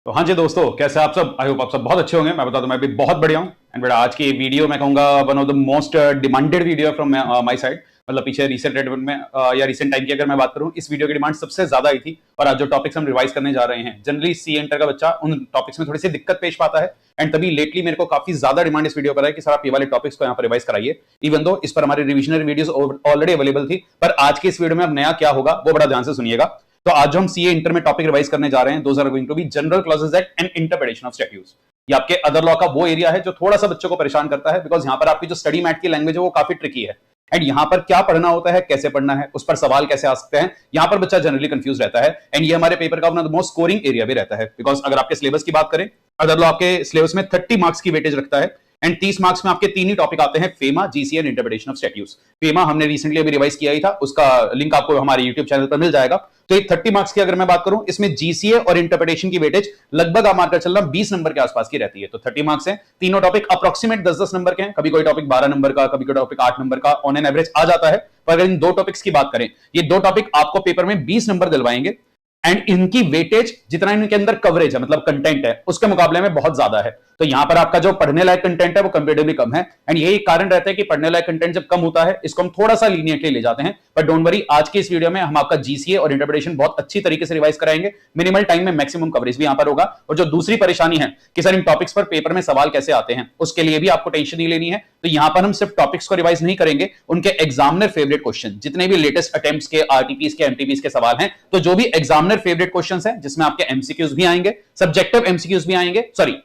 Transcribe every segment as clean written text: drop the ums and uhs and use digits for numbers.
तो हाँ जी दोस्तों, कैसे आप सब? आई होप आप सब बहुत अच्छे होंगे। मैं बता दूं, मैं भी बहुत बढ़िया हूँ। एंड बेटा, आज की वीडियो मैं कहूंगा one of the most demanded video from my side. मतलब पीछे रिसेंट रेड में या रिसेंट टाइम की अगर मैं बात करूं, इस वीडियो की डिमांड सबसे ज्यादा आई थी। और आज जो टॉपिक्स हम रिवाइज करने जा रहे हैं, जनरली सी इंटर का बच्चा उन टॉपिक्स में थोड़ी सी दिक्कत पेश पाता है। एंड तभी लेटली मेरे को काफी ज्यादा डिमांड इस वीडियो पर है कि सर आप ये वाले टॉपिक्स को यहाँ पर रिवाइज कराइए। इवन दो इस पर हमारी रिविजनरी वीडियोस ऑलरेडी अवेलेबल थी, पर आज की इस वीडियो में अब नया क्या होगा वो बड़ा ध्यान से सुनिएगा। तो आज जो हम सीए इंटर में टॉपिक रिवाइज करने जा रहे हैं, those are going to be general clauses act and interpretation of statutes. ये आपके अदर लॉ का वो एरिया है जो थोड़ा सा बच्चों को परेशान करता है, बिकॉज यहाँ पर आपकी जो स्टडी मैट की लैंग्वेज है वो काफी ट्रिकी है। एंड यहाँ पर क्या पढ़ना होता है, कैसे पढ़ना है, उस पर सवाल कैसे आ सकते हैं, यहाँ पर बच्चा जनरली कंफ्यूज रहता है। एंड ये हमारे पेपर का one of the most scoring area भी रहता है, बिकॉज अगर आपके सिलेबस की बात करें, अदर लॉ आपके सिलेबस में 30 मार्क्स की वेटेज रखता है। एंड 30 मार्क्स में आपके तीन ही टॉपिक आते हैं, FEMA, GCA and interpretation of statutes. FEMA हमने रिसेंटली अभी रिवाइज किया ही था, उसका लिंक आपको हमारे यूट्यूब चैनल पर मिल जाएगा। तो ये 30 मार्क्स की अगर मैं बात करूं, इसमें जीसीए और इंटरप्रिटेशन की वेटेज लगभग आप मानकर चलना 20 नंबर के आसपास की रहती है। तो 30 मार्क्स हैं, तीनों टॉपिक अप्रोक्सीमेट 10-10 नंबर के हैं। कभी कोई टॉपिक 12 नंबर का, कभी कोई टॉपिक 8 नंबर का ऑन एन एवरेज आ जाता है। पर अगर इन दो टॉपिक्स की बात करें, ये दो टॉपिक आपको पेपर में 20 नंबर दिलवाएंगे। एंड इनकी वेटेज जितना इनके अंदर कवरेज है, मतलब कंटेंट है, उसके मुकाबले में बहुत ज्यादा है। तो यहां पर आपका जो पढ़ने लायक कंटेंट है वो कंपेरेटिवली कम है। एंड यही कारण रहता है कि पढ़ने लायक कंटेंट जब कम होता है, इसको हम थोड़ा सा लीनियंटली ले जाते हैं। बट डोंट वरी, आज की इस वीडियो में हम आपका जीसीए और इंटरप्रिटेशन बहुत अच्छी तरीके से रिवाइज कराएंगे। मिनिमल टाइम में मैक्सिमम कवरेज भी यहां पर होगा। और जो दूसरी परेशानी है कि सर इन टॉपिक्स पर पेपर में सवाल कैसे आते हैं, उसके लिए भी आपको टेंशन नहीं लेनी है। तो यहां पर हम सिर्फ टॉपिक्स को रिवाइज नहीं करेंगे, उनके एग्जामिनर फेवरेट क्वेश्चन, जितने भी लेटेस्ट अटेम्प्ट्स के, आरटीपीस के, एमटीपीस के सवाल हैं, तो जो भी एग्जामिनर फेवरेट क्वेश्चन है, जिसमें आपके एमसीक्यूज भी आएंगे, सब्जेक्टिव एमसीक्यूज भी आएंगे, सॉरी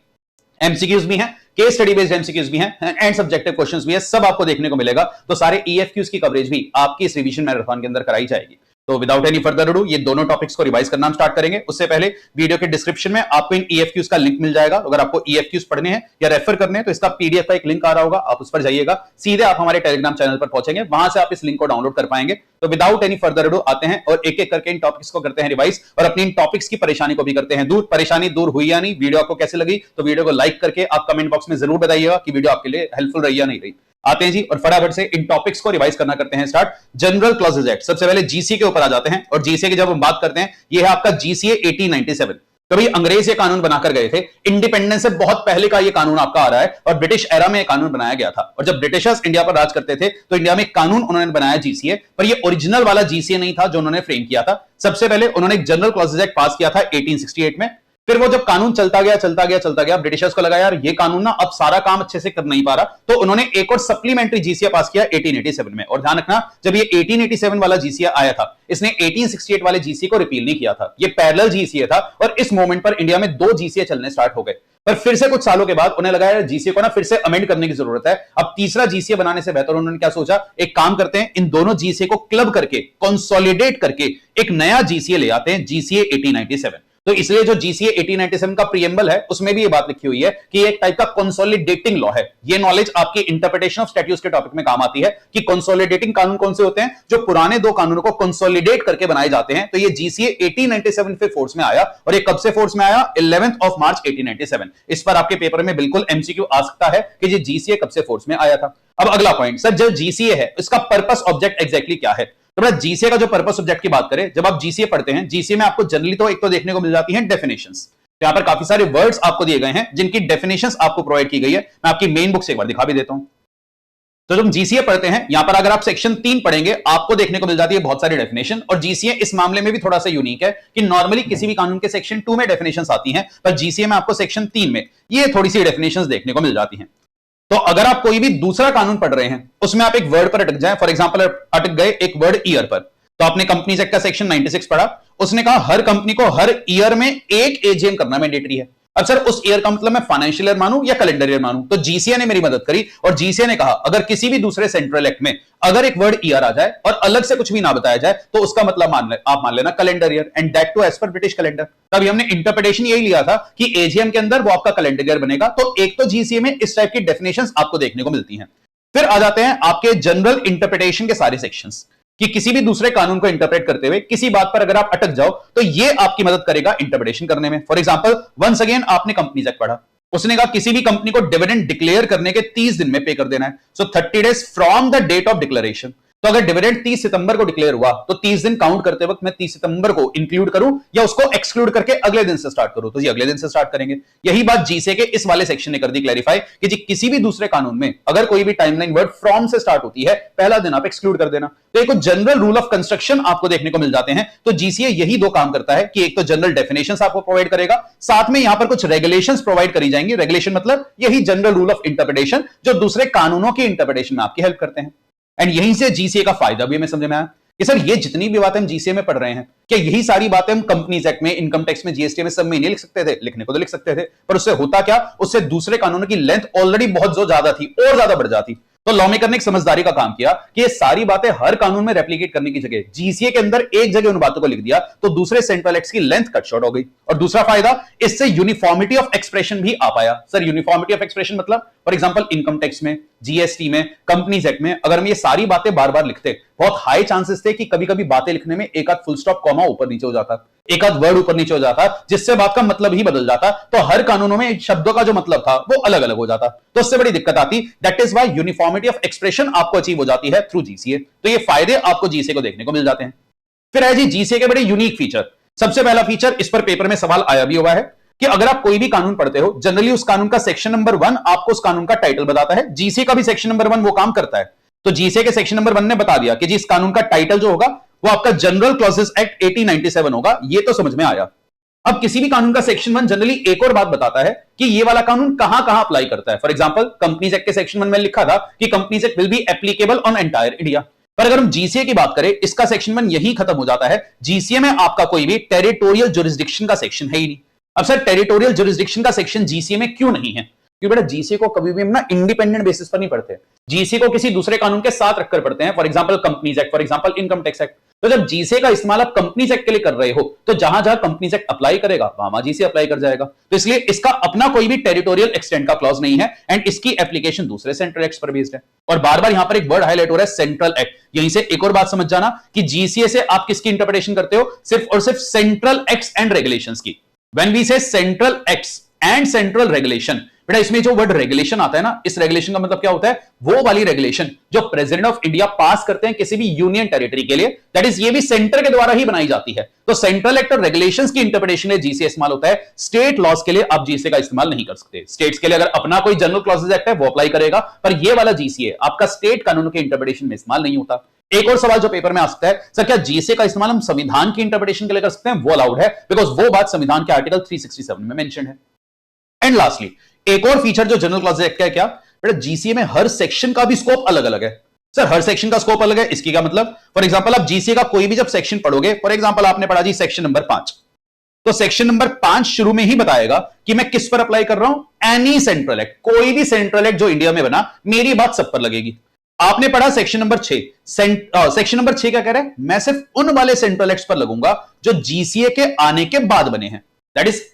एमसीक्यूज भी हैं, केस स्टडी बेस्ड एमसीक्यूज भी हैं, एंड सब्जेक्टिव क्वेश्चंस भी है, सब आपको देखने को मिलेगा। तो सारे ईएफक्यूज की कवरेज भी आपकी इस रिवीजन मैराथन के अंदर कराई जाएगी। तो विदाउट एनी फर्दर अडू, ये दोनों टॉपिक्स को रिवाइज करना हम स्टार्ट करेंगे। उससे पहले वीडियो के डिस्क्रिप्शन में आपको इन ईएफक्यूज का लिंक मिल जाएगा। अगर आपको ईएफक्यूज पढ़ने हैं या रेफर करने हैं, तो इसका पीडीएफ का एक लिंक आ रहा होगा, आप उस पर जाइएगा, सीधे आप हमारे टेलीग्राम चैनल पर पहुंचेंगे, वहां से आप इस लिंक को डाउनलोड कर पाएंगे। तो विदाउट एनी फर्दर अडू आते हैं और एक एक करके इन टॉपिक्स को करते हैं रिवाइज, और अपनी इन टॉपिक्स की परेशानी को भी करते हैं दूर। परेशानी दूर हुई या नहीं, वीडियो आपको कैसे लगी, तो वीडियो को लाइक करके आप कमेंट बॉक्स में जरूर बताइएगा कि वीडियो आपके लिए हेल्पफुल रही या नहीं रही। आते हैं जी, और फटाफट से इन टॉपिक्स को रिवाइज करना करते हैं स्टार्ट। जनरल क्लॉजेज एक्ट, सबसे पहले जीसीए के ऊपर आ जाते हैं। और जीसीए की जब हम बात करते हैं, ये है आपका जीसीए 1897। कभी अंग्रेज ये कानून बनाकर गए थे, इंडिपेंडेंस से बहुत पहले का ये कानून आपका आ रहा है, और ब्रिटिश एरा में ये कानून बनाया गया था। और जब ब्रिटिशर्स इंडिया पर राज करते थे, तो इंडिया में एक कानून उन्होंने बनाया जीसीए, पर ये ओरिजिनल वाला जीसीए नहीं था जो उन्होंने फ्रेम किया था। सबसे पहले उन्होंने एक जनरल क्लॉजेज एक्ट पास किया था 1868 में। फिर वो जब कानून चलता गया, ब्रिटिशर्स को लगा यार ये कानून ना अब सारा काम अच्छे से कर नहीं पा रहा, तो उन्होंने एक और सप्लीमेंट्री जीसीए पास किया 1887 में। और ध्यान रखना, जब ये 1887 वाला जीसीए आया था, इसने 1868 वाले जीसीए को रिपील नहीं किया था। ये पैरेलल जीसीए था, और इस मोमेंट पर इंडिया में दो जीसीए चलने स्टार्ट हो गए। पर फिर से कुछ सालों के बाद उन्हें लगा यार जीसीए को ना फिर से अमेंड करने की जरूरत है। अब तीसरा जीसीए बनाने से बेहतर उन्होंने क्या सोचा, एक काम करते हैं, इन दोनों जीसीए को क्लब करके, कंसोलिडेट करके एक नया जीसीए ले आते हैं, जीसीए 1897। तो इसलिए जो जीसीए 1897 का प्रीएम्बल है, उसमें भी ये बात लिखी हुई है कि एक टाइप का कंसोलिडेटिंग लॉ है। ये नॉलेज आपकी इंटरप्रिटेशन ऑफ स्टैट्यूट्स के टॉपिक में काम आती है कि कंसोलिडेटिंग कानून कौन से होते हैं, जो पुराने दो कानूनों को कंसोलिडेट करके बनाए जाते हैं। तो ये जीसीए 1897 पे फोर्स में आया, और ये कब से फोर्स में आया, 11 मार्च 1897। इस पर आपके पेपर में बिल्कुल एमसीक्यू आ सकता है कि ये जीसीए कब से फोर्स में आया था। अब अगला पॉइंट, सर जो जीसीए है इसका पर्पस ऑब्जेक्ट एग्जैक्टली क्या है। तो जीसीए का जो पर्पस सब्जेक्ट की बात करें, जब आप जीसीए पढ़ते हैं, जीसीए में आपको जनरली तो एक तो देखने को मिल जाती है डेफिनेशंस। तो यहां पर काफी सारे वर्ड्स आपको दिए गए हैं जिनकी डेफिनेशंस आपको प्रोवाइड की गई है। मैं आपकी मेन बुक से एक बार दिखा भी देता हूं। तो जब जीसीए पढ़ते हैं, यहां पर अगर आप सेक्शन 3 पढ़ेंगे, आपको देखने को मिल जाती है बहुत सारी डेफिनेशन। और जीसीए इस मामले में भी थोड़ा सा यूनिक है कि नॉर्मली किसी भी कानून के सेक्शन 2 में डेफिनेशंस आती हैं, पर जीसीए में आपको सेक्शन 3 में ये थोड़ी सी डेफिनेशंस देखने को मिल जाती हैं। तो अगर आप कोई भी दूसरा कानून पढ़ रहे हैं, उसमें आप एक वर्ड पर अटक जाए, फॉर एग्जांपल अटक गए एक वर्ड ईयर पर, तो आपने कंपनीज एक्ट का सेक्शन 96 पढ़ा, उसने कहा हर कंपनी को हर ईयर में एक एजीएम करना मैंडेटरी है। अब सर उस ईयर का मतलब मैं फाइनेंशियल ईयर मानूं या कैलेंडर ईयर मानूं, तो जीसीए ने मेरी मदद करी, और जीसीए ने कहा अगर किसी भी दूसरे सेंट्रल एक्ट में अगर एक वर्ड ईयर आ जाए और अलग से कुछ भी ना बताया जाए, तो उसका मतलब आप मान लेना calendar year, and that to as per British calendar. तभी हमने इंटरप्रिटेशन यही लिया था कि एजीएम के अंदर वो आपका कैलेंडर ईयर बनेगा। तो एक तो जीसीए में इस टाइप की डेफिनेशंस आपको देखने को मिलती हैं। फिर आ जाते हैं आपके जनरल इंटरप्रिटेशन के सारे सेक्शंस, कि किसी भी दूसरे कानून को इंटरप्रेट करते हुए किसी बात पर अगर आप अटक जाओ, तो ये आपकी मदद करेगा इंटरप्रिटेशन करने में। फॉर एग्जांपल, वंस अगेन आपने कंपनीज एक्ट पढ़ा, उसने कहा किसी भी कंपनी को डिविडेंड डिक्लेयर करने के 30 दिन में पे कर देना है। So 30 days from the date of declaration. तो अगर डिविडेंड 30 सितंबर को डिक्लेयर हुआ तो 30 दिन काउंट करते वक्त मैं 30 सितंबर को इंक्लूड करूं या उसको एक्सक्लूड करके अगले दिन से स्टार्ट करूं? तो जी अगले दिन से स्टार्ट करेंगे। यही बात जीसीए के इस वाले सेक्शन ने कर दी क्लैरिफाई कि जी किसी भी दूसरे कानून में अगर कोई भी टाइमलाइन वर्ड फ्रॉम से स्टार्ट होती है, पहला दिन आप एक्सक्लूड कर देना। तो एक जनरल रूल ऑफ कंस्ट्रक्शन आपको देखने को मिल जाते हैं। तो जीसीए यही दो काम करता है कि एक तो जनरल डेफिनेशंस आपको प्रोवाइड करेगा, साथ में यहां पर कुछ रेगुलेशंस प्रोवाइड करी जाएंगी। रेगुलेशन मतलब यही जनरल रूल ऑफ इंटरप्रिटेशन जो दूसरे कानूनों की इंटरप्रिटेशन में आपकी हेल्प करते हैं। एंड यहीं से जीसीए का फायदा भी हमें समझ में आया कि सर ये जितनी भी बातें हम जीसीए में पढ़ रहे हैं, क्या यही सारी बातें हम कंपनीज एक्ट में, इनकम टैक्स में, जीएसटी में सब में नहीं लिख सकते थे? लिखने को तो लिख सकते थे, पर उससे होता क्या, उससे दूसरे कानूनों की लेंथ ऑलरेडी बहुत जो ज्यादा थी और ज्यादा बढ़ जाती। तो लॉ मेकर ने एक समझदारी का काम किया कि ये सारी बातें हर कानून में रेप्लिकेट करने की जगह जीसीए के अंदर एक जगह उन बातों को लिख दिया, तो दूसरे सेंट्रल एक्ट्स की लेंथ कट शॉर्ट हो गई। और दूसरा फायदा, इससे यूनिफॉर्मिटी ऑफ एक्सप्रेशन भी आ पाया। सर यूनिफॉर्मिटी ऑफ एक्सप्रेशन मतलब फॉर एग्जांपल इनकम टैक्स में, जीएसटी में, कंपनीज एक्ट में अगर हम ये सारी बातें बार बार लिखते, बहुत हाई चांसेस थे कि कभी कभी बातें लिखने में एक आध फुल स्टॉप कॉमा ऊपर नीचे हो जाता, एक आध वर्ड ऊपर नीचे हो जाता, जिससे बात का मतलब ही बदल जाता। तो हर कानूनों में शब्दों का जो मतलब था वो अलग अलग हो जाता, तो उससे बड़ी दिक्कत आती। That is why uniformity of expression आपको अचीव हो जाती है थ्रू जीसीए। तो ये फायदे आपको जीसीए को देखने को मिल जाते हैं। फिर है जी जीसीए के बड़े यूनिक फीचर। सबसे पहला फीचर, इस पर पेपर में सवाल आया भी हुआ है कि अगर आप कोई भी कानून पढ़ते हो, जनरली उस कानून का सेक्शन नंबर 1 आपको उस कानून का टाइटल बताता है। जीसीए का भी सेक्शन नंबर 1 वो काम करता है। तो जीसीए के सेक्शन नंबर 1 ने बता दिया कि जी इस कानून का टाइटल जो होगा वो आपका जनरल क्लॉजेस एक्ट 1897 होगा। ये तो समझ में आया। अब किसी भी कानून का सेक्शन 1 जनरली एक और बात बताता है कि ये वाला कानून कहां कहां अप्लाई करता है। फॉर एग्जांपल कंपनीज एक्ट के सेक्शन 1 में लिखा था कि companies act will be applicable on entire India. पर अगर हम जीसीए की बात करें, इसका सेक्शन 1 यही खत्म हो जाता है। जीसीए में आपका कोई भी टेरिटोरियल जुरिस्डिक्शन का सेक्शन है ही नहीं। अब सर टेरिटोरियल जुरिस्डिक्शन का सेक्शन जीसीए में क्यों नहीं है? क्योंकि बेटा जीसीए को कभी भी हम ना इंडिपेंडेंट बेसिस पर नहीं पढ़ते, जीसीए को किसी दूसरे कानून के साथ रखकर पढ़ते हैं। For example companies act, for example income tax act. तो जब जीसीए का इस्तेमाल आप कंपनीज एक्ट के लिए कर रहे हो, तो जहां जहां कंपनीज एक्ट अप्लाई करेगा वहां जीसीए अप्लाई कर जाएगा। तो इसलिए इसका अपना कोई भी टेरिटोरियल एक्सटेंट का क्लॉज नहीं है एंड इसकी एप्लीकेशन दूसरे सेंट्रल एक्ट पर बेस्ड है। और बार बार यहां पर एक वर्ड हाईलाइट हो रहा है, सेंट्रल एक्ट। यहीं से एक और बात समझ जाना कि जीसीए से आप किसकी इंटरप्रिटेशन करते हो? सिर्फ और सिर्फ सेंट्रल एक्ट्स एंड रेगुलेशंस की। व्हेन वी से central acts and central regulation, बेटा इसमें जो वर्ड रेगुलेशन आता है ना, इस रेगुलेशन का मतलब क्या होता है? वो वाली रेगुलेशन जो प्रेसिडेंट ऑफ इंडिया पास करते हैं किसी भी यूनियन टेरिटरी के लिए, दैट इज ये भी सेंटर के द्वारा ही बनाई जाती है। तो सेंट्रल एक्ट और रेगुलेशंस की इंटरप्रिटेशन में जीसीए इस्तेमाल होता है। स्टेट लॉज के लिए आप जीसीए का इस्तेमाल नहीं कर सकते। स्टेट्स के लिए अगर अपना कोई जनरल क्लॉजेस एक्ट है वो अप्लाई करेगा, पर ये वाला जीसीए आपका स्टेट कानूनों के इंटरप्रिटेशन में इस्तेमाल नहीं होता। एक और सवाल जो पेपर में आ सकता है, सर क्या जीसीए का इस्तेमाल हम संविधान की इंटरप्रिटेशन के लिए कर सकते हैं? वो अलाउड है, बिकॉज वो बात संविधान के आर्टिकल 367 में मेंशन है। एंड लास्टली एक और फीचर जो जनरल क्लॉजेस एक्ट का है, क्या बेटा जीसीए में हर सेक्शन का भी स्कोप अलग अलग है। सर हर सेक्शन का स्कोप अलग है, इसकी क्या मतलब? फॉर एग्जांपल आप जीसीए का कोई भी जब सेक्शन पढ़ोगे, फॉर एग्जांपल आपने पढ़ा जी सेक्शन नंबर 5, तो सेक्शन नंबर 5 शुरू में ही बताएगा कि मैं किस पर अप्लाई कर रहा हूं? एनी सेंट्रल एक्ट, कोई भी सेंट्रल एक्ट जो इंडिया में बना, मेरी बात सब पर लगेगी। आपने पढ़ा सेक्शन नंबर 6, सेक्शन नंबर 6 क्या कह रहा है? मैं सिर्फ उन वाले सेंट्रल एक्ट्स पर लगूंगा जो जीसीए के आने के बाद बने हैं। दैट इज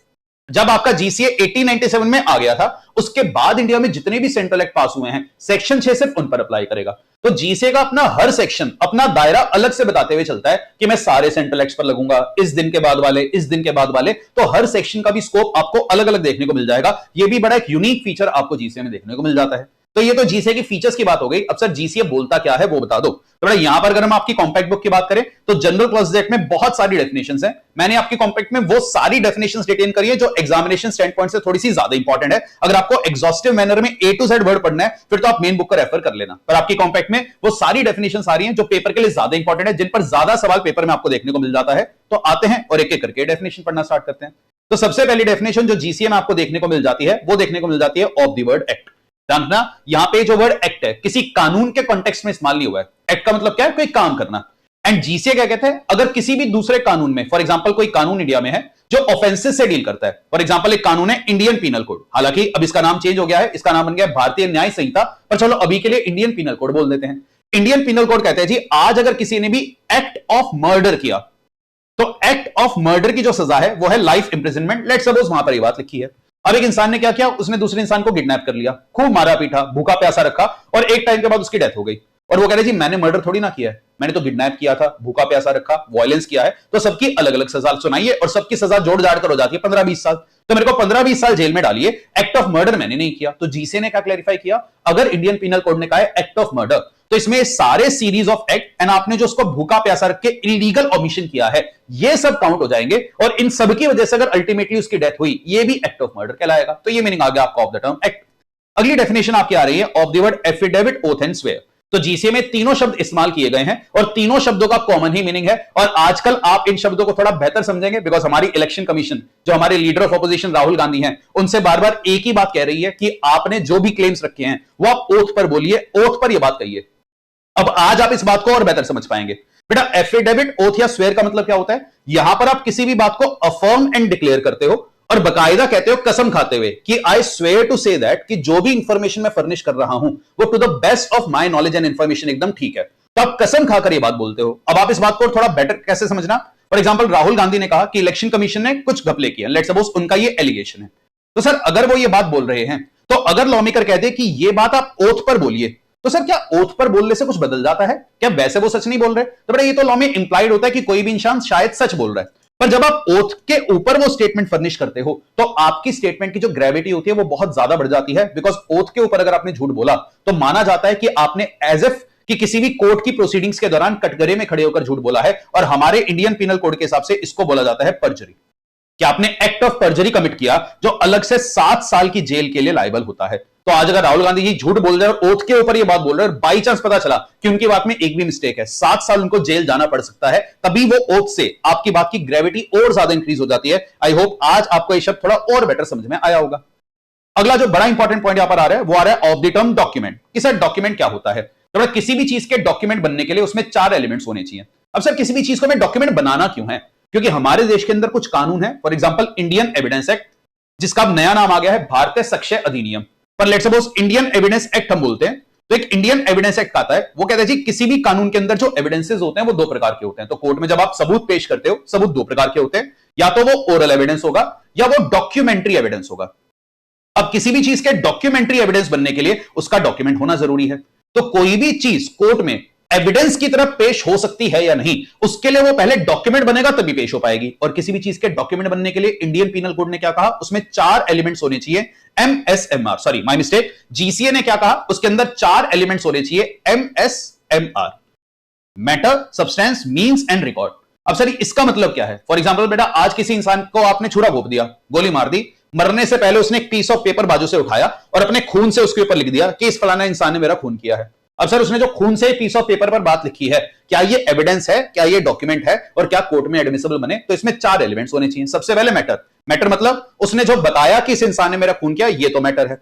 जब आपका जीसीए 1897 में आ गया था, उसके बाद इंडिया में जितने भी सेंट्रल एक्ट पास हुए हैं, सेक्शन 6 सिर्फ उन पर अप्लाई करेगा। तो जीसीए का अपना हर सेक्शन अपना दायरा अलग से बताते हुए चलता है कि मैं सारे सेंट्रल एक्ट पर लगूंगा, इस दिन के बाद वाले, इस दिन के बाद वाले। तो हर सेक्शन का भी स्कोप आपको अलग अलग देखने को मिल जाएगा। यह भी बड़ा एक यूनिक फीचर आपको जीसीए में देखने को मिल जाता है। तो ये तो जीसीए की फीचर्स की बात हो गई। अब सर जीसीए बोलता क्या है वो बता दो। तो बड़ा यहां पर अगर हम आपकी कॉम्पैक्ट बुक की बात करें, तो जनरल क्लॉजेस एक्ट में बहुत सारी डेफिनेशंस हैं। मैंने आपकी कॉम्पैक्ट में वो सारी डेफिनेशंस डिटेन करी है जो एग्जामिनेशन स्टैंड पॉइंट से थोड़ी सी ज्यादा इंपॉर्टेंट है। अगर आपको एग्जॉस्टिव मैनर में ए टू जेड वर्ड पढ़ना है, फिर तो आप मेन बुक का रेफर कर लेना। पर आपकी कॉम्पैक्ट में वो सारी डेफिनेशंस आ रही हैं जो पेपर के लिए ज्यादा इंपॉर्टेंट है, जिन पर ज्यादा सवाल पेपर में आपको देखने को मिल जाता है। तो आते हैं और एक एक करके डेफिनेशन पढ़ना स्टार्ट करते हैं। तो सबसे पहली डेफिनेशन जो जीसीए में आपको देखने को मिल जाती है, वो देखने को मिल जाती है ऑफ द वर्ड एक्ट। जानना यहां पे जो वर्ड एक्ट है किसी कानून के कॉन्टेक्स्ट में इस्तेमाल नहीं हुआ है। एक्ट का मतलब क्या है? कोई काम करना। एंड जीसीए क्या कहते हैं? अगर किसी भी दूसरे कानून में, फॉर एग्जांपल कोई कानून इंडिया में है जो ऑफेंसेस से डील करता है, फॉर एग्जांपल एक कानून है इंडियन पीनल कोड, हालांकि अब इसका नाम चेंज हो गया है, इसका नाम बन गया भारतीय न्याय संहिता, पर चलो अभी के लिए इंडियन पीनल कोड बोल देते हैं। इंडियन पीनल कोड कहते हैं जी आज अगर किसी ने भी एक्ट ऑफ मर्डर किया, तो एक्ट ऑफ मर्डर की जो सजा है वो है लाइफ इंप्रिजनमेंट। लेट्स सपोज वहां पर ये बात लिखी है। अब एक इंसान ने क्या किया? उसने दूसरे इंसान को किडनैप कर लिया, खूब मारा पीटा, भूखा प्यासा रखा और एक टाइम के बाद उसकी डेथ हो गई। और वो कह रहे जी मैंने मर्डर थोड़ी ना किया है, मैंने तो किडनैप किया था, भूखा प्यासा रखा, वायलेंस किया है, तो सबकी अलग अलग सजा सुनाइए और सबकी सजा जोड़ जाड़ कर हो जाती है 15-20 साल। तो मेरे को 15-20 साल जेल में डालिए, एक्ट ऑफ मर्डर मैंने नहीं किया। तो जीसीए ने क्या क्लैरिफाई किया, अगर इंडियन पीनल कोड ने कहा है एक्ट ऑफ मर्डर, तो इसमें सारे सीरीज ऑफ एक्ट एंड आपने जो उसको भूखा प्यासा रख के इलीगल ऑमिशन किया है, ये सब काउंट हो जाएंगे और इन सब की वजह से अगर अल्टीमेटली उसकी डेथ हुई, ये भी एक्ट ऑफ मर्डर कहलाएगा। तो ये मीनिंग आ गया आपका ऑफ द टर्म एक्ट। अगली डेफिनेशन आपकी आ रही है of the word affidavit, oath and swear. तो जीसीए में तीनों शब्द इस्तेमाल किए गए हैं और तीनों शब्दों का कॉमन ही मीनिंग है। और आजकल आप इन शब्दों को थोड़ा बेहतर समझेंगे बिकॉज हमारी इलेक्शन कमीशन, जो हमारे leader of opposition Rahul Gandhi हैं, उनसे बार बार एक ही बात कह रही है कि आपने जो भी क्लेम्स रखे हैं वो आप ओथ पर बोलिए, ओथ पर यह बात कहिए। अब आज आप इस बात को और बेहतर समझ पाएंगे। बेटा एफिडेविट, ओथ या स्वेयर का मतलब क्या होता है, यहां पर आप किसी भी बात को अफर्म एंड डिक्लेयर करते हो और बकायदा कहते हो कसम खाते हुए कि I swear to say that कि जो भी इंफॉर्मेशन मैं फर्निश कर रहा हूं वो to the best of my knowledge and information एकदम ठीक है। तो आप कसम खाकर ये बात बोलते हो। अब आप इस बात को थोड़ा बेटर कैसे समझना, फॉर एग्जांपल राहुल गांधी ने कहा कि इलेक्शन कमीशन ने कुछ घपले किए, लेट्स सपोज उनका ये एलिगेशन है। तो सर अगर वो ये बात बोल रहे हैं, तो अगर लॉ मेकर कहते कि ये बात आप ओथ पर बोलिए, तो सर क्या ओथ पर बोलने से कुछ बदल जाता है, क्या वैसे वो सच नहीं बोल रहे? तो बेटा ये तो लॉ में इंप्लाइड होता है कि कोई भी इंसान शायद सच बोल रहा है, पर जब आप ओथ के ऊपर वो स्टेटमेंट फर्निश करते हो तो आपकी स्टेटमेंट की जो ग्रेविटी होती है वो बहुत ज्यादा बढ़ जाती है। बिकॉज ओथ के ऊपर अगर आपने झूठ बोला तो माना जाता है कि आपने एज इफ कि किसी भी कोर्ट की प्रोसीडिंग्स के दौरान कटघरे में खड़े होकर झूठ बोला है, और हमारे इंडियन पिनल कोड के हिसाब से इसको बोला जाता है परजरी, कि आपने एक्ट ऑफ परजरी कमिट किया जो अलग से 7 साल की जेल के लिए लायबल होता है। तो आज अगर राहुल गांधी जी झूठ बोल रहे हैं और ओथ के ऊपर ये बात बोल रहे हैं और बाई चांस पता चला कि उनकी बात में एक भी मिस्टेक है, 7 साल उनको जेल जाना पड़ सकता है, तभी वो ओथ से आपकी बात की ग्रेविटी और ज्यादा इंक्रीज हो जाती है। आई होप आज आपको ये शब्द थोड़ा और बेटर समझ में आया होगा। अगला जो बड़ा इंपॉर्टेंट पॉइंट यहां पर आ रहा है वो आ रहा है ऑफ द टर्म डॉक्यूमेंट, कि सर डॉक्यूमेंट क्या होता है। तो किसी भी चीज के डॉक्यूमेंट बनने के लिए उसमें 4 एलिमेंट्स होने चाहिए। अब सर किसी भी चीज को मैं डॉक्यूमेंट बनाना क्यों है, क्योंकि हमारे देश के अंदर कुछ कानून है, for example Indian evidence act, जिसका अब नया नाम आ गया है भारतीय साक्ष्य अधिनियम, पर let's suppose Indian evidence act हम बोलते हैं। तो एक इंडियन एविडेंस एक्ट आता है, वो कहता है जी किसी भी कानून के अंदर जो एविडेंसेस होते हैं वो 2 प्रकार के होते हैं। तो कोर्ट में जब आप सबूत पेश करते हो, सबूत 2 प्रकार के होते हैं, या तो वो ओरल एविडेंस होगा या वो डॉक्यूमेंट्री एविडेंस होगा। अब किसी भी चीज के डॉक्यूमेंट्री एविडेंस बनने के लिए उसका डॉक्यूमेंट होना जरूरी है। तो कोई भी चीज कोर्ट में एविडेंस की तरफ पेश हो सकती है या नहीं, उसके लिए वो पहले डॉक्यूमेंट बनेगा तभी पेश हो पाएगी। और किसी भी चीज के डॉक्यूमेंट बनने के लिए इंडियन पीनल कोड ने क्या कहा, उसमें 4 एलिमेंट्स होने चाहिए। MSMR, sorry my mistake, GCA ने क्या कहा, उसके अंदर 4 एलिमेंट्स होने चाहिए, MSMR, matter, substance, means and record. अब सर इसका मतलब क्या है? फॉर एग्जाम्पल बेटा आज किसी इंसान को आपने छुरा घोंप दिया, गोली मार दी, मरने से पहले उसने एक पीस ऑफ पेपर बाजू से उठाया और अपने खून से उसके ऊपर लिख दिया कि इस फलाना इंसान ने मेरा खून किया है। अब सर उसने जो खून से पीस ऑफ पेपर पर बात लिखी है, क्या ये एविडेंस है, क्या ये डॉक्यूमेंट है और क्या कोर्ट में एडमिसिबल बने? तो इसमें 4 एलिमेंट्स होने चाहिए। सबसे पहले मैटर, मैटर मतलब उसने जो बताया कि इस इंसान ने मेरा खून किया, ये तो मैटर है।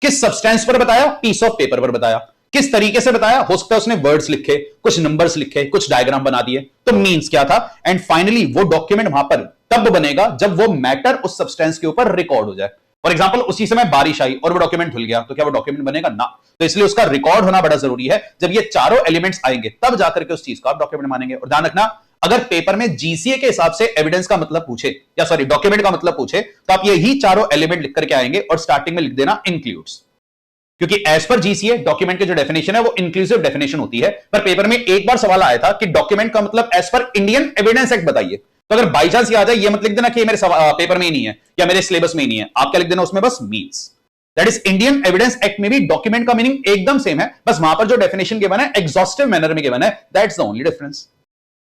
किस सब्सटेंस पर बताया? पीस ऑफ पेपर पर बताया। किस तरीके से बताया? हो सकता है उसने वर्ड्स लिखे, कुछ नंबर्स लिखे, कुछ डायग्राम बना दिए, तो मीन्स क्या था? एंड फाइनली वो डॉक्यूमेंट वहां पर तब बनेगा जब वो मैटर उस सब्सटेंस के ऊपर रिकॉर्ड हो जाए। फॉर एग्जाम्पल उसी समय बारिश आई और वो डॉक्यूमेंट धुल गया, तो क्या वो डॉक्यूमेंट बनेगा? ना। तो इसलिए उसका रिकॉर्ड होना बड़ा जरूरी है। जब ये चारों एलिमेंट्स आएंगे तब जाकर के उस चीज को आप डॉक्यूमेंट मानेंगे। और ध्यान रखना, अगर पेपर में जीसीए के हिसाब से एविडेंस का मतलब पूछे, या सॉरी डॉक्यूमेंट का मतलब पूछे, तो आप यही चारों एलिमेंट लिख करके आएंगे और स्टार्टिंग में लिख देना इंक्लूड्स, क्योंकि एज पर जीसीए डॉक्यूमेंट की जो डेफिनेशन है वो इंक्लूसिव डेफिनेशन होती है। पर पेपर में एक बार सवाल आया था कि डॉक्यूमेंट का मतलब as per Indian evidence act बताइए। तो अगर बाई चांस ये आ जाए, ये मत लिख देना कि मेरे पेपर में ही नहीं है या मेरे सिलेबस में ही नहीं है, आप क्या लिख देना उसमें? बस means. That is Indian evidence act में भी डॉक्यूमेंट का मीनिंग एकदम सेम है, बस वहां पर जो डेफिनेशन गिवन है एग्जॉस्टिव मैनर में गिवन है, दैट्स द ओनली डिफरेंस।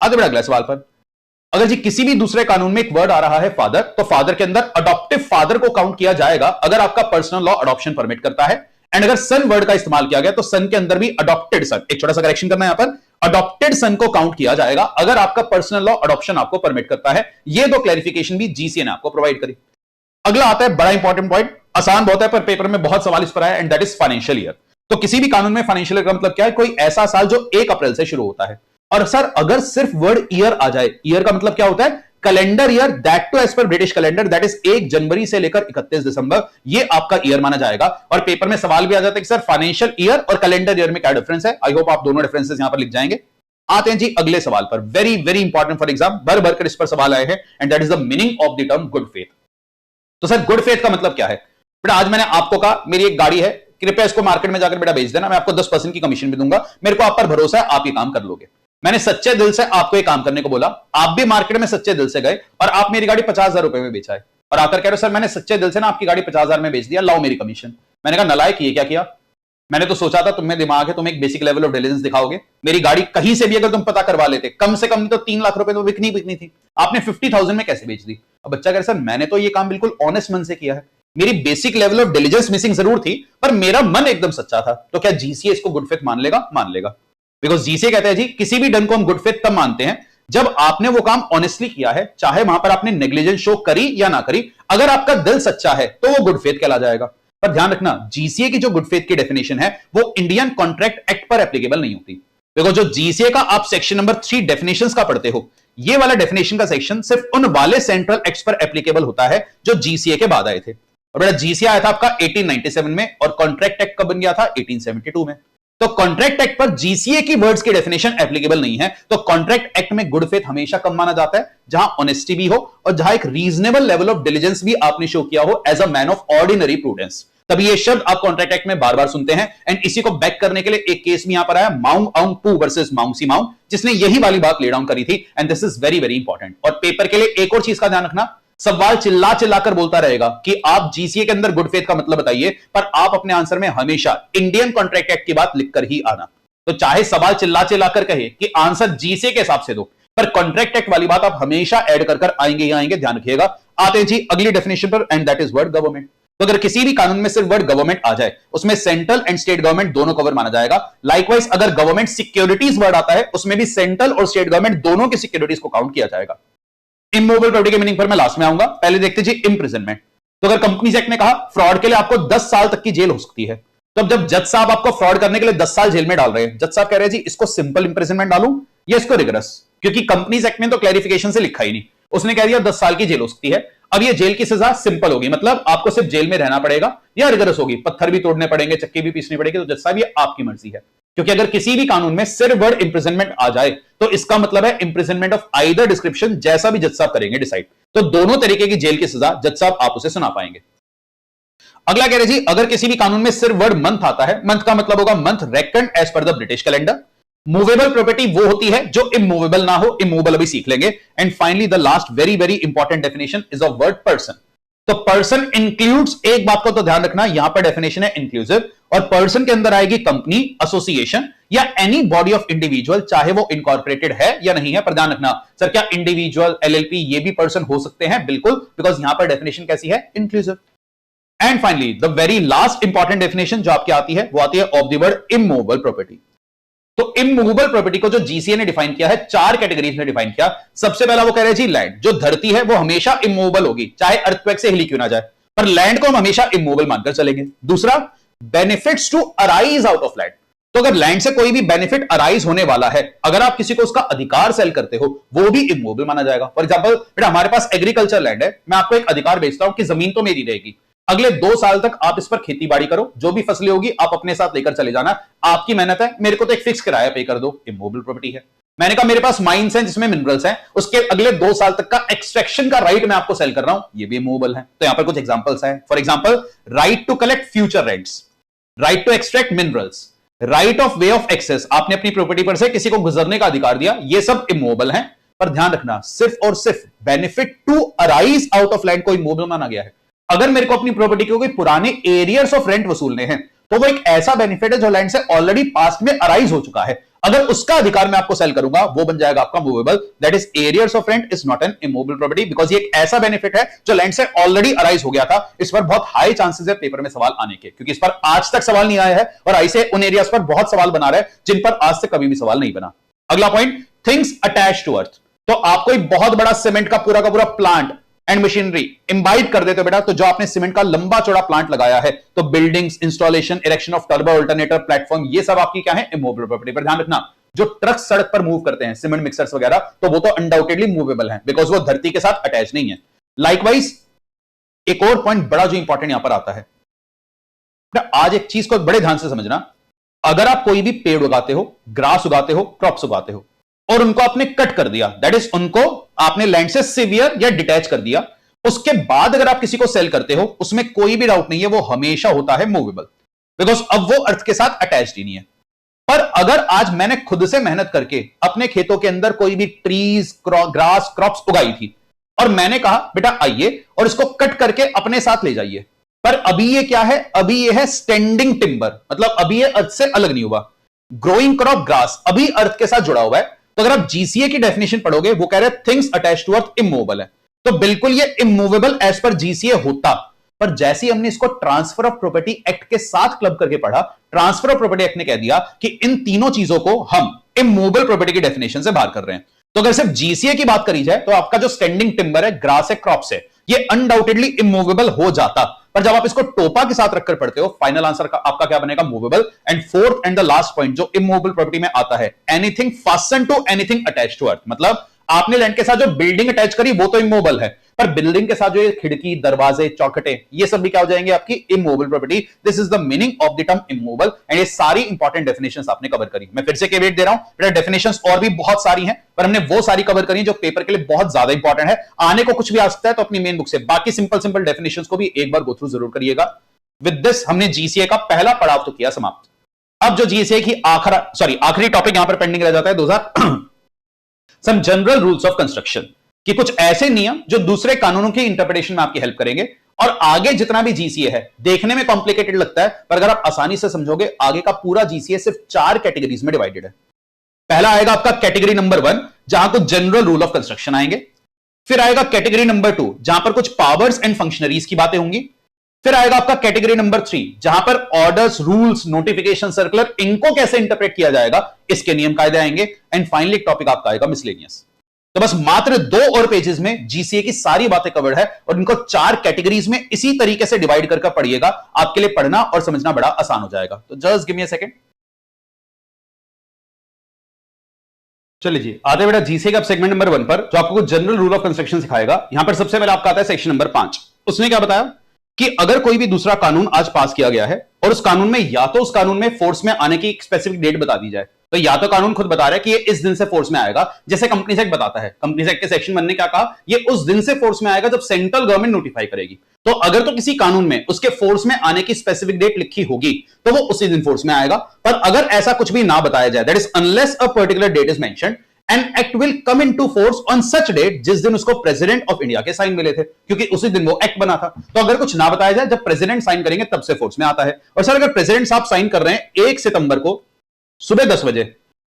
आगे बढ़ा अगला सवाल पर। अगर जी किसी भी दूसरे कानून में एक वर्ड आ रहा है फादर, तो फादर के अंदर अडॉप्टिव फादर को काउंट किया जाएगा अगर आपका पर्सनल लॉ अडॉप्शन परमिट करता है। एंड अगर सन वर्ड का इस्तेमाल किया गया तो सन के अंदर भी अडॉप्टेड सन, एक छोटा सा करेक्शन करना है यहां पर, अडॉप्टेड सन को काउंट किया जाएगा अगर आपका पर्सनल लॉ अडॉप्शन आपको परमिट करता है। ये 2 क्लैरिफिकेशन भी जीसीए ने आपको प्रोवाइड करी। अगला आता है बड़ा इंपॉर्टेंट पॉइंट, आसान बहुत है पर पेपर में बहुत सवाल इस पर आया, and that is financial year. तो किसी भी कानून में फाइनेंशियल ईयर का मतलब क्या है? कोई ऐसा साल जो 1 अप्रैल से शुरू होता है। और सर अगर सिर्फ वर्ड ईयर आ जाए, ईयर का मतलब क्या होता है? Calendar year, that to as per British calendar, that is 1 जनवरी से लेकर 31 दिसंबर, ये आपका ईयर माना जाएगा। और पेपर में सवाल भी आ जाता है कि सर फाइनेंशियल ईयर और कैलेंडर ईयर में क्या डिफरेंस है? आई होप आप दोनों डिफरेंसेस यहां पर लिख जाएंगे। आते हैं जी अगले सवाल पर, very very important for exam, भर भर कर इस पर सवाल आए हैं, and that is the meaning of the term good faith. तो सर गुड फेथ का मतलब क्या है? बेटा आज मैंने आपको कहा मेरी एक गाड़ी है, कृपया इसको मार्केट में जाकर बेटा बेच देना, मैं आपको 10% की कमीशन भी दूंगा, मेरे को आप पर भरोसा है, आप ये काम कर लोगे। मैंने सच्चे दिल से आपको ये काम करने को बोला, आप भी मार्केट में सच्चे दिल से गए और आप मेरी गाड़ी 50,000 रुपए में बेचा है और आकर कह रहे हो सर मैंने सच्चे दिल से ना आपकी गाड़ी 50,000 में बेच दिया, लाओ मेरी कमीशन। मैंने कहा नलायक, ये क्या किया? मैंने तो सोचा था तुम्हें दिमाग है, तुम एक बेसिक लेवल ऑफ डिलीजेंस दिखाओगे, मेरी गाड़ी कहीं से भी अगर तुम पता करवा लेते, कम से कम तो 3 लाख रुपए तो बिकनी थी, आपने 50,000 में कैसे बेच दी? अब बच्चा कह रहा सर मैंने तो ये काम बिल्कुल ऑनेस्ट मन से किया है, मेरी basic level of diligence missing जरूर थी पर मेरा मन एकदम सच्चा था। तो क्या जीसीए इसको गुड फेथ मान लेगा? मान लेगा, बिकॉज जीसीए कहते हैं जी किसी भी डन को हम गुड फेथ तब मानते हैं जब आपने वो काम ऑनेस्टली किया है, चाहे वहां पर आपने नेग्लिजेंस शो करी या ना करी, अगर आपका दिल सच्चा है तो वो गुड फेथ कहला जाएगा। पर ध्यान रखना, जीसीए की जो गुड फेथ की डेफिनेशन है वो इंडियन कॉन्ट्रैक्ट एक्ट पर एप्लीकेबल नहीं होती। देखो जो जीसीए का आप सेक्शन नंबर 3 डेफिनेशंस का पढ़ते हो, ये वाला डेफिनेशन का सेक्शन सिर्फ उन वाले सेंट्रल एक्ट्स पर एप्लीकेबल होता है जो जीसीए के बाद आए थे। और बेटा जीसीए आया था आपका 1897 में और कॉन्ट्रैक्ट एक्ट कब बन गया था? 1872 में। तो कॉन्ट्रैक्ट एक्ट पर जीसीए की वर्ड्स की डेफिनेशन एप्लीकेबल नहीं है, तो कॉन्ट्रैक्ट एक्ट में गुड फेथ हमेशा कब माना जाता है? जहां ऑनेस्टी भी हो और जहां एक रीजनेबल लेवल ऑफ डिलीजेंस भी आपने शो किया हो as a man of ordinary prudence. तभी ये शब्द आप कॉन्ट्रैक्ट एक्ट में बार बार सुनते हैं। एंड इसी को बैक करने के लिए एक केस भी यहां पर आया, माउंग आउंग पू वर्सेस माउंग सी माउंग, जिसने यही वाली बात ले डाउन करी थी। And this is very very important. और पेपर के लिए एक और चीज का ध्यान रखना, सवाल चिल्ला चिल्लाकर बोलता रहेगा कि आप जीसीए के अंदर गुड फेथ का मतलब बताइए, पर आप अपने आंसर में हमेशा इंडियन कॉन्ट्रैक्ट एक्ट की बात लिखकर ही आना। तो चाहे सवाल चिल्ला चिल्लाकर कहे कि आंसर जीसीए के हिसाब से दो, पर कॉन्ट्रैक्ट एक्ट वाली बात आप हमेशा ऐड कर आएंगे ही आएंगे, ध्यान रखिएगा। आते हैं जी अगली डेफिनेशन पर, and that is word government. तो अगर किसी भी कानून में सिर्फ वर्ड गवर्नमेंट आ जाए, उसमें सेंट्रल एंड स्टेट गवर्नमेंट दोनों कवर माना जाएगा। लाइकवाइज अगर गवर्नमेंट सिक्योरिटीज वर्ड आता है, उसमें भी सेंट्रल और स्टेट गवर्नमेंट दोनों की सिक्योरिटीज को काउंट किया जाएगा। इमूवेबल प्रॉपर्टी के मीनिंग पर मैं लास्ट में आऊंगा, पहले देखते जी इम्प्रिजनमेंट। तो अगर कंपनीज एक्ट ने कहा फ्रॉड के लिए आपको 10 साल तक की जेल हो सकती है, तो जब जज साहब आपको फ्रॉड करने के लिए 10 साल जेल में डाल रहे हैं, जज साहब कह रहे हैं जी इसको सिंपल इंप्रिजनमेंट डालूं या इसको रिगरस, क्योंकि कंपनीज एक्ट में तो क्लैरिफिकेशन से लिखा ही नहीं, उसने कह दिया 10 साल की जेल हो सकती है। अब ये जेल की सजा सिंपल होगी, मतलब आपको सिर्फ जेल में रहना पड़ेगा, या रिगरस होगी, पत्थर भी तोड़ने पड़ेंगे, चक्की भी पीसनी पड़ेगी। तो जज साहब ये आपकी मर्जी है, क्योंकि अगर किसी भी कानून में सिर्फ वर्ड इंप्रिजनमेंट आ जाए तो इसका मतलब है इंप्रिजनमेंट ऑफ आइदर डिस्क्रिप्शन, जैसा भी जज साहब करेंगे डिसाइड, तो दोनों तरीके की जेल की सजा जज साहब आप उसे सुना पाएंगे। अगला कह रहे जी अगर किसी भी कानून में सिर्फ वर्ड मंथ आता है, मंथ का मतलब होगा month reckoned as per the British calendar. Movable property वो होती है जो इमूवेबल ना हो, इमूवेबल अभी सीख लेंगे। And finally the last very very important definition is of word person. तो पर्सन इंक्लूड्स, एक बात को तो ध्यान रखना, यहां पर डेफिनेशन है इंक्लूसिव, और पर्सन के अंदर आएगी कंपनी, एसोसिएशन या एनी बॉडी ऑफ इंडिविजुअल, चाहे वो इनकॉर्पोरेटेड है या नहीं है। पर ध्यान रखना सर क्या इंडिविजुअल एलएलपी ये भी पर्सन हो सकते हैं? बिल्कुल, बिकॉज यहां पर डेफिनेशन कैसी है? Inclusive. And finally the very last important definition जो आपकी आती है वो आती है of the word immovable property. तो इमूवेबल प्रॉपर्टी को जो जीसीए ने डिफाइन किया है, 4 कैटेगरीज में डिफाइन किया। सबसे पहला वो कह रहे हैं जी लैंड, जो धरती है वो हमेशा इमूवेबल होगी, चाहे अर्थक्वेक से हिली क्यों ना जाए, पर लैंड को हम हमेशा इमूवेबल मानकर चलेंगे। दूसरा, benefits to arise out of land, तो अगर लैंड से कोई भी बेनिफिट अराइज होने वाला है, अगर आप किसी को उसका अधिकार सेल करते हो, वो भी इमूवेबल माना जाएगा। फॉर एग्जांपल बेटा हमारे पास एग्रीकल्चर लैंड है, मैं आपको एक अधिकार बेचता हूं कि जमीन तो मेरी रहेगी, अगले 2 साल तक आप इस पर खेती बाड़ी करो, जो भी फसलें होगी आप अपने साथ लेकर चले जाना, आपकी मेहनत है, मेरे को तो एक फिक्स किराया पे कर दो, इमूवेबल प्रॉपर्टी है। मैंने कहा मेरे पास माइंस हैं जिसमें मिनरल्स हैं, उसके अगले 2 साल तक का एक्सट्रैक्शन का राइट मैं आपको सेल कर रहा हूं, ये भी इमूवेबल है। तो यहां पर कुछ एग्जांपल्स हैं। For example right to collect future rents, right to extract minerals, right of way of access, आपने अपनी प्रॉपर्टी पर से किसी को गुजरने का अधिकार दिया, ये सब इमूवेबल हैं। पर ध्यान रखना सिर्फ और सिर्फ benefit to arise out of land को इमूवेबल माना गया है। अगर मेरे को अपनी प्रॉपर्टी के कोई पुराने एरियर्स ऑफ रेंट वसूलने हैं, तो वो एक ऐसा बेनिफिट है जो लैंड से ऑलरेडी पास्ट में अराइज हो चुका है, अगर उसका अधिकार मैं आपको सेल करूंगा वो बन जाएगा आपका movable. That is arrears of rent is not an immovable property, because ये एक ऐसा बेनिफिट है जो लैंड से ऑलरेडी अराइज हो गया था। इस पर बहुत हाई चांसेस है पेपर में सवाल आने के, क्योंकि इस पर आज तक सवाल नहीं आया है और ऐसे उन एरियाज पर बहुत सवाल बना रहे हैं जिन पर आज तक कभी भी सवाल नहीं बना। अगला point, things attach to earth. तो आपको एक बहुत बड़ा सीमेंट का पूरा प्लांट एंड मशीनरी इम्बाइब कर देते हो बेटा, तो जो आपने सीमेंट का लंबा चौड़ा प्लांट लगाया है, तो buildings, installation, erection of turbo alternator platform, ये सब आपकी क्या है? Immovable property. पर ध्यान रखना जो ट्रक सड़क पर मूव करते हैं, सीमेंट मिक्सर्स वगैरह, तो वो तो अनडाउटेडली मूवेबल है, बिकॉज वो धरती के साथ अटैच नहीं है। लाइकवाइज एक और पॉइंट बड़ा जो इंपॉर्टेंट यहां पर आता है, आज एक चीज को बड़े ध्यान से समझना, अगर आप कोई भी पेड़ उगाते हो, ग्रास उगाते हो, क्रॉप्स उगाते हो, और उनको आपने कट कर दिया, दैट इज उनको आपने लैंड से सिवियर या डिटैच कर दिया, उसके बाद अगर आप किसी को सेल करते हो, उसमें कोई भी डाउट नहीं है वो हमेशा होता है मूवेबल। बिकॉज अब वो अर्थ के साथ अटैच्ड ही नहीं है। पर अगर आज मैंने खुद से मेहनत करके अपने खेतों के अंदर कोई भी ट्रीज, ग्रास, क्रॉप्स उगाई थी और मैंने कहा बेटा आइए और इसको कट करके अपने साथ ले जाइए, पर अभी ये क्या है, अभी ये है स्टैंडिंग टिम्बर, मतलब अभी ये अर्थ से अलग नहीं हुआ। ग्रोइंग क्रॉप, ग्रास अभी अर्थ के साथ जुड़ा हुआ है। तो अगर आप जीसीए की डेफिनेशन पढ़ोगे, वो कह रहे हैं things attached to earth immovable है, तो बिल्कुल ये इमूवेबल एज पर जीसीए होता। पर जैसे ही हमने इसको ट्रांसफर ऑफ प्रॉपर्टी एक्ट के साथ क्लब करके पढ़ा, ट्रांसफर ऑफ प्रॉपर्टी एक्ट ने कह दिया कि इन तीनों चीजों को हम इमूवेबल प्रॉपर्टी की डेफिनेशन से बाहर कर रहे हैं। तो अगर सिर्फ जीसीए की बात करी जाए तो आपका जो स्टैंडिंग टिम्बर है, ग्रास है, क्रॉप्स है, ये अनडाउटेडली इमूवेबल हो जाता। पर जब आप इसको टोपा के साथ रखकर पढ़ते हो, फाइनल आंसर का आपका क्या बनेगा, movable. And fourth and the last point जो इमूवेबल प्रॉपर्टी में आता है, anything fasten to anything attached to earth, मतलब आपने लैंड के साथ जो बिल्डिंग अटैच करी वो तो इमूवेबल है, पर बिल्डिंग के साथ जो ये खिड़की, दरवाजे, चौखटे, ये सब भी क्या हो जाएंगे, आपकी immovable property. This is the meaning of the term immovable. And ये सारी इंपॉर्टेंट डेफिनेशंस आपने कवर करी। मैं फिर से कैवेट दे रहा हूं, बेटा डेफिनेशंस और भी बहुत सारी हैं, पर हमने वो सारी कवर करी जो पेपर के लिए बहुत ज्यादा इंपॉर्टेंट है। आने को कुछ भी आ सकता है तो अपनी मेन बुक से बाकी सिंपल सिंपल डेफिनेशंस को भी एक बार गो थ्रू जरूर करिएगा। विद दिस हमने जीसीए का पहला पड़ाव तो किया समाप्त। अब जो जीसीए की आखिरी टॉपिक यहां पर पेंडिंग रह जाता है, some general rules of construction, कि कुछ ऐसे नियम जो दूसरे कानूनों की इंटरप्रिटेशन में आपकी हेल्प करेंगे। और आगे जितना भी जीसीए है, देखने में कॉम्प्लिकेटेड लगता है, पर अगर आप आसानी से समझोगे, आगे का पूरा जीसीए सिर्फ 4 कैटेगरीज में डिवाइडेड है। पहला आएगा आपका कैटेगरी नंबर 1, जहां कुछ जनरल रूल ऑफ कंस्ट्रक्शन आएंगे। फिर आएगा कैटेगरी नंबर 2, जहां पर कुछ पावर्स एंड फंक्शनरीज की बातें होंगी। फिर आएगा आपका कैटेगरी नंबर 3, जहां पर ऑर्डर्स, रूल्स, नोटिफिकेशन सर्कुलर, इनको कैसे इंटरप्रेट किया जाएगा, इसके नियम कायदे आएंगे। एंड फाइनली टॉपिक आपका आएगा मिसलेनियस। तो बस मात्र 2 और पेजेस में जीसीए की सारी बातें कवर्ड है, और इनको 4 कैटेगरीज में इसी तरीके से डिवाइड करके पढ़िएगा। आपके लिए पढ़ना और समझना बड़ा आसान हो जाएगा। तो just give me a second. चलिए जी, आते बेटा जीसीए का सेगमेंट नंबर 1 पर, जो आपको कुछ जनरल रूल ऑफ कंस्ट्रक्शन सिखाएगा। यहां पर सबसे पहले आपका आता है सेक्शन नंबर 5। उसने क्या बताया कि अगर कोई भी दूसरा कानून आज पास किया गया है और उस कानून में या तो उस कानून में फोर्स में आने की एक स्पेसिफिक डेट बता दी जाए, तो या तो कानून खुद बता रहा है कि ये इस दिन से फोर्स में आएगा, जैसे कंपनीज एक्ट बताता है। कंपनीज एक्ट के सेक्शन 1 ने क्या कहा, ये उस दिन से फोर्स में आएगा जब सेंट्रल गवर्नमेंट नोटिफाई करेगी। तो अगर तो किसी कानून में उसके फोर्स में आने की स्पेसिफिक डेट लिखी होगी तो वो उसी दिन फोर्स में आएगा। पर अगर ऐसा कुछ भी ना बताया जाए, that is unless a particular date is mentioned, an act will come into force on such date, जिस दिन उसको प्रेसिडेंट ऑफ इंडिया के साइन मिले थे, क्योंकि उसी दिन वो एक्ट बना था। तो अगर कुछ ना बताया जाए, जब प्रेसिडेंट साइन करेंगे तब से फोर्स में आता है। और सर अगर प्रेसिडेंट साहब साइन कर रहे हैं 1 सितंबर को सुबह 10 बजे,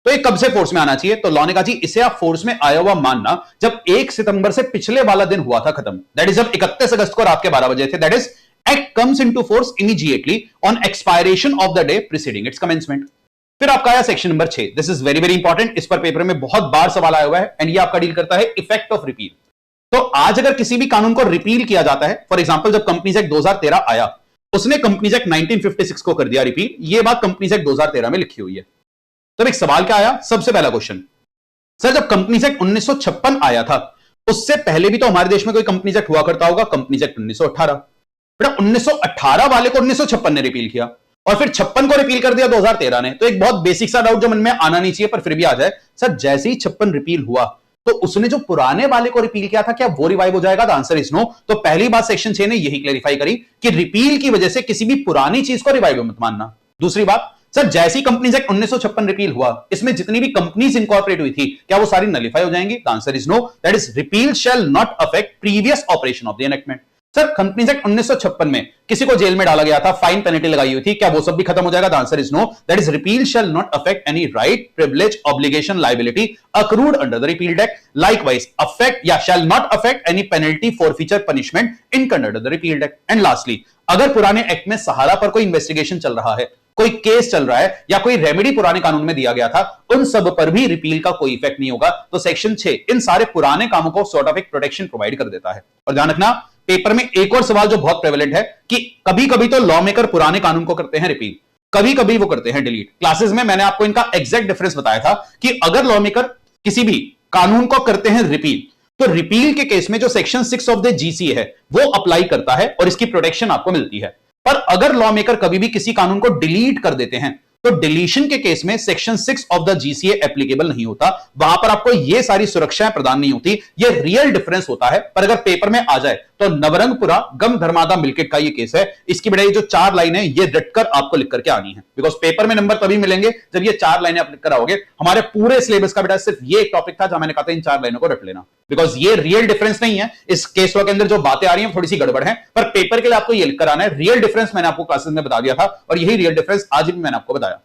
तो ये कब से फोर्स में आना चाहिए? तो लॉ ने कहा जी इसे आप फोर्स में आया हुआ मानना जब 1 सितंबर से पिछले वाला दिन हुआ था खत्म, दैट इज जब 31 अगस्त को रात के 12 बजे थे। That is act comes into force immediately on expiration of the day preceding it's commencement. फिर आपका आया section number 6। This is very very important, इस पर पेपर में बहुत बार सवाल आया हुआ है, एंड ये आपका डील करता है इफेक्ट ऑफ रिपील। तो आज अगर किसी भी कानून को रिपील किया जाता है, फॉर एग्जांपल जब कंपनीज एक्ट 2013 आया, उसने कंपनीज एक्ट 1956 को कर दिया रिपील, ये बात कंपनीज एक्ट 2013 में लिखी हुई है। तब एक सवाल क्या आया, सबसे पहला क्वेश्चन, सर जब कंपनीज एक्ट 1956 आया था, उससे पहले भी तो हमारे देश में कोई कंपनीज एक्ट हुआ करता होगा, कंपनीज एक्ट 1918। बेटा 1918 वाले को 1956 ने रिपील किया, और फिर 56 को रिपील कर दिया 2013 ने। तो एक बहुत बेसिक सा डाउट जो मन में आना नहीं चाहिए पर फिर भी आ जाए, सर जैसे ही 56 रिपील हुआ तो उसने जो पुराने वाले को रिपील किया था, क्या वो रिवाइव हो जाएगा? The answer is no. तो पहली बात सेक्शन 6 ने यही क्लैरिफाई करी कि रिपील की वजह से किसी भी पुरानी चीज को रिवाइव मत मानना। दूसरी बात, सर जैसी कंपनीज एक्ट 1956 रिपील हुआ, इसमें जितनी भी कंपनीज इनकॉर्पोरेट हुई थी, क्या वो सारी नलिफाई हो जाएंगी? The answer is no. That is repeal shall not affect previous operation of the enactment. Sir companies act 1956 में किसी को जेल में डाला गया था, फाइन पेनल्टी लगाई हुई थी, क्या वो सब भी खत्म हो जाएगा? The answer is no. That is repeal shall not affect any right, privilege, obligation, liability accrued under the repealed act. Likewise affect या shall not affect any penalty, forfeiture, punishment incurred under the repealed act. And lastly, अगर पुराने act में सहारा पर कोई investigation चल रहा है, कोई केस चल रहा है, या कोई रेमेडी पुराने कानून में दिया गया था, उन सब पर भी रिपील का कोई इफेक्ट नहीं होगा। तो सेक्शन 6 इन सारे पुराने कामों को सॉर्ट ऑफ एक प्रोटेक्शन प्रोवाइड कर देता है। और ध्यान रखना, पेपर में एक और सवाल जो बहुत प्रेवलेंट है कि कभी कभी तो लॉ मेकर पुराने कानून को करते हैं रिपील, कभी कभी वो करते हैं डिलीट। क्लासेस में मैंने आपको इनका एग्जैक्ट डिफरेंस बताया था कि अगर लॉ मेकर किसी भी कानून को करते हैं रिपील, तो रिपील के केस में जो सेक्शन 6 ऑफ द जीसीए है वो अप्लाई करता है और इसकी प्रोटेक्शन आपको मिलती है। पर अगर लॉ मेकर कभी भी किसी कानून को डिलीट कर देते हैं, तो डिलीशन के केस में section 6 of the GCA applicable नहीं होता, वहां पर आपको ये सारी सुरक्षाएं प्रदान नहीं होती। ये रियल डिफरेंस होता है। पर अगर पेपर में आ जाए तो नवरंगपुरा गम धर्मादा मिलकेट का ये केस है, इसकी बड़ाई जो 4 लाइनें ये रटकर आपको लिख करके आनी है, बिकॉज पेपर में नंबर तभी मिलेंगे जब ये 4 लाइनें आप लिख कर आओगे। हमारे पूरे सिलेबस का बेटा सिर्फ ये एक टॉपिक था जहां मैंने कहा था इन 4 लाइनों को रट लेना, बिकॉज ये रियल डिफरेंस नहीं है। इस केस के अंदर जो बातें आ रही हैं थोड़ी सी गड़बड़ है, पर पेपर के लिए आपको ये लिख कर आना है। रियल डिफरेंस मैंने आपको क्लासेस में बता दिया था और यही रियल डिफरेंस आज भी मैंने आपको बताया।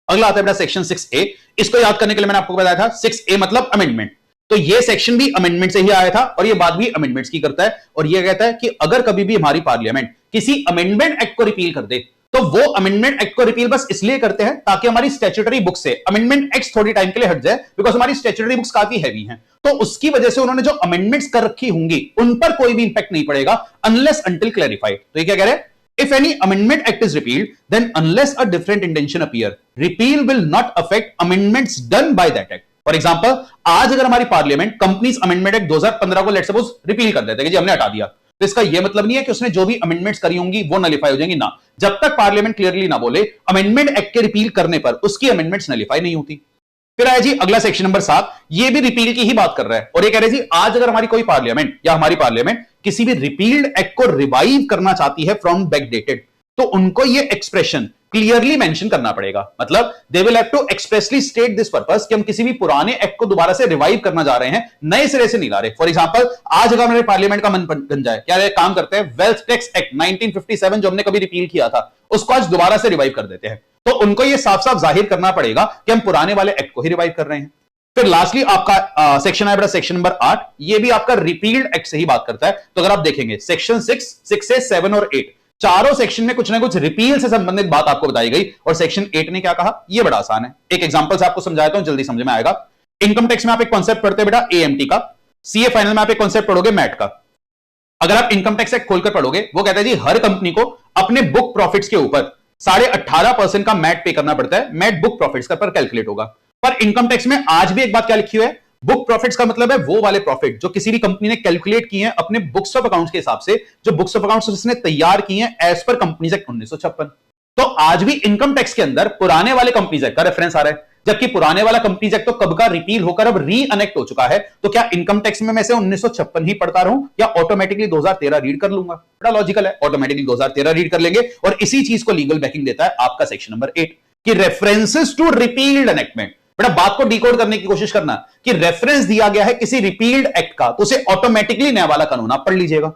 अगला आता है बेटा सेक्शन 6A। इसको याद करने के लिए मैंने आपको बताया था 6A मतलब अमेंडमेंट। तो ये सेक्शन भी अमेंडमेंट से ही आया था और ये बात भी अमेंडमेंट्स की करता है, और ये कहता है कि अगर कभी भी हमारी पार्लियामेंट किसी अमेंडमेंट एक्ट को रिपील कर दे तो वो अमेंडमेंट एक्ट को रिपील बस इसलिए करते हैं ताकि हमारी स्टैट्यूटरी बुक से अमेंडमेंट एक्ट थोड़ी टाइम के लिए हट जाए, बिकॉज हमारी स्टैट्यूटरी बुक्स काफी हैवी हैं। तो उसकी वजह से उन्होंने जो अमेंडमेंट्स कर रखी होंगी उन पर कोई भी इंपैक्ट नहीं पड़ेगा अनलेस अंटिल क्लैरिफाइड। तो ये क्या कह रहे हैं? If any amendment act is repealed, then unless a different intention appear, repeal will not affect amendments done by that act. For example, आज अगर हमारी पार्लियामेंट कंपनीज अमेंडमेंट एक्ट 2015 को लेट सपोज रिपील कर देते हैं कि जी हमने हटा दिया, तो इसका यह मतलब नहीं है कि उसने जो भी अमेंडमेंट्स करी होंगी वो नलिफाई हो जाएंगी ना। जब तक पार्लियामेंट क्लियरली ना बोले अमेंडमेंट एक्ट के रिपील करने पर उसकी अमेंडमेंट्स नलिफाई नहीं होती। फिर आया जी अगला सेक्शन नंबर 7, ये भी रिपील की ही बात कर रहा है और ये कह रहे जी आज अगर हमारी कोई पार्लियामेंट या हमारी पार्लियामेंट किसी भी रिपील्ड एक्ट को रिवाइव करना चाहती है फ्रॉम बैकडेटेड, तो उनको ये एक्सप्रेशन क्लियरली मेंशन करना पड़ेगा। मतलब they will have to expressly state this purpose कि हम किसी भी पुराने एक्ट को दोबारा से रिवाइव करना जा रहे हैं, नए सिरे से नहीं ला रहे। फॉर एग्जांपल आज अगर हमारे पार्लियामेंट का मन बन जाए, क्या ये काम करते हैं, वेल्थ टैक्स एक्ट 1957 जो हमने कभी रिपील किया था उसको आज दोबारा से रिवाइव कर देते हैं, तो उनको ये साफ साफ जाहिर करना पड़ेगा कि हम पुराने वाले एक्ट को ही रिवाइव कर रहे हैं। फिर लास्टली आपका सेक्शन है बड़ा सेक्शन नंबर 8, ये भी आपका रिपील्ड एक्ट से ही बात करता है। तो अगर आप देखेंगे सेक्शन 6 से 7 और 8 चारों सेक्शन में कुछ ना कुछ रिपील से संबंधित बात आपको बताई गई, और सेक्शन 8 ने क्या कहा ये बड़ा आसान है। एक एग्जांपल से आपको समझाता हूं, जल्दी समझ में आएगा। इनकम टैक्स में आप एक कॉन्सेप्ट पढ़ते हैं बेटा एएमटी का, सीए फाइनल में आप एक कॉन्सेप्ट पढ़ोगे मैट का। अगर आप इनकम टैक्स एक्ट खोलकर पढ़ोगे वो कहता है जी हर कंपनी को अपने बुक प्रॉफिट्स के ऊपर 18.5% का मैट पे करना पड़ता है, मैट बुक प्रॉफिट्स पर कैलकुलेट होगा। पर इनकम टैक्स में आज भी एक बात क्या लिखी हुई है, बुक प्रॉफिट्स का मतलब है वो वाले प्रॉफिट जो किसी भी कंपनी ने कैलकुलेट किए हैं अपने बुक्स ऑफ अकाउंट्स के हिसाब से, जो बुक्स ऑफ अकाउंट्स उसने तैयार किए हैं एज पर कंपनीज एक्ट 1956। तो आज भी इनकम टैक्स के अंदर पुराने वाले कंपनीज एक्ट का रेफरेंस आ रहा है, जबकि पुराने वाला कंपनीज एक्ट तो कब का रिपील होकर अब री अनेक्ट हो चुका है। तो क्या इनकम टैक्स में मैं से 1956 ही पढ़ता रहूं या ऑटोमेटिकली 2013 रीड कर लूंगा? बड़ा लॉजिकल है, ऑटोमेटिकली 2013 रीड कर लेंगे। और इसी चीज को लीगल बैकिंग देता है आपका सेक्शन नंबर 8 कि रेफरेंसेस टू रिपील्ड एनेक्टमेंट। बेटा बात को डिकोड करने की कोशिश करना कि रेफरेंस दिया गया है किसी रिपील्ड एक्ट का तो उसे ऑटोमेटिकली नया वाला कानून आप पढ़ लीजिएगा।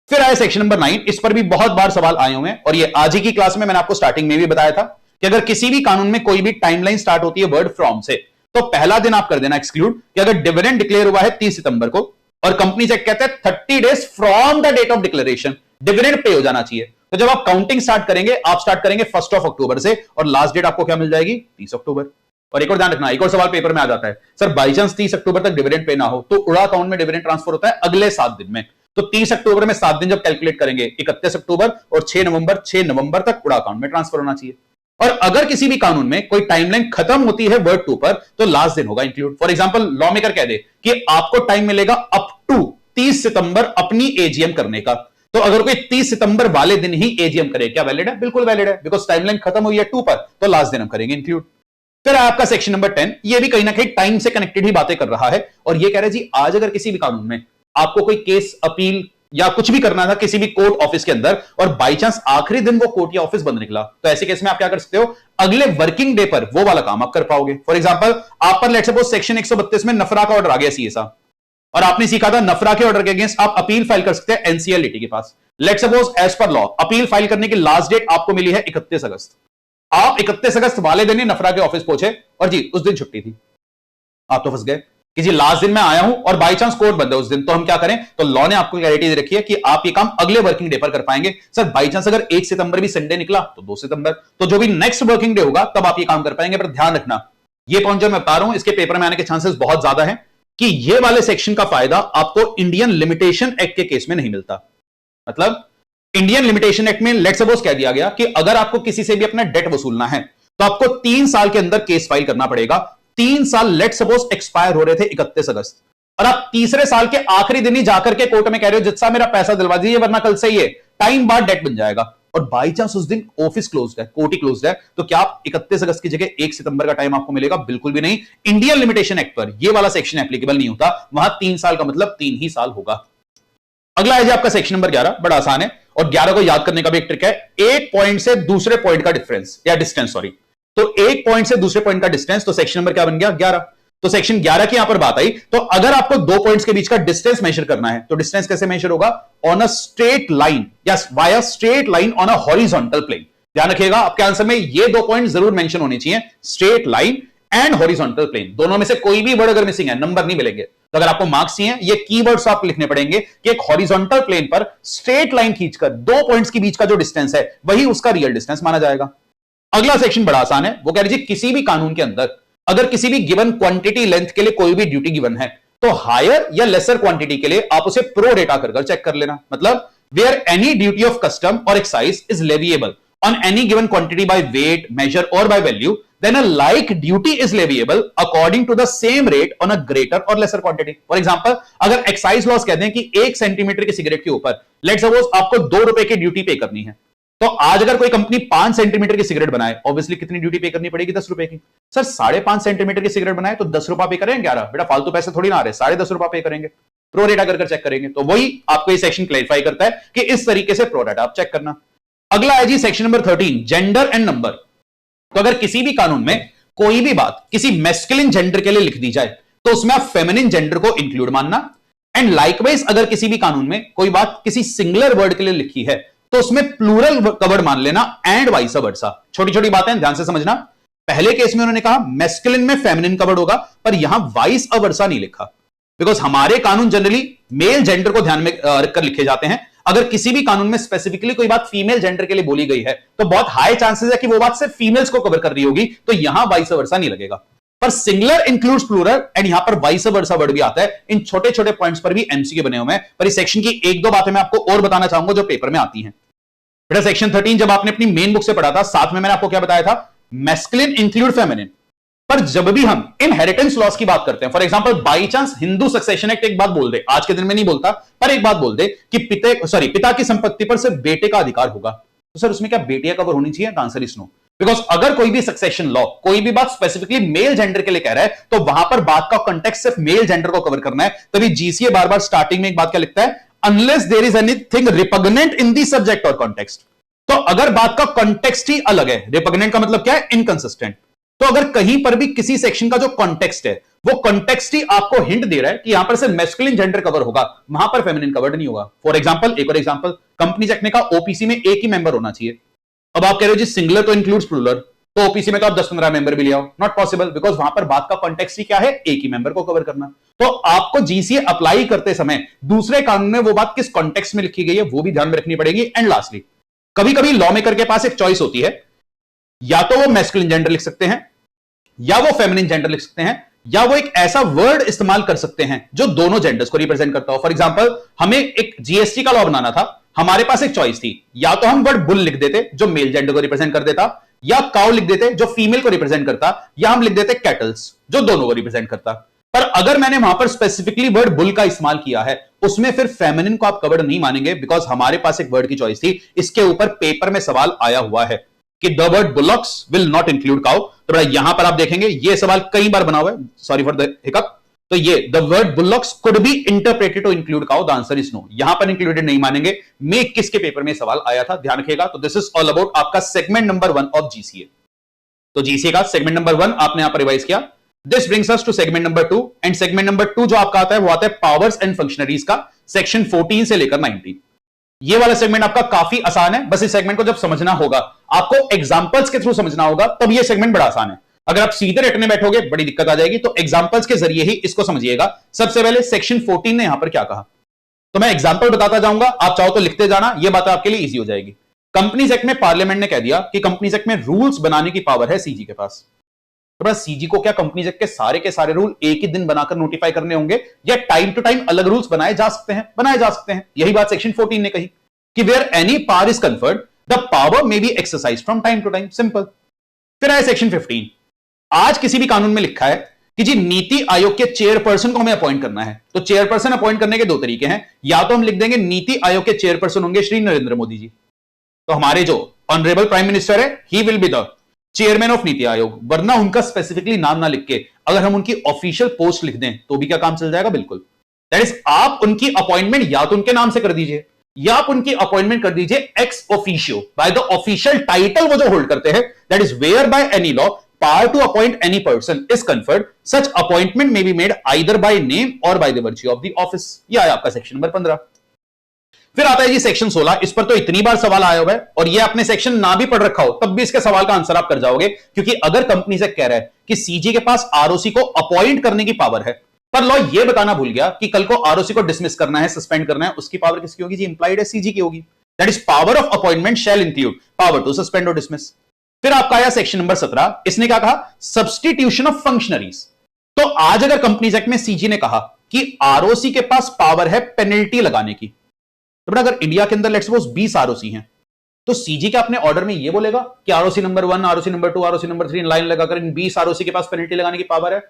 फिर आया सेक्शन नंबर 9, इस पर भी बहुत बार सवाल आए हुए हैं और ये आज ही की क्लास में मैंने आपको स्टार्टिंग में भी बताया था कि अगर किसी भी कानून में कोई भी टाइमलाइन स्टार्ट होती है वर्ड फ्रॉम से, तो पहला दिन आप कर देना एक्सक्लूड कि अगर डिविडेंड डिक्लेयर हुआ है 30 सितंबर को और कंपनी से कहते हैं 30 days from the date of declaration dividend pay हो जाना चाहिए, तो जब आप काउंटिंग स्टार्ट करेंगे आप स्टार्ट करेंगे 1 अक्टूबर से और लास्ट डेट आपको क्या मिल जाएगी 30 अक्टूबर। और एक और ध्यान रखना, एक और सवाल पेपर में आ जाता है, सर बाई चांस 30 अक्टूबर तक डिविडेंड पे ना हो तो उड़ा अकाउंट में डिविडेंड ट्रांसफर होता है अगले 7 दिन में। तो 30 अक्टूबर में 7 दिन जब कैलकुलेट करेंगे 31 अक्टूबर और 6 नवंबर तक उड़ा अकाउंट में ट्रांसफर होना चाहिए। और अगर किसी भी कानून में कोई टाइमलाइन खत्म होती है वर्ड 2 पर तो लास्ट दिन होगा include. For example law maker कह दे कि आपको टाइम मिलेगा अप टू 30 सितंबर अपनी एजीएम करने का, तो अगर कोई 30 सितंबर वाले दिन ही एजीएम करे, क्या वैलिड है? बिल्कुल वैलिड है, बिकॉज टाइमलाइन खत्म हुई है 2 पर तो लास्ट दिन हम करेंगे इंक्लूड। फिर आपका सेक्शन नंबर 10, ये भी कहीं ना कहीं टाइम से कनेक्टेड ही बातें कर रहा है और ये कह रहा है जी आज अगर किसी भी कानून में आपको कोई केस अपील या कुछ भी करना था किसी भी कोर्ट ऑफिस के अंदर और बाई चांस आखिरी दिन वो कोर्ट या ऑफिस बंद निकला, तो ऐसे केस में आप क्या कर सकते हो, अगले वर्किंग डे पर वो वाला काम आप कर पाओगे। फॉर एग्जांपल आप पर लेट्स सपोज सेक्शन 132 में नफरा का ऑर्डर आ गया सीए साहब और आपने सीखा था नफरा के ऑर्डर के अगेंस्ट आप अपील फाइल कर सकते हैं एनसीएलटी के पास। Let's suppose as per law appeal file करने की लास्ट डेट आपको मिली है 31 अगस्त। आप 31 अगस्त वाले दिन ही नफरा के ऑफिस पहुंचे और जी उस दिन छुट्टी थी, आप तो फंस गए कि जी लास्ट दिन मैं आया हूं और बाई चांस कोर्ट बंद है उस दिन, तो हम क्या करें? तो लॉ ने आपको क्लैरिटी दे रखी है कि आप ये काम अगले वर्किंग डे पर कर पाएंगे। सर बाई चांस अगर 1 सितंबर भी संडे निकला तो 2 सितंबर, तो जो भी नेक्स्ट वर्किंग डे होगा तब आप ये काम कर पाएंगे। पर ध्यान रखना ये पॉइंट जो मैं बता रहा हूं इसके पेपर में आने के चांसेस बहुत ज्यादा है कि ये वाले सेक्शन का फायदा आपको इंडियन लिमिटेशन एक्ट के केस में नहीं मिलता। मतलब इंडियन लिमिटेशन एक्ट में लेट्स सपोज कह दिया गया कि अगर आपको किसी से भी अपना डेट वसूलना है तो आपको 3 साल के अंदर केस फाइल करना पड़ेगा। 3 साल लेट्स सपोज एक्सपायर हो रहे थे 31 अगस्त और आप तीसरे साल के आखिरी दिन ही जाकर के कोर्ट में कह रहे हो जज साहब मेरा पैसा दिलवा दीजिए वरना कल से ये टाइम बाद डेट बन जाएगा, और बाई चांस उस दिन ऑफिस क्लोज्ड है, कोर्ट ही क्लोज्ड है, तो क्या आप 31 अगस्त की जगह 1 सितंबर का टाइम आपको मिलेगा? बिल्कुल भी नहीं। इंडियन लिमिटेशन एक्ट पर ये वाला सेक्शन एप्लीकेबल नहीं होता, वहां 3 साल का मतलब 3 ही साल होगा। अगला है जी आपका सेक्शन नंबर 11, बड़ा आसान है और 11 को याद करने का भी एक ट्रिक है। एक पॉइंट से दूसरे पॉइंट का डिफरेंस या डिस्टेंस, सॉरी, तो एक पॉइंट से दूसरे पॉइंट का डिस्टेंस, तो सेक्शन नंबर क्या बन गया? 11। तो सेक्शन 11 की यहां पर बात आई, तो अगर आपको दो पॉइंट्स के बीच का डिस्टेंस मेजर करना है तो डिस्टेंस कैसे मेजर होगा? ऑन अ स्ट्रेट लाइन या via straight line on a horizontal plane. ध्यान रखिएगा, आपके आंसर में ये दो पॉइंट जरूर मेंशन होने चाहिए, straight line and horizontal plane. दोनों में से कोई भी वर्ड अगर मिसिंग है, नंबर नहीं मिलेंगे। तो अगर आपको मार्क्स चाहिए, ये कीवर्ड्स आपको लिखने पड़ेंगे कि एक हॉरिजॉन्टल प्लेन पर स्ट्रेट लाइन खींचकर दो पॉइंट्स के बीच का जो डिस्टेंस है वही उसका रियल डिस्टेंस माना जाएगा। अगला सेक्शन बड़ा आसान है, वो कह रही किसी भी कानून के अंदर अगर किसी भी गिवन क्वांटिटी लेंथ के लिए कोई भी ड्यूटी गिवन है तो हायर या लेसर क्वांटिटी के लिए आप उसे प्रो रेटा कर चेक कर लेना। मतलब where any duty of custom और excise is leviable on any given quantity by weight, measure or by value, then a like duty is leviable according to the same rate on a greater or lesser quantity. For example, अगर excise loss कहते हैं कि 1 centimetre की cigarette के ऊपर let's suppose आपको 2 रुपए की ड्यूटी पे करनी है, तो आज अगर कोई कंपनी 5 सेंटीमीटर की सिगरेट बनाए, ऑब्वियसली कितनी ड्यूटी पे करनी पड़ेगी? 10 रुपए की। सर 5.5 सेंटीमीटर की सिगरेट बनाए तो 10 रुपए पे करेंगे? 11 बेटा, फालतू पैसे थोड़ी ना आ रहे, 10.5 रुपए पे करेंगे, प्रो रेटा कर चेक करेंगे। तो वही आपको ये सेक्शन क्लैरिफाई करता है कि इस तरीके से प्रो रेटा आप चेक करना। अगला है जी section number 13, gender and number. तो अगर किसी भी कानून में कोई भी बात किसी मैस्कुलिन जेंडर के लिए लिख दी जाए तो उसमें आप फेमिनिन जेंडर को इंक्लूड मानना, एंड लाइकवाइज अगर किसी भी कानून में कोई बात किसी सिंगुलर वर्ड के लिए लिखी है तो उसमें प्लूरल कवर्ड मान लेना, एंड वाइस वर्सा। छोटी छोटी बातें ध्यान से समझना। पहले केस में उन्होंने कहा मैस्कुलिन में फेमिनिन कवर्ड होगा, पर यहां वाइस वर्सा नहीं लिखा, बिकॉज हमारे कानून जनरली मेल जेंडर को ध्यान में रखकर लिखे जाते हैं। अगर किसी भी कानून में स्पेसिफिकली कोई बात फीमेल जेंडर के लिए बोली गई है तो बहुत हाई चांसेस है कि वो बात सिर्फ फीमेल्स को कवर कर रही होगी, तो यहां वाइस वर्सा नहीं लगेगा। पर सिंगुलर इंक्लूड्स प्लूरल एंड यहां पर वाइस वर्सा वर्ड भी आता है। इन छोटे छोटे पॉइंट्स पर भी एमसीक्यू बने हुए हैं, पर इस सेक्शन की एक दो बातें मैं आपको और बताना चाहूंगा जो पेपर में आती हैं। बेटा सेक्शन 13 जब आपने अपनी मेन बुक से पढ़ा था, साथ में मैंने आपको क्या बताया था? Masculine include feminine. पर जब भी हम इनहेरिटेंस लॉस की बात करते हैं, for example by chance Hindu succession act एक बात बोल दे, आज के दिन में नहीं बोलता, पर एक बात बोल दे कि पिता की संपत्ति पर सिर्फ बेटे का अधिकार होगा, तो सर उसमें क्या बेटियां कवर होनी चाहिए? Answer is no. बिकॉज अगर कोई भी सक्सेशन लॉ कोई भी बात स्पेसिफिकली मेल जेंडर के लिए कह रहा है तो वहां पर बात का कॉन्टेक्स्ट सिर्फ मेल जेंडर को कवर करना है। तभी जीसीए बार बार स्टार्टिंग में एक बात क्या लिखता है? Unless there is anything repugnant in the subject और कॉन्टेक्स्ट। तो अगर बात का कॉन्टेक्स्ट ही अलग है, रिपग्नेंट का मतलब क्या है? इनकंसिस्टेंट। तो अगर कहीं पर भी किसी सेक्शन का जो कॉन्टेक्स्ट है वो कॉन्टेक्स्ट ही आपको हिंट दे रहा है कि यहां पर सिर्फ मैस्कुलिन जेंडर कवर होगा, वहां पर फेमिनिन कवर्ड नहीं होगा। फॉर एग्जांपल, एक और एग्जांपल, कंपनीज एक्ट ने कहा ओपीसी में एक ही मेंबर होना चाहिए। अब आप कह रहे हो जी सिंगुलर तो इंक्लूड्स प्लूरल, तो ओपीसी में तो आप 10-15 मेंबर भी ले आओ, नॉट पॉसिबल, बिकॉज वहां पर बात का कॉन्टेक्स्ट ही क्या है? एक ही मेंबर को कवर करना। तो आपको जीसीए अप्लाई करते समय दूसरे कानून में वो बात किस कॉन्टेक्स्ट में लिखी गई है वो भी ध्यान में रखनी पड़ेगी। एंड लास्टली, कभी कभी लॉ मेकर के पास एक चॉइस होती है, या तो वो मैस्कुलिन जेंडर लिख सकते हैं या वो फेमिनिन जेंडर लिख सकते हैं, या वो एक ऐसा वर्ड इस्तेमाल कर सकते हैं जो दोनों जेंडर्स को रिप्रेजेंट करता हो। फॉर एग्जांपल, हमें एक जीएसटी का लॉ बनाना था, हमारे पास एक चॉइस थी, या तो हम वर्ड बुल लिख देते जो मेल जेंडर को रिप्रेजेंट कर देता, या काउ लिख देते जो फीमेल को रिप्रेजेंट करता, या हम लिख देते कैटल्स जो दोनों को रिप्रेजेंट करता। पर अगर मैंने वहां पर स्पेसिफिकली वर्ड बुल का इस्तेमाल किया है, उसमें फिर फेमिनिन को आप कवर्ड नहीं मानेंगे, बिकॉज हमारे पास एक वर्ड की चॉइस थी। इसके ऊपर पेपर में सवाल आया हुआ है कि the word bullocks will not include cow. तो यहां पर आप देखेंगे ये सवाल कई बार बना हुआ है, सॉरी फॉर द हिकअप। तो ये the word bullocks could be interpreted to include cow, the answer is no. यहां पर इंक्लूडेड नहीं मानेंगे। मे 21 के पेपर में सवाल आया था, ध्यान रखिएगा। तो दिस इज ऑल अबाउट आपका सेगमेंट नंबर 1 ऑफ जीसीए। तो जीसीए का सेगमेंट नंबर 1 आपने यहां पर रिवाइज किया। This brings us to segment number 2, and segment number 2 जो आपका आता है वो आता है पावर्स एंड फंक्शनरीज का, सेक्शन 14 से लेकर 19। ये वाला सेगमेंट आपका काफी आसान है, बस इस सेगमेंट को जब समझना होगा आपको एग्जांपल्स के थ्रू समझना होगा, तब ये सेगमेंट बड़ा आसान है। अगर आप सीधे रटने बैठोगे बड़ी दिक्कत आ जाएगी, तो एग्जांपल्स के जरिए ही इसको समझिएगा। सबसे पहले सेक्शन 14 ने यहां पर क्या कहा, तो मैं एग्जांपल बताता जाऊंगा, आप चाहो तो लिखते जाना, ये बात आपके लिए इजी हो जाएगी। कंपनीज एक्ट में पार्लियामेंट ने कह दिया कि कंपनीज एक्ट में रूल्स बनाने की पावर है सीजी के पास। तो बस सीजी को क्या कंपनीज एक्ट के सारे रूल एक ही दिन बनाकर नोटिफाई करने होंगे, या टाइम टू टाइम अलग रूल्स बनाए जा सकते हैं? बनाए जा सकते हैं। यही बात सेक्शन 14 ने कही कि where any power is conferred the power may be exercise from time to time, simple. फिर आए सेक्शन 15। आज किसी भी कानून में लिखा है कि जी नीति आयोग के चेयरपर्सन को हमें अपॉइंट करना है, तो चेयरपर्सन अपॉइंट करने के दो तरीके हैं, या तो हम लिख देंगे नीति आयोग के चेयरपर्सन होंगे श्री नरेंद्र मोदी जी, तो हमारे जो ऑनरेबल प्राइम मिनिस्टर है, he will be the chairman of NITI Aayog, वरना उनका स्पेसिफिकली नाम ना लिख के अगर हम उनकी ऑफिशियल पोस्ट लिख दें तो भी क्या काम चल जाएगा? बिल्कुल। दैट इज, आप उनकी अपॉइंटमेंट या तो उनके नाम से कर दीजिए या आप उनकी अपॉइंटमेंट कर दीजिए ex officio by the official title वो जो होल्ड करते हैं, that is where by any law power to appoint any person is conferred, such appointment may be made either by name or by the virtue of the office। यह है आपका section number 15। फिर आता है जी section 16। इस पर तो इतनी बार सवाल आया हुआ है और ये आपने सेक्शन ना भी पढ़ रखा हो तब भी इसके सवाल का आंसर आप कर जाओगे, क्योंकि अगर कंपनी से कह रहा है कि सीजी के पास आरओसी को अपॉइंट करने की पावर है, पर लॉ ये बताना भूल गया कि कल को आरओसी को डिसमिस करना है, सस्पेंड करना है, उसकी पावर किसकी होगी जी? इंप्लाइड है सीजी की होगी। That is power of appointment shall include power to suspend और डिसमिस। फिर आपका आया सेक्शन नंबर 17। इसने क्या कहा? Substitution of functionaries. तो आज अगर कंपनीज एक्ट में सीजी ने कहा कि आरओसी के पास पावर है पेनल्टी लगाने की, तो बेटा अगर इंडिया के अंदर लेट्स सपोज 20 आरओसी हैं, तो सीजी के अपने ऑर्डर में ये बोलेगा कि ROC number 1, ROC number 2, ROC number 3 line लगाकर इन 20 आरओसी के पास पेनल्टी लगाने की पावर है?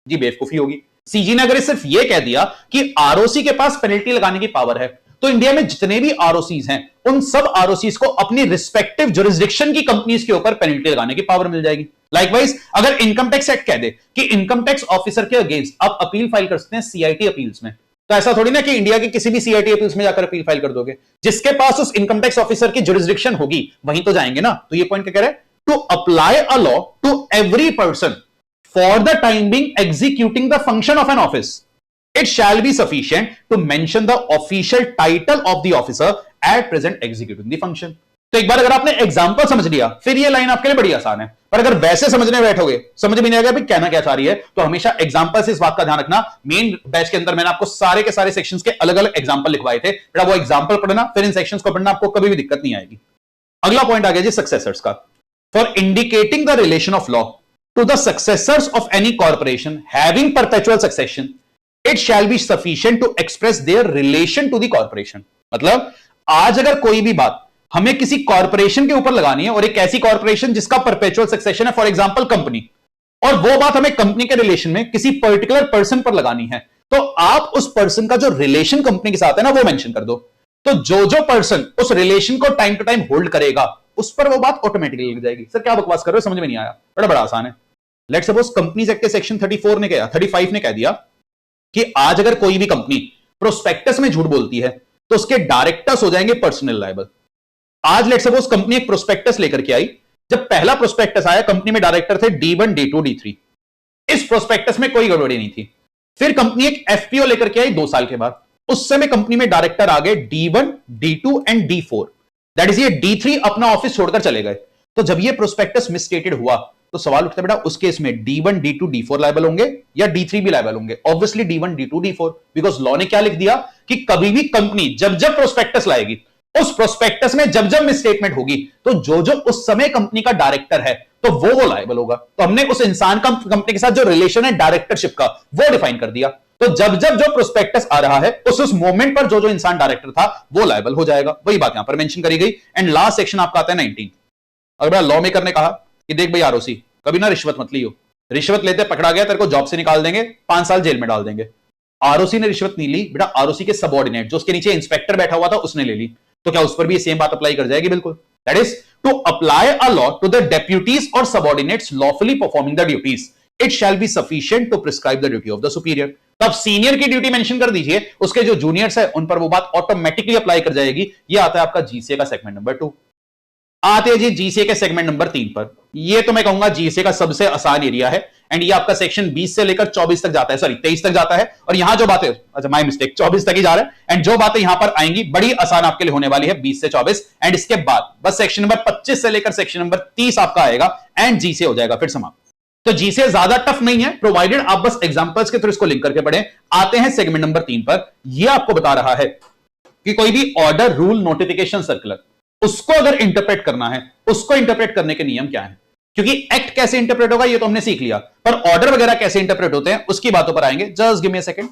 जी बेवकूफी होगी। सीजी ने अगर सिर्फ ये कह दिया कि आरओसी के पास पेनल्टी लगाने की पावर है, तो इंडिया में जितने भी आरओसीज हैं उन सब आरओसीज को अपनी रिस्पेक्टिव जुरिस्डिक्शन की कंपनीज के ऊपर पेनल्टी लगाने की पावर मिल जाएगी। लाइकवाइज अगर इनकम टैक्स एक्ट कह दे कि इनकम टैक्स ऑफिसर के अगेंस्ट आप अपील फाइल कर सकते हैं सीआईटी अपील्स में, तो ऐसा थोड़ी ना कि इंडिया के किसी भी सीआईटी अपील्स में जाकर अपील फाइल कर दोगे। जिसके पास उस इनकम टैक्स ऑफिसर की जुरिस्डिक्शन होगी वहीं तो जाएंगे ना। तो ये पॉइंट क्या कह रहा है? To apply a law to every person for the time being executing the function of an office, it shall be sufficient to mention the official title of the officer at present executing the function। तो एक बार अगर आपने example समझ लिया फिर ये line आपके लिए बड़ी आसान है, पर अगर वैसे समझने बैठोगे समझ भी नहीं आएगा भी कहना क्या चाह रही है। तो हमेशा एग्जांपल से इस बात का ध्यान रखना। मेन बैच के अंदर मैंने आपको सारे के सारे सेक्शंस के अलग अलग एग्जांपल लिखवाए थे, बेटा वो एग्जांपल पढ़ना फिर इन सेक्शंस को पढ़ना, आपको कभी भी दिक्कत नहीं आएगी। अगला पॉइंट आ गया जी सक्सेसर्स का। For indicating the relation of law to the successors of any corporation having perpetual succession, it shall be sufficient to express their relation to the corporation. मतलब आज अगर कोई भी बात हमें किसी कॉर्पोरेशन के ऊपर लगानी है और एक ऐसी कॉर्पोरेशन जिसका परपेचुअल सक्सेशन है, फॉर एग्जांपल कंपनी, और वो बात हमें कंपनी के रिलेशन में किसी पर्टिकुलर पर्सन पर लगानी है, तो आप उस पर्सन का जो रिलेशन कंपनी के साथ है ना वो मेंशन कर दो। तो जो पर्सन उस रिलेशन को टाइम टू टाइम होल्ड करेगा उस पर वो बात ऑटोमेटिकली लग जाएगी। सर क्या बकवास कर रहे हो, समझ में नहीं आया? बड़ा आसान है। लेट्स सपोज कंपनीज एक्ट के सेक्शन 35 ने कह दिया कि आज अगर कोई भी कंपनी प्रोस्पेक्टस में झूठ बोलती है तो उसके डायरेक्टर्स हो जाएंगे पर्सनल लायबल। आज लेट्स सपोज कंपनी एक प्रोस्पेक्टस लेकर के आई, जब पहला प्रोस्पेक्टस आया कंपनी में डायरेक्टर थे D1, D2, D3। इस प्रोस्पेक्टस में कोई गड़बड़ी नहीं थी। फिर कंपनी एक एफपीओ लेकर के आई 2 साल के बाद, उस समय कंपनी में डायरेक्टर आ गए D1, D2 and D4। That is ये D3 अपना ऑफिस छोड़कर चले गए। तो जब ये प्रोस्पेक्टस मिसस्टेटेड हुआ तो सवाल उठता है बेटा उस केस में D1, D2, D4 लायबल होंगे या D3 भी लायबल होंगे? Obviously D1, D2, D4, because law ने क्या लिख दिया कि कभी भी कंपनी जब जब प्रोस्पेक्टस लाएगी उस प्रोस्पेक्टस में जब जब मिसस्टेटमेंट होगी तो जो उस समय कंपनी का डायरेक्टर है तो वो लायबल होगा। तो हमने उस इंसान का कंपनी के साथ जो रिलेशन है डायरेक्टरशिप का वो डिफाइन कर दिया। तो जब जब जो प्रोस्पेक्टस आ रहा है उस मोमेंट पर जो इंसान डायरेक्टर था वो लायबल हो जाएगा। वही बात यहां पर मेंशन करी गई। एंड लास्ट सेक्शन आपका आता है 19। अगर लॉ मेकर ने कहा कि देख भाई आरओसी कभी ना रिश्वत मत लियो, रिश्वत लेते पकड़ा गया तेरे को जॉब से निकाल देंगे, 5 साल जेल में डाल देंगे। आरओसी ने रिश्वत नहीं ली बेटा, आरओसी के सबऑर्डिनेट जो उसके नीचे इंस्पेक्टर बैठा हुआ था उसने ले ली, तो क्या उस पर भी सेम बात अप्लाई कर जाएगी? बिल्कुल। That is to apply a law to the deputies और subordinates lawfully performing the duties, it shall be sufficient to prescribe the duty of the superior. तब सीनियर की ड्यूटी मेंशन कर दीजिए, उसके जो जूनियर्स है उन पर वो बात ऑटोमेटिकली अप्लाई कर जाएगी। ये आता है आपका जीसीए का सेगमेंट नंबर 2। आते हैं जी जीसीए के सेगमेंट नंबर 3 पर। ये तो मैं कहूंगा जीसीए का सबसे आसान एरिया है एंड ये आपका सेक्शन 20 से लेकर 24 तक जाता है, सॉरी 23 तक जाता है। और यहां जो बातें, अच्छा माय मिस्टेक, 24 तक ही जा रहा है। एंड जो बातें यहां पर आएंगी बड़ी आसान आपके लिए होने वाली है 20 से 24। एंड इसके बाद बस सेक्शन नंबर 25 से लेकर सेक्शन नंबर 30 आपका आएगा एंड जीसीए हो जाएगा फिर समाप्त। तो जीसीए ज्यादा टफ नहीं है, प्रोवाइडेड आप बस एग्जांपल्स के थ्रू इसको लिंक करके पढ़ें। आते हैं सेगमेंट नंबर 3 पर। यह आपको बता रहा है कि कोई भी ऑर्डर, रूल, नोटिफिकेशन, सर्कुलर, उसको अगर इंटरप्रेट करना है, उसको इंटरप्रेट करने के नियम क्या है। क्योंकि एक्ट कैसे इंटरप्रेट होगा ये तो हमने सीख लिया, पर ऑर्डर वगैरह कैसे इंटरप्रेट होते हैं उसकी बातों पर आएंगे। Just give me a second.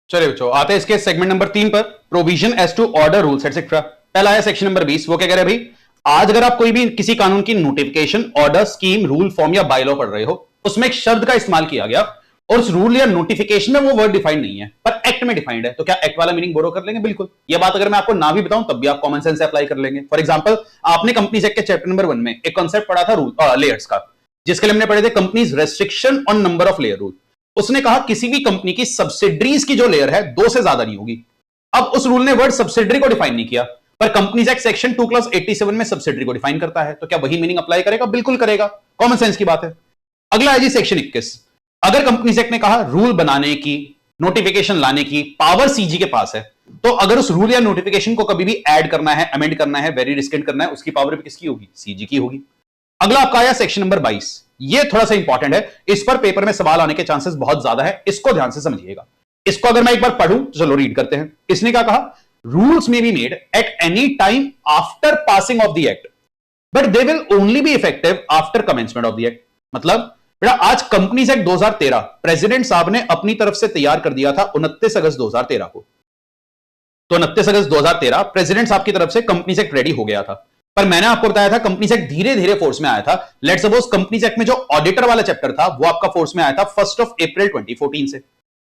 चलिए बच्चों आते हैं इसके सेगमेंट नंबर 3 पर, provision as to order, rules etcetera. पहला है सेक्शन नंबर 20। वो क्या कह रहे हैं भाई, आज अगर आप कोई भी किसी कानून की notification, order, scheme, rule, form या बायलॉ पढ़ रहे हो, उसमें एक शब्द का इस्तेमाल किया गया और उस रूल या नोटिफिकेशन में वो वर्ड डिफाइंड नहीं है पर एक्ट में डिफाइंड है, तो क्या एक्ट वाला मीनिंग बोरो कर लेंगे? बिल्कुल। ये बात अगर मैं आपको ना भी बताऊं तब भी आप कॉमन सेंस से अप्लाई कर लेंगे। फॉर एग्जांपल, आपने कंपनीज एक्ट के चैप्टर नंबर 1 में एक कॉन्सेप्ट पढ़ा था रूल लेयर्स का, जिसके लिए हमने पढ़े थे companies restriction on number of layer rule. उसने कहा किसी भी कंपनी की सब्सिडरीज की जो लेयर है 2 से ज्यादा नहीं होगी। अब उस रूल ने वर्ड सब्सिडरी को डिफाइन नहीं किया, पर कंपनीज एक्ट सेक्शन 2 क्लॉज 87 में सब्सिडरी को डिफाइन करता है, तो क्या वही मीनिंग अप्लाई करेगा? बिल्कुल करेगा, कॉमन सेंस की बात है। अगला है जी सेक्शन 21। अगर कंपनीज एक्ट ने कहा रूल बनाने की, नोटिफिकेशन लाने की पावर सीजी के पास है, तो अगर उस रूल या नोटिफिकेशन को कभी भी ऐड करना है, अमेंड करना है, वेरी रिस्केंट करना है, उसकी पावर भी किसकी होगी? सीजी की होगी। अगला आपका आया सेक्शन नंबर 22। ये थोड़ा सा इंपॉर्टेंट है, इस पर पेपर में सवाल आने के चांसेस बहुत ज्यादा है, इसको ध्यान से समझिएगा। इसको अगर मैं एक बार पढ़ूं तो चलो रीड करते हैं। इसने क्या कहा? रूल्स में be made at any time after passing of the act, but they will only be effective after commencement of the act. मतलब बेटा आज कंपनीज एक्ट 2013 प्रेसिडेंट साहब ने अपनी तरफ से तैयार कर दिया था 29 अगस्त 2013 को, तो 29 अगस्त 2013 प्रेसिडेंट साहब की तरफ से कंपनीज एक्ट रेडी हो गया था। पर मैंने आपको बताया था कंपनीज एक्ट धीरे धीरे फोर्स में आया था। लेट्स सपोज कंपनीज एक्ट में जो ऑडिटर वाला चैप्टर था वो आपका फोर्स में आया था 1 अप्रैल 2014 से।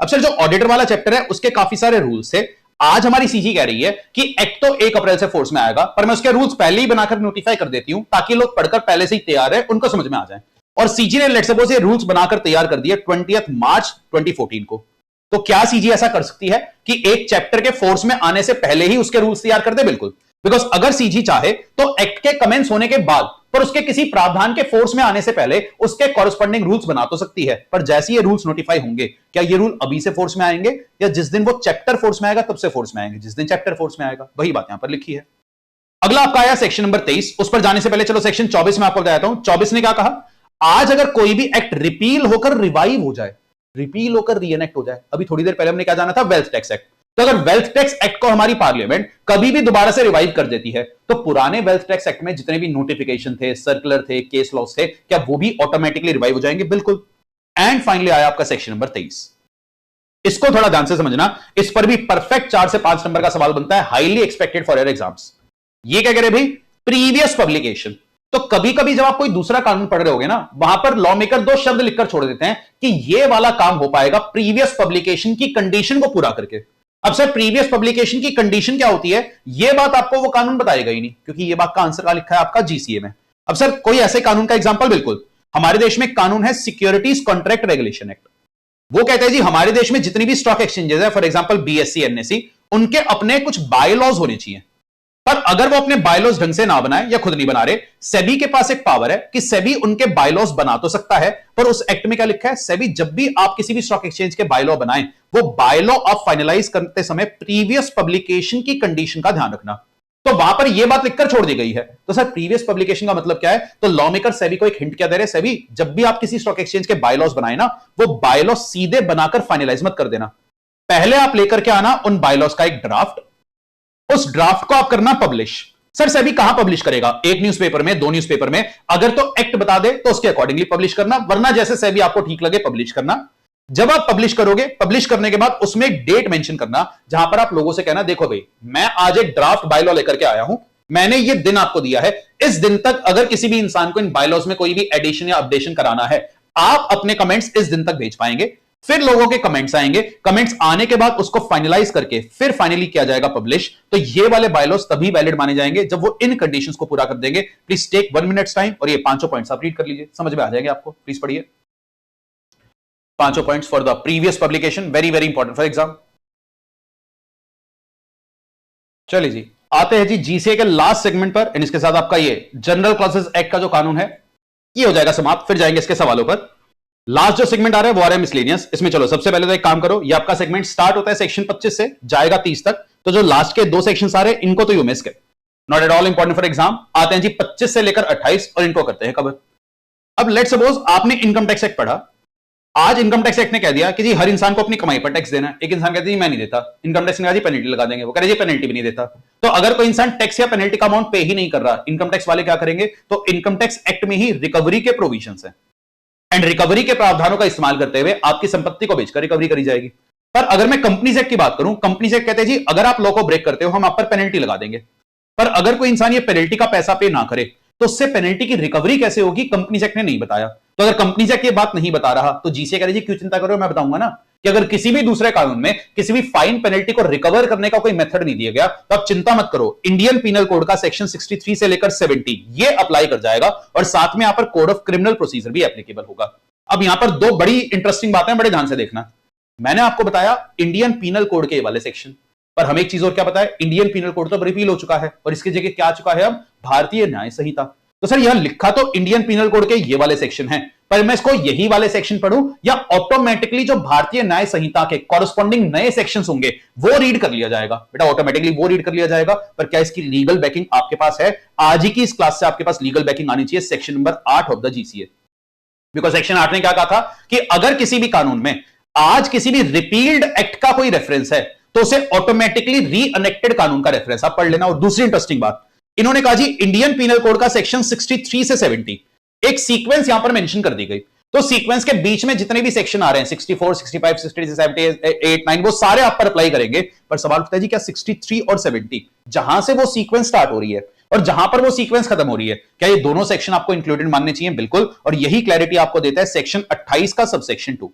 अब सर जो ऑडिटर वाला चैप्टर है उसके काफी सारे रूल्स थे। आज हमारी सीजी कह रही है कि एक्ट तो 1 अप्रैल से फोर्स में आएगा, पर मैं उसके रूल्स पहले ही बनाकर नोटिफाई कर देती हूं ताकि लोग पढ़कर पहले से ही तैयार है, उनको समझ में आ जाए। और सीजी ने लेट्स सपोज ये रूल्स बनाकर तैयार कर दिए 20 मार्च 2014 को। तो क्या सीजी ऐसा कर सकती है कि एक चैप्टर के फोर्स में आने से पहले ही उसके रूल्स तैयार कर दे? बिल्कुल। बिकॉज अगर सीजी चाहे तो एक्ट के कमेंस होने के बाद पर उसके किसी प्रावधान के फोर्स में आने से पहले उसके कॉरेस्पॉन्डिंग रूल्स बना तो सकती है, पर जैसे ये रूल्स नोटिफाई होंगे, क्या ये रूल अभी से फोर्स में आएंगे या जिस दिन वो चैप्टर फोर्स में आएगा तब से फोर्स में आएंगे? जिस दिन चैप्टर फोर्स में आएगा, वही बात यहां पर लिखी है। अगला आपका आया सेक्शन नंबर 23। उस पर जाने से पहले चलो सेक्शन 24 में आपको बताता हूं। 24 ने क्या कहा? आज अगर कोई भी एक्ट रिपील होकर रिवाइव हो जाए, रिपील होकर रीएनेक्ट हो जाए, अभी थोड़ी देर पहले हमने क्या जाना था? Wealth tax act. तो अगर वेल्थ टैक्स एक्ट को हमारी पार्लियामेंट कभी भी दोबारा से रिवाइव कर देती है, तो पुराने वेल्थ टैक्स एक्ट में जितने भी नोटिफिकेशन थे, सर्कुलर थे, केस लॉस थे, क्या वो भी ऑटोमेटिकली रिवाइव हो जाएंगे? बिल्कुल। एंड फाइनली आया आपका सेक्शन नंबर 23। इसको थोड़ा ध्यान से समझना, इस पर भी परफेक्ट 4 से 5 नंबर का सवाल बनता है, highly expected for your exams. ये क्या कह रहे भाई? Previous publication. तो कभी कभी जब आप कोई दूसरा कानून पढ़ रहे होगे ना, वहां पर लॉ मेकर 2 शब्द लिखकर छोड़ देते हैं कि ये वाला काम हो पाएगा प्रीवियस पब्लिकेशन की कंडीशन को पूरा करके। अब सर प्रीवियस पब्लिकेशन की कंडीशन क्या होती है, यह बात आपको वो कानून बताएगा ही नहीं, क्योंकि ये बात का आंसर का लिखा है आपका जीसीए में। अब सर कोई ऐसे कानून का एग्जांपल? बिल्कुल, हमारे देश में कानून है सिक्योरिटीज कॉन्ट्रैक्ट रेगुलेशन एक्ट। वो कहते हैं जी हमारे देश में जितनी भी स्टॉक एक्सचेंजेस है, फॉर एग्जांपल बीएससी, एनएससी, उनके अपने कुछ बायलॉज होने चाहिए। पर अगर वो अपने बायलॉज ढंग से ना बनाए या खुद नहीं बना रहे, सेबी के पास एक पावर है कि सेबी उनके बायलॉज बना तो सकता है, पर उस एक्ट में क्या लिखा है? सेबी जब भी आप किसी भी स्टॉक एक्सचेंज के बायलॉ बनाएं, वो बायलॉ आप फाइनलाइज करते समय प्रीवियस पब्लिकेशन की कंडीशन का ध्यान रखना। तो वहां पर यह बात लिखकर छोड़ दी गई है। तो सर प्रीवियस पब्लिकेशन का मतलब क्या है? तो लॉ मेकर सेबी को एक हिंट क्या दे रहे? सेबी जब भी आप किसी स्टॉक एक्सचेंज के बायलॉज बनाए ना, वो बायलॉ सीधे बनाकर फाइनलाइज मत कर देना, पहले आप लेकर के आना उन बायलॉज का एक ड्राफ्ट, उस ड्राफ्ट को आप करना पब्लिश। सर सेबी कहां पब्लिश करेगा? एक न्यूज़पेपर में, 2 न्यूज़पेपर में? अगर तो एक्ट बता दे तो उसके अकॉर्डिंगली पब्लिश करना, वरना जैसे सेबी आपको ठीक लगे पब्लिश करना। जब आप पब्लिश करोगे, पब्लिश करने के बाद उसमें एक डेट मेंशन करना, जहां पर आप लोगों से कहना देखो भाई मैं आज एक ड्राफ्ट बायलॉ लेकर के आया हूं, मैंने ये दिन आपको दिया है, इस दिन तक अगर किसी भी इंसान को इन बायलॉज में कोई भी एडिशन या अपडेशन कराना है, आप अपने कमेंट्स इस दिन तक भेज पाएंगे। फिर लोगों के कमेंट्स आएंगे, कमेंट्स आने के बाद उसको फाइनलाइज करके फिर फाइनली किया जाएगा पब्लिश। तो ये वाले बायलॉज तभी वैलिड माने जाएंगे जब वो इन कंडीशंस को पूरा कर देंगे। प्लीज टेक 1 मिनट टाइम और ये 5 पॉइंट्स आप रीड कर लीजिए, समझ में आ जाएंगे आपको। प्लीज पढ़िए 5 points for the previous publication, very very important for exam. चलिए जी आते हैं जी जीसीए के लास्ट सेगमेंट पर, एंड इसके साथ आपका ये जनरल क्लॉसेस एक्ट का जो कानून है ये हो जाएगा समाप्त। फिर जाएंगे इसके सवालों पर। लास्ट जो सेगमेंट आ रहा है वो आ रहा है मिसलेनियस। इसमें चलो सबसे पहले तो एक काम करो, ये आपका सेगमेंट स्टार्ट होता है सेक्शन 25 से, जाएगा 30 तक। तो जो लास्ट के 2 सेक्शंस आ रहे हैं इनको तो यू मिस कर, not at all important for exam. आते हैं जी 25 से लेकर 28 और इनको करते हैं कवर। अब लेट सपोज आपने इनकम टैक्स एक्ट पढ़ा। आज इनकम टैक्स एक्ट ने कह दिया कि जी हर इंसान को अपनी कमाई पर टैक्स देना है। एक इंसान कहता है मैं नहीं देता, इनकम टैक्स ने कहा जी पेनल्टी लगा देंगे, वो कह रहे जी पेनल्टी भी नहीं देता। तो अगर कोई इंसान टैक्स या पेनल्टी का अमाउंट पे ही नहीं कर रहा, इनकम टैक्स वाले क्या करेंगे? तो इनकम टैक्स एक्ट में ही रिकवरी के प्रोविजंस है, एंड रिकवरी के प्रावधानों का इस्तेमाल करते हुए आपकी संपत्ति को बेचकर रिकवरी करी जाएगी। पर अगर मैं कंपनीज एक्ट की बात करूं, कंपनीज एक्ट कहते हैं जी अगर आप लॉ को ब्रेक करते हो हम आप पर पेनल्टी लगा देंगे। पर अगर कोई इंसान ये पेनल्टी का पैसा पे ना करे तो उससे पेनल्टी की रिकवरी कैसे होगी? कंपनीज एक्ट ने नहीं बताया। तो अगर कंपनीज एक्ट ये बात नहीं बता रहा तो जीसीए कह रही क्यों चिंता करो, मैं बताऊंगा ना कि अगर किसी भी दूसरे कानून में किसी भी फाइन पेनल्टी को रिकवर करने का कोई मेथड नहीं दिया गया तो आप चिंता मत करो, इंडियन पीनल कोड का सेक्शन 63 से लेकर 70 ये अप्लाई कर जाएगा और साथ में यहां पर कोड ऑफ क्रिमिनल प्रोसीजर भी एप्लीकेबल होगा। अब यहां पर दो बड़ी इंटरेस्टिंग बातें बड़े ध्यान से देखना। मैंने आपको बताया इंडियन पीनल कोड के वाले सेक्शन, पर हमें एक चीज और क्या पता है, इंडियन पीनल कोड तो रिपील हो चुका है और इसकी जगह क्या आ चुका है अब भारतीय न्याय संहिता। तो सर यहां लिखा तो इंडियन पीनल कोड के ये वाले सेक्शन है, पर मैं इसको यही वाले सेक्शन पढ़ूं या ऑटोमेटिकली जो भारतीय न्याय संहिता के कॉरेस्पॉन्डिंग नए सेक्शंस होंगे वो रीड कर लिया जाएगा? बेटा ऑटोमेटिकली वो रीड कर लिया जाएगा, पर क्या इसकी लीगल बैकिंग आपके पास है? आज ही की इस क्लास से आपके पास लीगल बैकिंग आनी चाहिए section number 8 of the GCA. Because section 8 ने क्या कहा था कि अगर किसी भी कानून में आज किसी भी रिपील्ड एक्ट का कोई रेफरेंस है तो उसे ऑटोमेटिकली रीअनेक्टेड कानून का रेफरेंस आप पढ़ लेना। और दूसरी इंटरेस्टिंग बात, इन्होंने कहा जी इंडियन पीनल कोड का सेक्शन 63 से 70 एक सीक्वेंस यहां पर मेंशन कर दी गई, तो सीक्वेंस के बीच में जितने भी सेक्शन आ रहे हैं 64, 65, 66, 78, 9 वो सारे आप पर अप्लाई करेंगे। पर सवाल उठता है जी क्या 63 और 70 जहां से वो सीक्वेंस स्टार्ट हो रही है और जहां पर वो सीक्वेंस खत्म हो रही है, क्या ये दोनों सेक्शन आपको इंक्लूडेड मानने चाहिए? बिल्कुल। और यही क्लैरिटी आपको देता है सेक्शन 28 का सबसेक्शन 2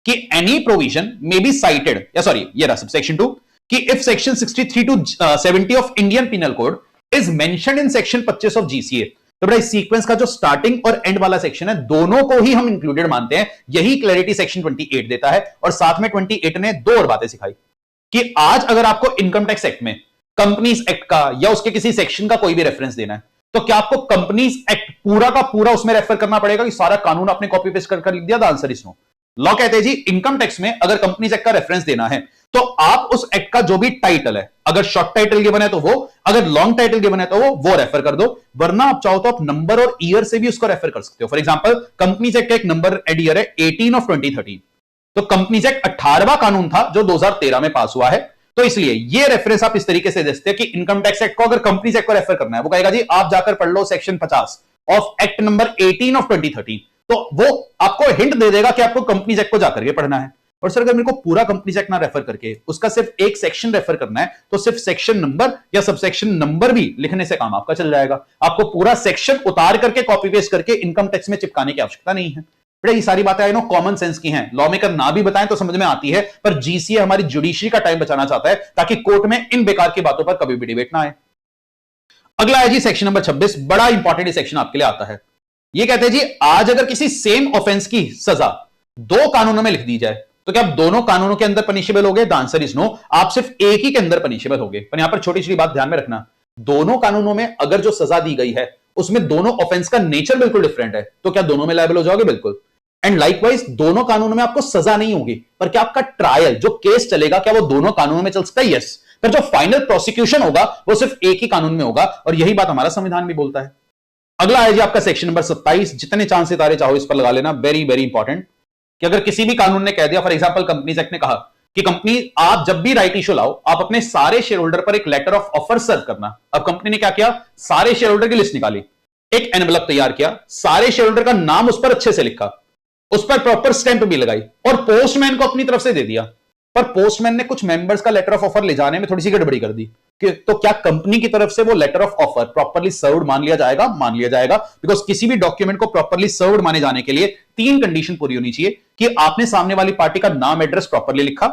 कि any provision may be cited, या सॉरी ये रहा सबसेक्शन 2 कि if section 63 to 70 of Indian penal code is mentioned in section 25 of GCA. तो बड़ा इस सीक्वेंस का जो स्टार्टिंग और एंड वाला सेक्शन है दोनों को ही हम इंक्लूडेड मानते हैं। यही क्लैरिटी सेक्शन 28 देता है। और साथ में 28 ने दो और बातें सिखाई कि आज अगर आपको इनकम टैक्स एक्ट में कंपनीज एक्ट का या उसके किसी सेक्शन का कोई भी रेफरेंस देना है तो क्या आपको कंपनीज एक्ट पूरा का पूरा उसमें रेफर करना पड़ेगा कि सारा कानून आपने कॉपी पेस्ट कर लिख दिया? The answer is no. Law कहते हैं जी इनकम टैक्स में अगर कंपनीज एक्ट का रेफरेंस देना है तो आप उस एक्ट का जो भी टाइटल है, अगर शॉर्ट टाइटल गिवन है तो वो, अगर लॉन्ग टाइटल गिवन है तो वो रेफर कर दो, वरना आप चाहो तो आप नंबर और ईयर से भी उसको रेफर कर सकते हो। फॉर एग्जांपल कंपनीज एक्ट का एक नंबर एंड ईयर है 18 ऑफ 2013, तो कंपनीज एक्ट 18वां कानून था जो 2013 में पास हुआ है। तो इसलिए ये रेफरेंस आप इस तरीके से दे सकते हैं कि इनकम टैक्स एक्ट को अगर कंपनीज एक्ट को रेफर करना है वो कहेगा जी आप जाकर पढ़ लो section 50 of act number 18 of 2013, तो वो आपको हिंट दे देगा कि आपको कंपनीज एक्ट को जाकर के पढ़ना है। और सर अगर मेरे को पूरा कंपनीज एक्ट ना रेफर करके उसका सिर्फ एक सेक्शन रेफर करना है तो सिर्फ सेक्शन नंबर या सबसेक्शन नंबर भी लिखने से काम आपका चल जाएगा। आपको पूरा सेक्शन उतार करके कॉपी पेस्ट करके इनकम टैक्स में चिपकाने की आवश्यकता नहीं है। ये सारी बातें आई नो कॉमन सेंस की हैं, लॉ मेकर ना भी बताएं तो समझ में आती है, पर जीसीए हमारी जुडिशरी का टाइम बचाना चाहता है ताकि कोर्ट में इन बेकार की बातों पर कभी भी डिबेट ना आए। अगला है जी सेक्शन नंबर 26, बड़ा इंपॉर्टेंट सेक्शन आपके लिए आता है। ये कहते हैं जी आज अगर किसी सेम ऑफेंस की सजा दो कानूनों में लिख दी जाए तो क्या आप दोनों कानूनों के अंदर पनिशेबल होगे? The answer is no. आप सिर्फ एक ही के अंदर पनिशेबल होगे। पर यहां पर छोटी छोटी बात ध्यान में रखना, दोनों कानूनों में अगर जो सजा दी गई है उसमें दोनों ऑफेंस का नेचर बिल्कुल डिफरेंट है तो क्या दोनों में लायबल हो जाओगे? बिल्कुल। एंड लाइकवाइज दोनों कानूनों में आपको सजा नहीं होगी, पर क्या आपका ट्रायल जो केस चलेगा क्या वो दोनों कानूनों में चल सकता है? यस। पर जो फाइनल प्रोसिक्यूशन होगा वो सिर्फ एक ही कानून में होगा और यही बात हमारा संविधान भी बोलता है। अगला है जी आपका सेक्शन नंबर 27, जितने चांद सितारे चाहो इस पर लगा लेना, वेरी वेरी इंपॉर्टेंट। कि अगर किसी भी कानून ने कह दिया, फॉर एग्जांपल कंपनीज एक्ट ने कहा कि कंपनी आप जब भी राइट इशू लाओ आप अपने सारे शेयर होल्डर पर एक लेटर ऑफ ऑफर सर्व करना। अब कंपनी ने क्या किया, सारे शेयर होल्डर की लिस्ट निकाली, एक एनवेलप तैयार किया, सारे शेयर होल्डर का नाम उस पर अच्छे से लिखा, उस पर प्रॉपर स्टैंप भी लगाई और पोस्टमैन को अपनी तरफ से दे दिया। पर पोस्टमैन ने कुछ मेंबर्स का लेटर ऑफ ऑफर ले जाने में थोड़ी सी गड़बड़ी कर दी तो क्या कंपनी की तरफ से वो letter of offer properly served मान लिया जाएगा? मान लिया जाएगा। बिकॉज किसी भी डॉक्यूमेंट को प्रॉपर्ली सर्व्ड माने जाने के लिए 3 कंडीशन पूरी होनी चाहिए कि आपने सामने वाली पार्टी का नाम एड्रेस प्रॉपर्ली लिखा,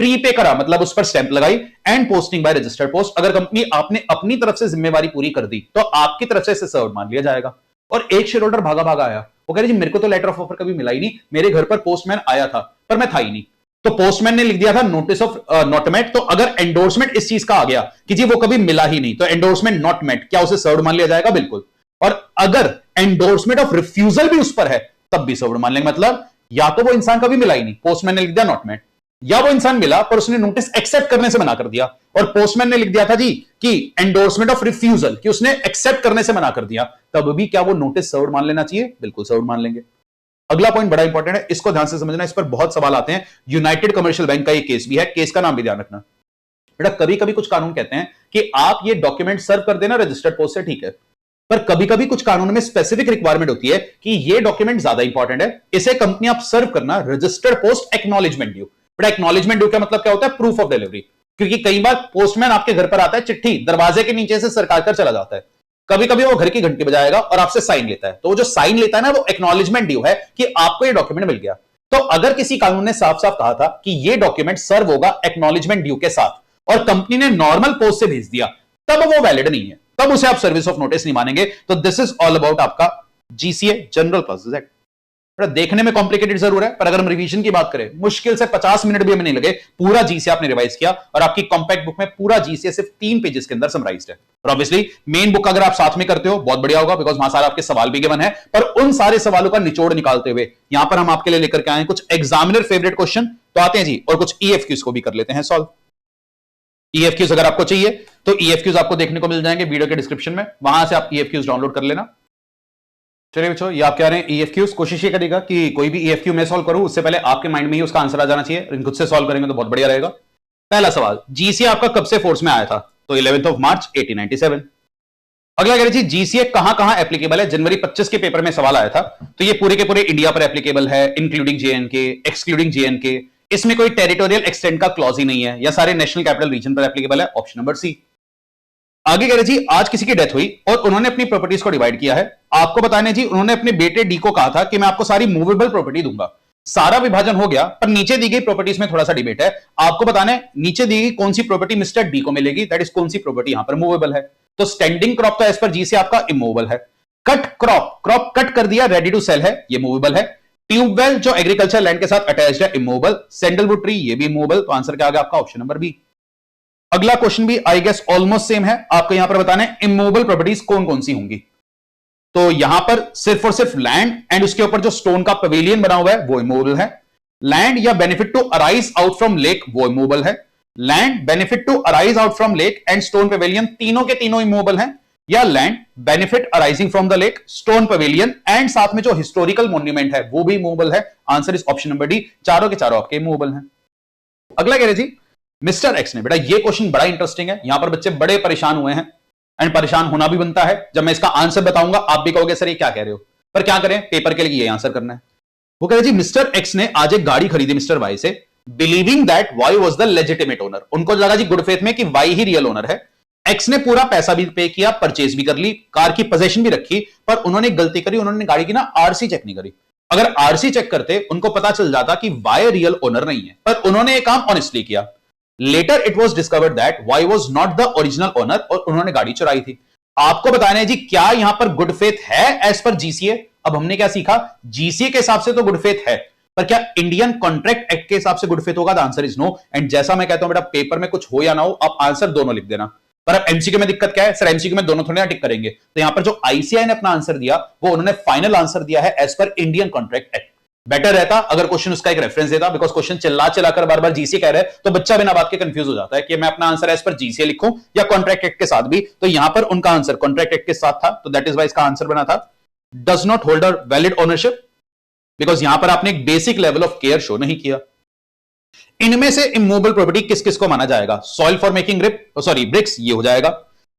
प्रीपे करा मतलब उस पर स्टैंप लगाई, and posting by registered post. अगर कंपनी आपने अपनी तरफ से जिम्मेवारी पूरी कर दी तो आपकी तरफ से इसे सर्व्ड मान लिया जाएगा। और एक शेयर होल्डर भागा भागा आया, वो कह रहे जी मेरे को तो लेटर ऑफ ऑफर कभी मिला ही नहीं, मेरे घर पर पोस्टमैन आया था पर मैं था ही नहीं। तो पोस्टमैन ने लिख दिया था नोटिस ऑफ नॉट मेट। तो अगर एंडोर्समेंट इस चीज का आ गया कि जी वो कभी मिला ही नहीं तो एंडोर्समेंट नॉट मेट, क्या उसे सर्व्ड मान लिया जाएगा? बिल्कुल। और अगर एंडोर्समेंट ऑफ रिफ्यूजल भी उस पर है तब भी सर्व्ड मान लेंगे। मतलब या तो वो इंसान कभी मिला ही नहीं, पोस्टमैन ने लिख दिया नॉट मेट, या वो इंसान मिला पर उसने नोटिस एक्सेप्ट करने से मना कर दिया और पोस्टमैन ने लिख दिया था जी कि एंडोर्समेंट ऑफ रिफ्यूजल, कि उसने एक्सेप्ट करने से मना कर दिया, तब भी क्या वो नोटिस सर्व्ड मान लेना चाहिए? बिल्कुल सर्व्ड मान लेंगे। अगला पॉइंट बड़ा इंपॉर्टेंट है, इसको ध्यान से समझना, इस पर बहुत सवाल आते हैं। यूनाइटेड कमर्शियल बैंक का ये केस भी है, केस का नाम भी ध्यान रखना बेटा। कभी कभी कुछ कानून कहते हैं कि आप ये डॉक्यूमेंट सर्व कर देना रजिस्टर्ड पोस्ट से, ठीक है, पर कभी कभी कुछ कानून में स्पेसिफिक रिक्वायरमेंट होती है कि ये डॉक्यूमेंट ज्यादा इंपॉर्टेंट है, इसे कंपनी आप सर्व करना रजिस्टर्ड पोस्ट एक्नॉलेजमेंट ड्यू। बेटा एक्नॉलेजमेंट ड्यू का मतलब क्या होता है? Proof of delivery. क्योंकि कई बार पोस्टमैन आपके घर पर आता है, चिट्ठी दरवाजे के नीचे से सरकार कर चला जाता है, कभी कभी वो घर की घंटी बजाएगा और आपसे साइन लेता है, तो वो जो साइन लेता है ना, वो एक्नॉलेजमेंट ड्यू है कि आपको ये डॉक्यूमेंट मिल गया। तो अगर किसी कानून ने साफ साफ कहा था कि ये डॉक्यूमेंट सर्व होगा एक्नॉलेजमेंट ड्यू के साथ और कंपनी ने नॉर्मल पोस्ट से भेज दिया, तब वो वैलिड नहीं है, तब उसे आप सर्विस ऑफ नोटिस नहीं मानेंगे। तो दिस इज ऑल अबाउट आपका जीसीए, जनरल क्लॉजेज एक्ट। देखने में कॉम्प्लिकेटेड जरूर है, पर अगर हम रिवीजन की बात करें, मुश्किल से 50 मिनट भी हमें नहीं लगे, पूरा जीसीए आपने रिवाइज किया और आपकी कॉम्पैक्ट बुक में पूरा जीसीए सिर्फ 3 पेजेस के अंदर समराइज्ड है। और ऑब्वियसली मेन बुक अगर आप साथ में करते हो बहुत बढ़िया होगा, बिकॉज वहां सारे आपके सवाल भी गिवन है, पर उन सारे सवालों का निचोड़ निकालते हुए यहां पर हम आपके लिए लेकर के आए कुछ एग्जामिनर फेवरेट क्वेश्चन। तो आते हैं जी, और कुछ ईएफक्यूज को भी कर लेते हैं सॉल्व। ईएफक्यूज अगर आपको चाहिए तो ईएफक्यूज आपको देखने को मिल जाएंगे वीडियो के डिस्क्रिप्शन में, वहां से आप ईएफक्यूज डाउनलोड कर लेना। चलिए बच्चों, ये आप कह रहे हैं ईएफक्यूज, कोशिश ये करेगा कि कोई भी ईएफक्यू मैं सॉल्व करूं उससे पहले आपके माइंड में ही उसका आंसर आ जाना चाहिए। खुद से सॉल्व करेंगे तो बहुत बढ़िया रहेगा। पहला सवाल, जीसीए आपका कब से फोर्स में आया था? तो 11 मार्च 1897। अगला कह रहे जी, जीसीए कहां कहां एप्लीकेबल है? जनवरी 25 के पेपर में सवाल आया था, तो ये पूरे के पूरे इंडिया पर एप्लीकेबल है, इंक्लूडिंग जेएनके, एक्सक्लूडिंग जेएनके। इसमें कोई टेरिटोरियल एक्सटेंट का क्लॉज ही नहीं है, या सारे नेशनल कैपिटल रीजन पर एप्लीकेबल है, ऑप्शन नंबर सी। आगे कह रहे जी, आज किसी की डेथ हुई और उन्होंने अपनी प्रॉपर्टीज को डिवाइड किया है। आपको बताने जी, उन्होंने अपने बेटे डी को कहा था कि मैं आपको सारी मूवेबल प्रॉपर्टी दूंगा। सारा विभाजन हो गया, पर नीचे दी गई प्रॉपर्टीज में थोड़ा सा डिबेट है। आपको बताने नीचे दी गई कौन सी प्रॉपर्टी मिस्टर डी को मिलेगी, दैट इज कौन सी प्रॉपर्टी यहां पर मूवेबल है। तो स्टैंडिंग क्रॉप तो एज पर जी से आपका इमूवेबल है। कट क्रॉप, क्रॉप कट कर दिया, रेडी टू सेल है, ये मूवेबल है। ट्यूबवेल जो एग्रीकल्चर लैंड के साथ अटैच्ड है, इमूवेबल। सैंडलवुड ट्री, ये भी इमूवेबल। तो आंसर क्या आ गया आपका? Option number B. अगला क्वेश्चन भी आई गेस ऑलमोस्ट सेम है, आपको यहां पर बताने इमूवेबल प्रॉपर्टीज कौन कौन सी होंगी। तो यहां पर सिर्फ और सिर्फ लैंड एंड उसके ऊपर जो स्टोन का पवेलियन बना हुआ है वो इमूवेबल है। लैंड या benefit to arise out from lake, वो इमूवेबल है। Land benefit to arise out from lake and stone pavilion, तीनों के तीनों इमूवेबल हैं। या land benefit arising from the lake, stone pavilion and साथ में जो हिस्टोरिकल मॉन्यूमेंट है वो भी इमूवेबल है। Answer is option number D, चारों के चारों आपके इमूवेबल हैं। अगला कह रहे जी, मिस्टर एक्स ने, बेटा ये क्वेश्चन बड़ा इंटरेस्टिंग है, यहां पर बच्चे बड़े परेशान हुए हैं एंड परेशान होना भी बनता है। जब मैं इसका आंसर बताऊंगा आप भी कहोगे सर ये क्या कह रहे हो, पर क्या करें, पेपर के लिए ये आंसर करना है। वो कह रहे जी, मिस्टर एक्स ने आज एक गाड़ी खरीदी मिस्टर वाई से, believing that Y was the legitimate owner. उनको लगा जी गुड फेथ में कि वाई ही रियल ओनर है। एक्स ने पूरा पैसा भी पे किया, परचेज भी कर ली, कार की पोजीशन भी रखी, पर उन्होंने गलती करी, उन्होंने गाड़ी की ना आरसी चेक नहीं करी। अगर आरसी चेक करते उनको पता चल जाता कि वाई रियल ओनर नहीं है, पर उन्होंने ये काम ऑनेस्टली किया। Later it was discovered that Y was not the original owner और उन्होंने गाड़ी चुराई थी। आपको बताना है जी, क्या यहां पर गुड फेथ है एज पर जीसीए? अब हमने क्या सीखा, जीसीए के हिसाब से तो गुड फेथ है, पर क्या इंडियन कॉन्ट्रैक्ट एक्ट के हिसाब से गुड फेथ होगा? The answer is no. And जैसा मैं कहता हूं बेटा, पेपर में कुछ हो या ना हो, आप आंसर दोनों लिख देना। पर अब एमसीक्यू में दिक्कत क्या है, सर एमसीक्यू में दोनों थोड़ी ना टिक करेंगे। तो यहां पर जो आईसीआई ने अपना आंसर दिया वो उन्होंने फाइनल आंसर दिया है as per Indian contract act. Better रहता अगर क्वेश्चन उसका एक रेफरेंस देता, बिकॉज क्वेश्चन चिल्ला चिल्लाकर बार बार जीसीए कह रहे हैं तो बच्चा बिना बात के कंफ्यूज हो जाता है कि मैं अपना आंसर एज पर जीसीए लिखूं या कॉन्ट्रैक्ट एक्ट के साथ भी। तो यहां पर उनका आंसर कॉन्ट्रैक्ट एक्ट के साथ था, तो दैट इज वाई इसका आंसर बना था does not hold a valid ownership, because यहां पर आपने एक basic level of care show नहीं किया। इनमें से इमूवेबल प्रॉपर्टी किस किस को माना जाएगा? सॉइल फॉर मेकिंग ब्रिक्स, ये हो जाएगा।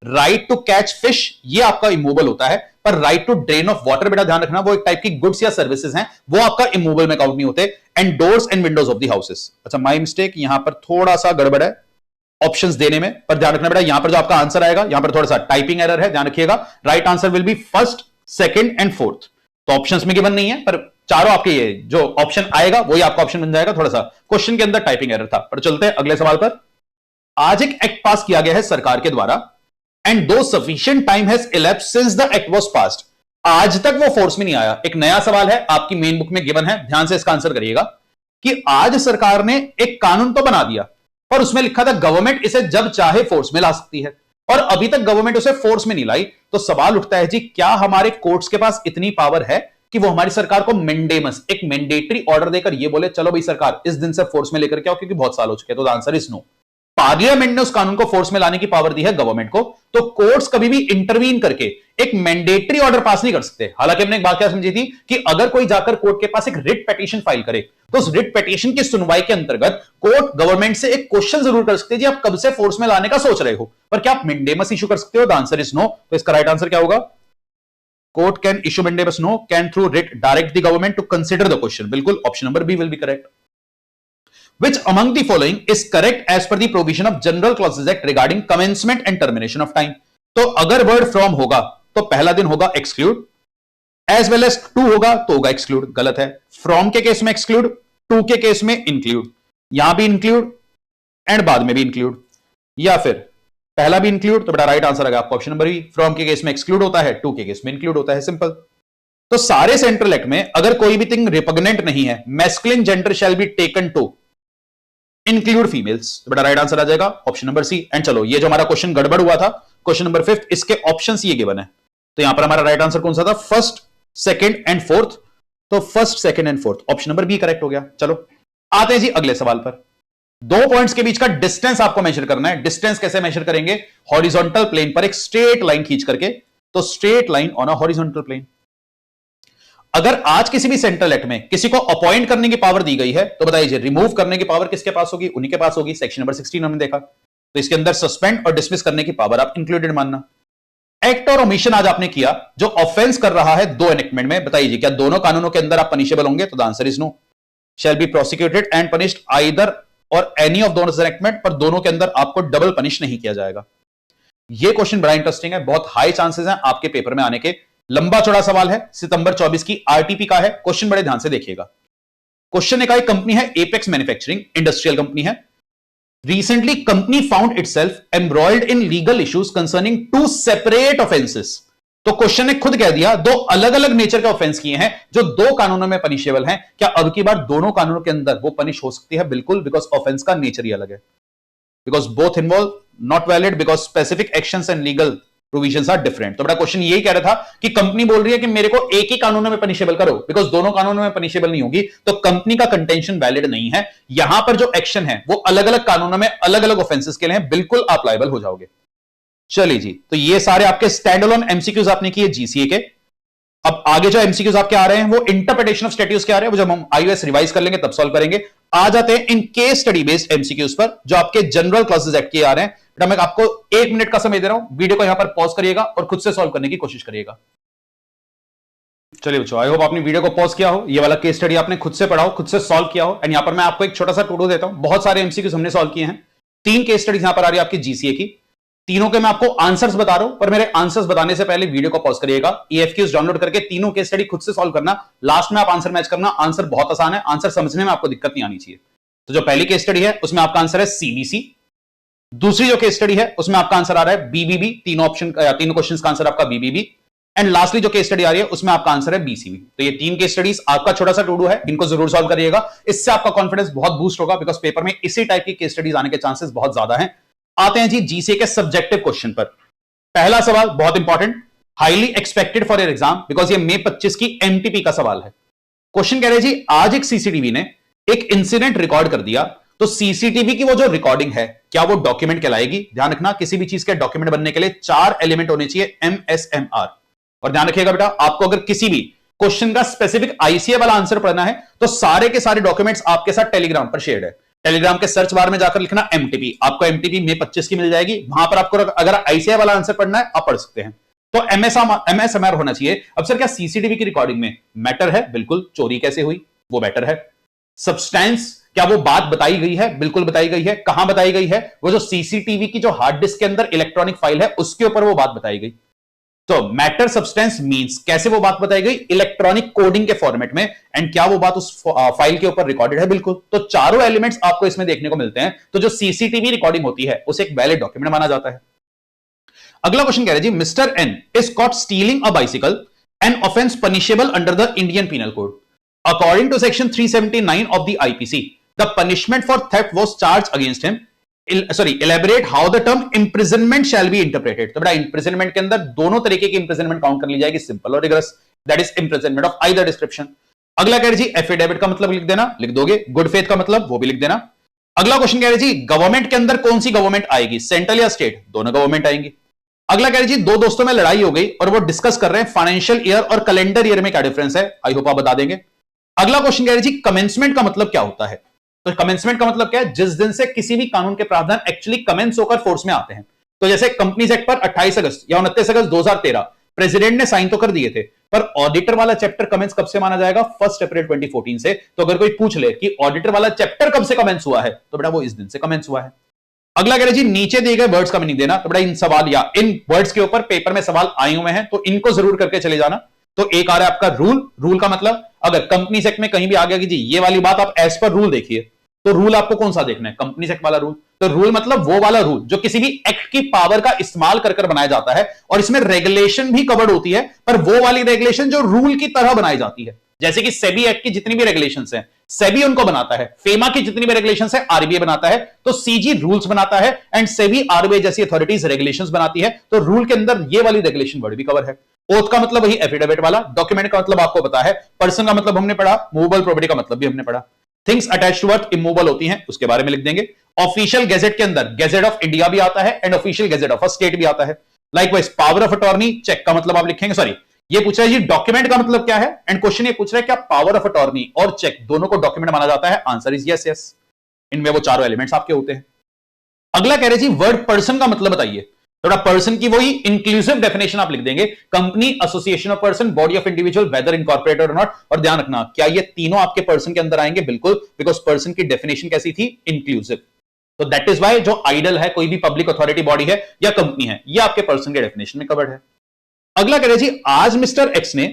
राइट टू कैच फिश, ये आपका इमूवेबल होता है, पर right to drain off water, बेटा ध्यान रखना, वो एक टाइप की गुड्स या सर्विसेज हैं, वो आपका इमूवेबल में काउंट नहीं होते। And doors and Windows of the houses. अच्छा माय मिस्टेक, यहां पर थोड़ा सा गड़बड़ है ऑप्शंस देने में, पर ध्यान रखना बेटा, यहां पर जो आपका आंसर आएगा यहां पर थोड़ा सा टाइपिंग एरर है, ध्यान रखिएगा। Right answer will be first, second and fourth. तो ऑप्शंस में गिवन नहीं है, पर चारों आपके ये जो ऑप्शन आएगा वही आपका ऑप्शन बन जाएगा। थोड़ा सा क्वेश्चन के अंदर टाइपिंग एरर था, पर चलते हैं अगले सवाल पर। आज एक एक्ट पास किया गया है सरकार के द्वारा, एंड दो sufficient time has elapsed since the act was passed. आज तक वो फोर्स में नहीं आया। एक नया सवाल है, आपकी मेन बुक में गिवन है, ध्यान से इसका आंसर करिएगा कि आज सरकार ने एक कानून तो बना दिया, पर उसमें लिखा था गवर्नमेंट इसे जब चाहे फोर्स में ला सकती है, और अभी तक गवर्नमेंट उसे फोर्स में नहीं लाई। तो सवाल उठता है जी, क्या हमारे कोर्ट्स के पास इतनी पावर है कि वो हमारी सरकार को मैंडेमस, एक मैंडेटरी ऑर्डर देकर ये बोले चलो भाई सरकार इस दिन से फोर्स में लेकर के आओ, क्योंकि बहुत साल हो चुके हैं? तो the answer is no. Parliament ने उस कानून को फोर्स में लाने की पावर दी है गवर्नमेंट को, तो कोर्ट्स कभी भी इंटरवीन करके एक मैंडेटरी ऑर्डर पास नहीं कर सकते। हालांकि हमने एक बात क्या समझी थी कि अगर कोई जाकर कोर्ट के पास एक रिट पिटीशन फाइल करे, तो उस रिट पिटीशन की सुनवाई के अंतर्गत कोर्ट गवर्नमेंट से एक क्वेश्चन जरूर कर सकते हैं, जी आप कब से फोर्स में लाने का सोच रहे हो, पर क्या आप मैंडेमस इशू कर सकते हो? The answer is no. तो इसका राइट आंसर क्या होगा? Court can issue mandamus, no, can through writ direct the government to consider the question. बिल्कुल, option number B will be correct. Which among the following is correct as per the provision of General Clauses Act regarding commencement and termination of time? तो अगर word from होगा तो पहला दिन होगा exclude, as well as too होगा तो होगा एक्सक्लूड, गलत है। फ्रॉम के केस में एक्सक्लूड, टू के केस में इंक्लूड, यहां भी इंक्लूड एंड बाद में भी इंक्लूड, या फिर पहला भी इंक्लूड, तो बेटा राइट आंसर आएगा आपका ऑप्शन नंबर बी। फ्रॉम के केस में एक्सक्लूड होता है, टू के केस में इंक्लूड होता है, सिंपल। तो सारे सेंट्रल एक्ट में अगर कोई भी थिंग रिपग्नेंट नहीं है, masculine gender shall be taken to include females, तो बेटा राइट आंसर आ जाएगा ऑप्शन नंबर सी। एंड चलो, ये जो हमारा क्वेश्चन गड़बड़ हुआ था, क्वेश्चन नंबर 5, इसके ऑप्शन ये गिवन है, तो यहां पर हमारा राइट आंसर कौन सा था, फर्स्ट, सेकंड एंड फोर्थ, तो first, second and fourth, option number B correct हो गया। चलो आते हैं जी अगले सवाल पर। दो पॉइंट्स के बीच का डिस्टेंस आपको मेजर करना है। डिस्टेंस कैसे मेजर करेंगे, हॉरिजॉन्टल प्लेन पर एक स्ट्रेट लाइन खींच करके, तो straight line on a horizontal plane. अगर आज किसी भी सेंट्रल एक्ट में किसी को अपॉइंट करने की पावर दी गई है, तो बताइए रिमूव करने की पावर किसके पास होगी, उन्हीं के पास होगी। सेक्शन नंबर 16 हमने देखा, तो इसके अंदर सस्पेंड और डिसमिस करने की पावर आप इंक्लूडेड मानना। एक्ट और ओमिशन आज आपने किया जो ऑफेंस कर रहा है दो एनेक्टमेंट में, बताइए क्या दोनों कानूनों के अंदर आप पनिशेबल होंगे, तो the answer is no. Shall be prosecuted and punished either और एनी ऑफ दोनों एनेक्टमेंट, पर दोनों के अंदर आपको डबल पनिश नहीं किया जाएगा। यह क्वेश्चन बड़ा इंटरेस्टिंग है, बहुत हाई चांसेस हैं आपके पेपर में आने के। लंबा चौड़ा सवाल है, सितंबर 24 की आरटीपी का है। क्वेश्चन बड़े ध्यान से देखिएगा। क्वेश्चन ने कहा एक कंपनी है एपेक्स मैन्युफैक्चरिंग, इंडस्ट्रियल कंपनी है। Recently company found itself embroiled in legal issues concerning two separate offences. तो क्वेश्चन ने खुद कह दिया दो अलग अलग नेचर के ऑफेंस किए हैं जो दो कानूनों में पनिशेबल हैं। क्या अब की बार दोनों कानूनों के अंदर वो पनिश हो सकती है? बिल्कुल, बिकॉज ऑफेंस का नेचर ही अलग है। Because both involve not valid because specific actions and legal provisions are different. तो बड़ा क्वेश्चन यही कह रहा था कि कंपनी बोल रही है कि मेरे को एक ही कानूनों में पनिशेबल करो, बिकॉज दोनों कानूनों में पनिशेबल नहीं होगी, तो कंपनी का कंटेंशन वैलिड नहीं है। यहां पर जो एक्शन है वो अलग अलग कानूनों में अलग अलग ऑफेंसेस के लिए है, बिल्कुल आप लायबल हो जाओगे। चलिए जी, तो ये सारे आपके स्टैंड अलोन एमसीक्यूज आपने किए जीसीए के। अब आगे जो एमसीक्यूज आपके आ रहे हैं वो इंटरप्रिटेशन ऑफ स्टैट्यूज के आ रहे हैं, वो जब हम आईओएस रिवाइज कर लेंगे तब सॉल्व करेंगे। आ जाते हैं in case study based MCQs पर जो आपके जनरल क्लासेस एक्ट के आ रहे हैं। बेटा मैं आपको 1 मिनट का समय दे रहा हूं, वीडियो को यहां पर पॉज करिएगा और खुद से सॉल्व करने की कोशिश करिएगा। चलिए बच्चों, आई होप आपने वीडियो को पॉज किया हो, ये वाला केस स्टडी आपने खुद से पढ़ा हो, खुद से सॉल्व किया हो। एंड यहां पर मैं आपको एक छोटा सा टूडो देता हूं। बहुत सारे एमसीक्यूज हमने सॉल्व किए हैं। 3 केस स्टडीज यहां पर आ रही है आपकी जीसीए की। तीनों के मैं आपको आंसर्स बता रहा हूं, पर मेरे आंसर्स बताने से पहले वीडियो को पॉज करिएगा। ईएफक्यूज डाउनलोड करके तीनों केस स्टडी खुद से सॉल्व करना। लास्ट में आप आंसर मैच करना। आंसर बहुत आसान है, आंसर समझने में आपको दिक्कत नहीं आनी चाहिए। तो जो पहली केस स्टडी है उसमें आपका आंसर है सीबीसी। दूसरी जो केस स्टडी है उसमें आपका आंसर आ रहा है बीबीबी। तीनों ऑप्शन, तीनों क्वेश्चंस का आंसर आपका बीबीबी। एंड लास्टली जो केस स्टडी आ रही है उसमें आपका आंसर है बीसीबी। तो ये 3 केस स्टडीज आपका छोटा सा टूडू है, इनको जरूर सॉल्व करिएगा। इससे आपका कॉन्फिडेंस बहुत बूस्ट होगा, बिकॉज पेपर में इसी टाइप की केस स्टडीज आने के चांसेस बहुत ज्यादा हैं। आते हैं जी जीसीए के सब्जेक्टिव क्वेश्चन पर। पहला सवाल बहुत important, highly expected for your exam, because ये मई 25 की एमटीपी का सवाल है। क्वेश्चन कह रहे जी आज एक सीसीटीवी ने एक इंसिडेंट रिकॉर्ड कर दिया, तो सीसीटीवी की वो जो रिकॉर्डिंग है क्या वो डॉक्यूमेंट कहलाएगी? ध्यान रखना, किसी भी चीज के डॉक्यूमेंट बनने के लिए 4 एलिमेंट होने चाहिए, एमएसएमआर। और ध्यान रखिएगा बेटा, आपको अगर किसी भी क्वेश्चन का स्पेसिफिक आईसीए वाला आंसर पढ़ना है तो सारे के सारे डॉक्यूमेंट्स आपके साथ टेलीग्राम पर शेयर है। टेलीग्राम के सर्च बार में जाकर लिखना एमटीपी, आपको एमटीपी मई 25 की मिल जाएगी। वहां पर आपको अगर आईसीए वाला आंसर पढ़ना है आप पढ़ सकते हैं। तो एमएसएमआर होना चाहिए। अब सर क्या सीसीटीवी की रिकॉर्डिंग में मैटर है? बिल्कुल। चोरी कैसे हुई वो मैटर है। सब्सटेंस, क्या वो बात बताई गई है? बिल्कुल बताई गई है। कहां बताई गई है? वो जो सीसीटीवी की जो हार्ड डिस्क के अंदर इलेक्ट्रॉनिक फाइल है उसके ऊपर वो बात बताई गई। तो मैटर सब्सटेंस मींस कैसे वो बात बताई गई? इलेक्ट्रॉनिक कोडिंग के फॉर्मेट में। एंड क्या वो बात उस फाइल के ऊपर रिकॉर्डेड है? बिल्कुल। तो चारों एलिमेंट्स आपको इसमें देखने को मिलते हैं। तो जो सीसीटीवी रिकॉर्डिंग होती है उसे एक वैलिड डॉक्यूमेंट माना जाता है। अगला क्वेश्चन कह रहे जी mister N is caught stealing a bicycle, an offence punishable under the Indian penal code. According to section 379 of the IPC, the punishment for theft was charge against him. elaborate how the term imprisonment shall be interpreted। तो बेटा imprisonment के अंदर दोनों तरीके की imprisonment count कर ली जाएगी, simple और rigorous, that is imprisonment of either description। अगला कह रहे जी एफिडेविट का मतलब लिख देना, लिख दोगे। गुड फेथ का मतलब वो भी लिख देना। अगला क्वेश्चन कह रहे जी गवर्नमेंट के अंदर कौन सी गवर्नमेंट आएगी, सेंट्रल या स्टेट? दोनों गवर्नमेंट आएंगी। अगला कह रहे जी दो दोस्तों में लड़ाई हो गई और वो डिस्कस कर रहे हैं फाइनेंशियल ईयर और कैलेंडर ईयर में क्या डिफरेंस है। आई होप आप बता देंगे। अगला क्वेश्चन कह रहे जी कमेंसमेंट का मतलब क्या होता है? तो कमेंसमेंट का मतलब क्या है? जिस दिन से किसी भी कानून के प्रावधान एक्चुअली कमेंस होकर फोर्स में आते हैं। तो जैसे कंपनीज एक्ट पर 28 अगस्त या 29 अगस्त 2013 प्रेसिडेंट ने साइन तो कर दिए थे, पर ऑडिटर वाला चैप्टर कमेंस कब से माना जाएगा? 1 अप्रैल 2014 से। तो अगर कोई पूछ ले कि ऑडिटर वाला चैप्टर कब से कमेंस हुआ है, तो बेटा वो इस दिन से कमेंस हुआ है। अगला कह रहे जी नीचे दिए गए वर्ड्स का मीनिंग देना। तो बड़ा इन सवाल या इन वर्ड्स के ऊपर पेपर में सवाल आए हुए हैं, तो इनको जरूर करके चले जाना। तो एक आ रहा है आपका रूल। रूल का मतलब अगर कंपनी एक्ट में कहीं भी आ गया कि जी ये वाली बात आप एज पर रूल देखिए, तो रूल आपको कौन सा देखना है? कंपनी एक्ट वाला रूल। तो रूल मतलब वो वाला रूल जो किसी भी एक्ट की पावर का इस्तेमाल कर बनाया जाता है, और इसमें रेगुलेशन भी कवर्ड होती है, पर वो वाली रेगुलेशन जो रूल की तरह बनाई जाती है। जैसे कि सेबी एक्ट की जितनी भी रेगुलेशंस हैं, सेबी उनको बनाता है। फेमा की जितनी भी रेगुलेशंस है, आरबीआई बनाता है। तो सीजी रूल्स बनाता है एंड सेबी आरबीआई जैसी अथॉरिटीज रेगुलेशंस बनाती है। तो रूल के अंदर ये वाली रेगुलेशन वर्ड भी कवर है। ओथ का मतलब वही एफिडेविट वाला। डॉक्यूमेंट का मतलब आपको पता है। पर्सन का मतलब हमने पढ़ा। मूवेबल प्रॉपर्टी का मतलब भी हमने पढ़ा। Things attached to earth immovable होती हैं, उसके बारे में लिख देंगे। ऑफिशियल गैजेट के अंदर गैजेट ऑफ इंडिया भी आता है and official gazette of a state भी आता है। Likewise power of attorney, cheque का मतलब आप लिखेंगे, सॉरी ये पूछ रहा है जी डॉक्यूमेंट का मतलब क्या है, एंड क्वेश्चन ये पूछ रहा है क्या पावर ऑफ अटॉर्नी और चेक दोनों को डॉक्यूमेंट माना जाता है? Answer is yes yes. इनमें वो चारों एलिमेंट्स आपके होते हैं। अगला कह रहे जी वर्ड पर्सन का मतलब बताइए। थोड़ा पर्सन की वही इंक्लूसिव डेफिनेशन आप लिख देंगे। Company, association of person, body of individual, weather incorporated और नॉट। और ध्यान रखना क्या ये तीनों आपके पर्सन के अंदर आएंगे? बिल्कुल, बिकॉज पर्सन की डेफिनेशन कैसी थी? इंक्लूसिव। तो दैट इज वाई जो आइडल है, कोई भी पब्लिक अथॉरिटी बॉडी है या कंपनी है, ये आपके पर्सन के डेफिनेशन में कवर्ड है। अगला कह रहे जी आज मिस्टर एक्स ने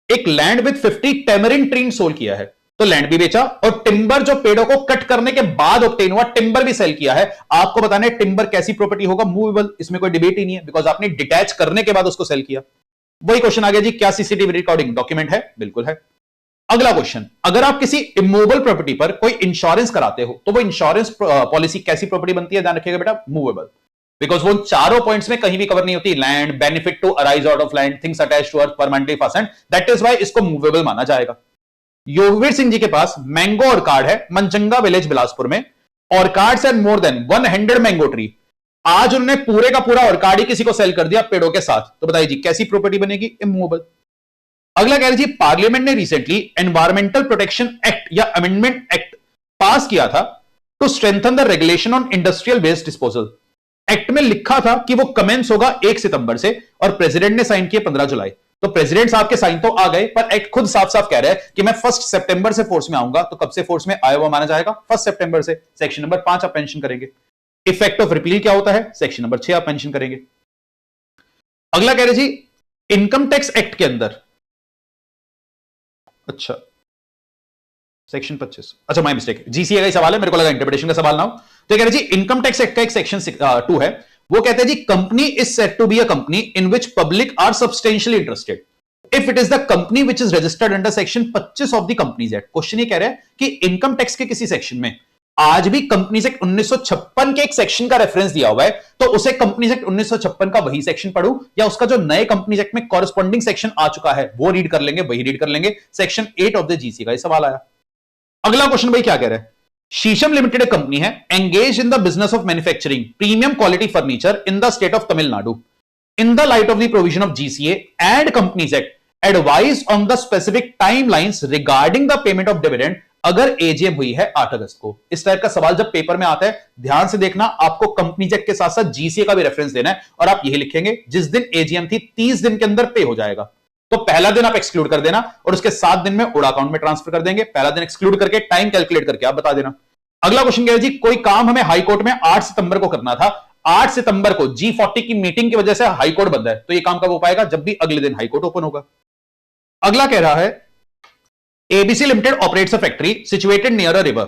एक land with 50 tamarind tree sold किया है। तो लैंड भी बेचा और टिम्बर जो पेड़ों को कट करने के बाद ऑब्टेन हुआ टिम्बर भी सेल किया है। आपको बताना है टिम्बर कैसी प्रॉपर्टी होगा? मूवेबल। इसमें कोई डिबेट ही नहीं है, बिकॉज आपने डिटैच करने के बाद उसको सेल किया। वही क्वेश्चन आ गया जी क्या सीसीटीवी रिकॉर्डिंग डॉक्यूमेंट है? बिल्कुल है। अगला क्वेश्चन, अगर आप किसी इमूवेबल प्रॉपर्टी पर कोई इंश्योरेंस कराते हो तो वो इंश्योरेंस पॉलिसी कैसी प्रॉपर्टी बनती है? ध्यान रखिएगा बेटा, मूवेबल। बिकॉज वो चारों पॉइंट्स में कहीं भी कवर नहीं होती। Land, benefit to arise out of land, things attached to earth, permanently fastened. That is why इसको मूवेबल माना जाएगा। योगवीर सिंह जी के पास मैंगो ऑर्कार्ड है मनचंगा विलेज बिलासपुर में। Orchards and more than 100 mango tree. आज उन्होंने पूरे का पूरा ऑर्कार्ड ही किसी को सेल कर दिया पेड़ों के साथ। तो बताइए जी कैसी प्रॉपर्टी बनेगी? इमूवेबल। अगला कह रहे जी पार्लियामेंट ने रिसेंटली एनवायरमेंटल प्रोटेक्शन एक्ट या अमेंडमेंट एक्ट पास किया था to strengthen the regulation on industrial waste disposal. Act में लिखा था कि वो कमेंस होगा 1 सितंबर से और प्रेसिडेंट ने साइन किया 15 जुलाई। तो प्रेसिडेंट साहब के साइन तो आ गए, पर एक्ट खुद साफ साफ कह रहा है कि मैं 1 सितंबर से फोर्स में आऊंगा। तो कब से फोर्स में आया हुआ माना जाएगा? 1 सितंबर से। सेक्शन नंबर 5 आप मेंशन करेंगे। इफेक्ट ऑफ रिपील क्या होता है? सेक्शन नंबर 6 आप मेंशन करेंगे। अगला कह रहे जी इनकम टैक्स एक्ट के अंदर, अच्छा सेक्शन 25, अच्छा माय मिस्टेक, जीसीए का ही सवाल है, मेरे को लगा इंटरप्रिटेशन का सवाल ना हो। तो कह रहे जी इनकम टैक्स एक्ट का एक सेक्शन 2 है, वो कहते हैं जी company is said to be a company in which public are substantially interested if it is the company which is registered under section 25 of the companies act. Question ये कह रहा है कि इनकम टैक्स के किसी सेक्शन में आज भी कंपनीज एक्ट 1956 के एक सेक्शन का रेफरेंस दिया हुआ है, तो उसे कंपनीज एक्ट 1956 का वही सेक्शन पढ़ूं या उसका जो नए कंपनीज एक्ट में कॉरेस्पॉन्डिंग सेक्शन आ चुका है वो रीड कर लेंगे? वही रीड कर लेंगे। सेक्शन 8 ऑफ द जीसी का सवाल आया। अगला क्वेश्चन भाई क्या कह रहा है? शीशम लिमिटेड एक कंपनी है engage in the business of manufacturing premium quality furniture in the state of Tamil Nadu. In the light of the provision of GCA and companies act advise on the specific timelines regarding the payment of dividend अगर AGM हुई है 8 अगस्त को। इस type का सवाल जब paper में आता है ध्यान से देखना, आपको कंपनीज एक्ट के साथ साथ जीसीए का भी रेफरेंस देना है और आप यही लिखेंगे जिस दिन एजीएम थी 30 दिन के अंदर पे हो जाएगा। तो पहला दिन आप एक्सक्लूड कर देना और उसके 7 दिन में उड़ा अकाउंट में ट्रांसफर कर देंगे। पहला दिन एक्सक्लूड करके टाइम कैलकुलेट करके आप बता देना। अगला क्वेश्चन क्या है जी, कोई काम हमें हाई कोर्ट में 8 सितंबर को करना था। 8 सितंबर को G40 की मीटिंग की वजह से हाई कोर्ट बंद है, तो ये काम कब हो पाएगा? जब भी अगले दिन हाई कोर्ट ओपन होगा। अगला कह रहा है ABC Limited operates a factory situated near a river.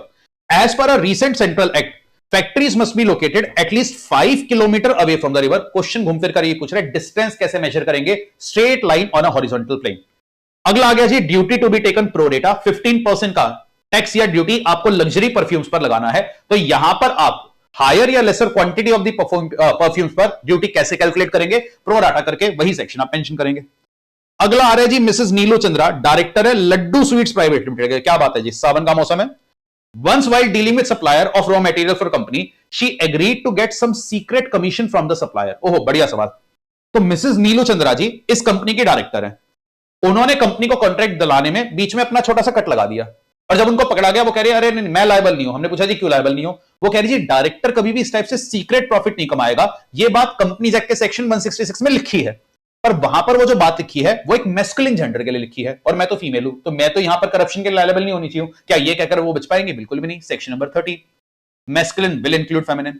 As per a recent central act, factories must be located at least 5 kilometer away from the river. Question घूम फिर कर ये पूछ रहा है डिस्टेंस कैसे मेजर करेंगे? Straight line on a horizontal plane. अगला आ गया जी duty to be taken pro 15% का टैक्स या ड्यूटी आपको लग्जरी परफ्यूम्स पर लगाना है। तो यहां पर आप हायर या lesser quantity of the perfumes पर ड्यूटी कैसे कैलकुलेट करेंगे? प्रो डाटा करके वही सेक्शन आप मेंशन करेंगे। अगला आ रहा है जी मिसेस नीलू चंद्रा, डायरेक्टर है लड्डू स्वीट्स प्राइवेट लिमिटेड। क्या बात है जी, सावन का मौसम है। Once while dealing with supplier of raw material for company she agreed to get some secret commission from the supplier. ओहो बढ़िया सवाल। तो मिसेस नीलू चंद्रा जी इस कंपनी की डायरेक्टर है। उन्होंने कंपनी को कॉन्ट्रैक्ट दिलाने में बीच में अपना छोटा सा कट लगा दिया और जब उनको पकड़ा गया वो कह रही है अरे नहीं, मैं लायबल नहीं हूं। हमने पूछा जी क्यों लायबल नहीं हो? वो कह रही जी डायरेक्टर कभी भी इस टाइप से सीक्रेट प्रॉफिट नहीं कमाएगा। ये बात कंपनीज एक्ट के सेक्शन 166 में लिखी है, पर वहां पर वो जो बात लिखी है वो एक मैस्कुलिन जेंडर के लिए लिखी है और मैं तो फीमेल हूं, तो मैं तो यहां पर करप्शन के लायबल नहीं होनी चाहिए। क्या ये कहकर वो बच पाएंगे? बिल्कुल भी नहीं। Section number 30 masculine will include feminine.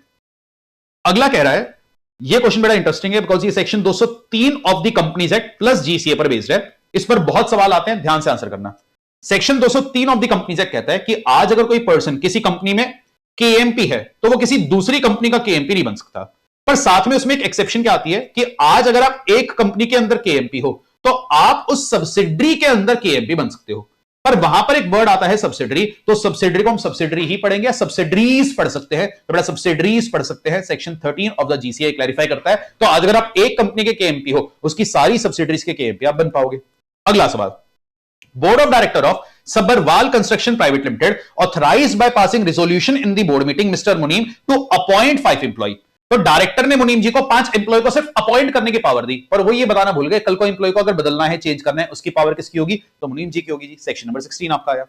अगला कह रहा है, ये क्वेश्चन बड़ा इंटरेस्टिंग है बिकॉज ये section 203 of the companies act plus GCA पर बेस्ड है। इस पर बहुत सवाल आते हैं, ध्यान से आंसर करना। Section 203 of the companies act कहता है कि आज अगर कोई पर्सन किसी कंपनी में केएमपी है तो वो किसी दूसरी कंपनी का केएमपी नहीं बन सकता। पर साथ में उसमें एक एक्सेप्शन क्या आती है कि आज अगर आप एक कंपनी के अंदर केएमपी हो तो आप उस सब्सिडरी के अंदर केएमपी बन सकते हो। पर वहां पर एक वर्ड आता है सब्सिडरी, तो सब्सिडरी को हम सब्सिडरी ही पढ़ेंगे या सब्सिडरीज पढ़ सकते हैं, तो बड़ा सब्सिडरीज पढ़ सकते हैं। Section 13 of the GCA clarify करता है। तो आज अगर आप एक कंपनी के केएमपी हो उसकी सारी सब्सिडरीज के केएमपी आप बन पाओगे। अगला सवाल, board of director of Sabharwal construction private limited authorised by passing resolution in the board meeting mister मुनीम टू अपॉइंट 5 एम्प्लॉय। तो डायरेक्टर ने मुनीम जी को 5 एम्प्लॉय को सिर्फ अपॉइंट करने की पावर दी, पर वो ये बताना भूल गए कल को एम्प्लॉय को अगर बदलना है, चेंज करना है, उसकी पावर किसकी होगी? तो मुनीम जी की होगी जी। सेक्शन नंबर 16 आपका आया।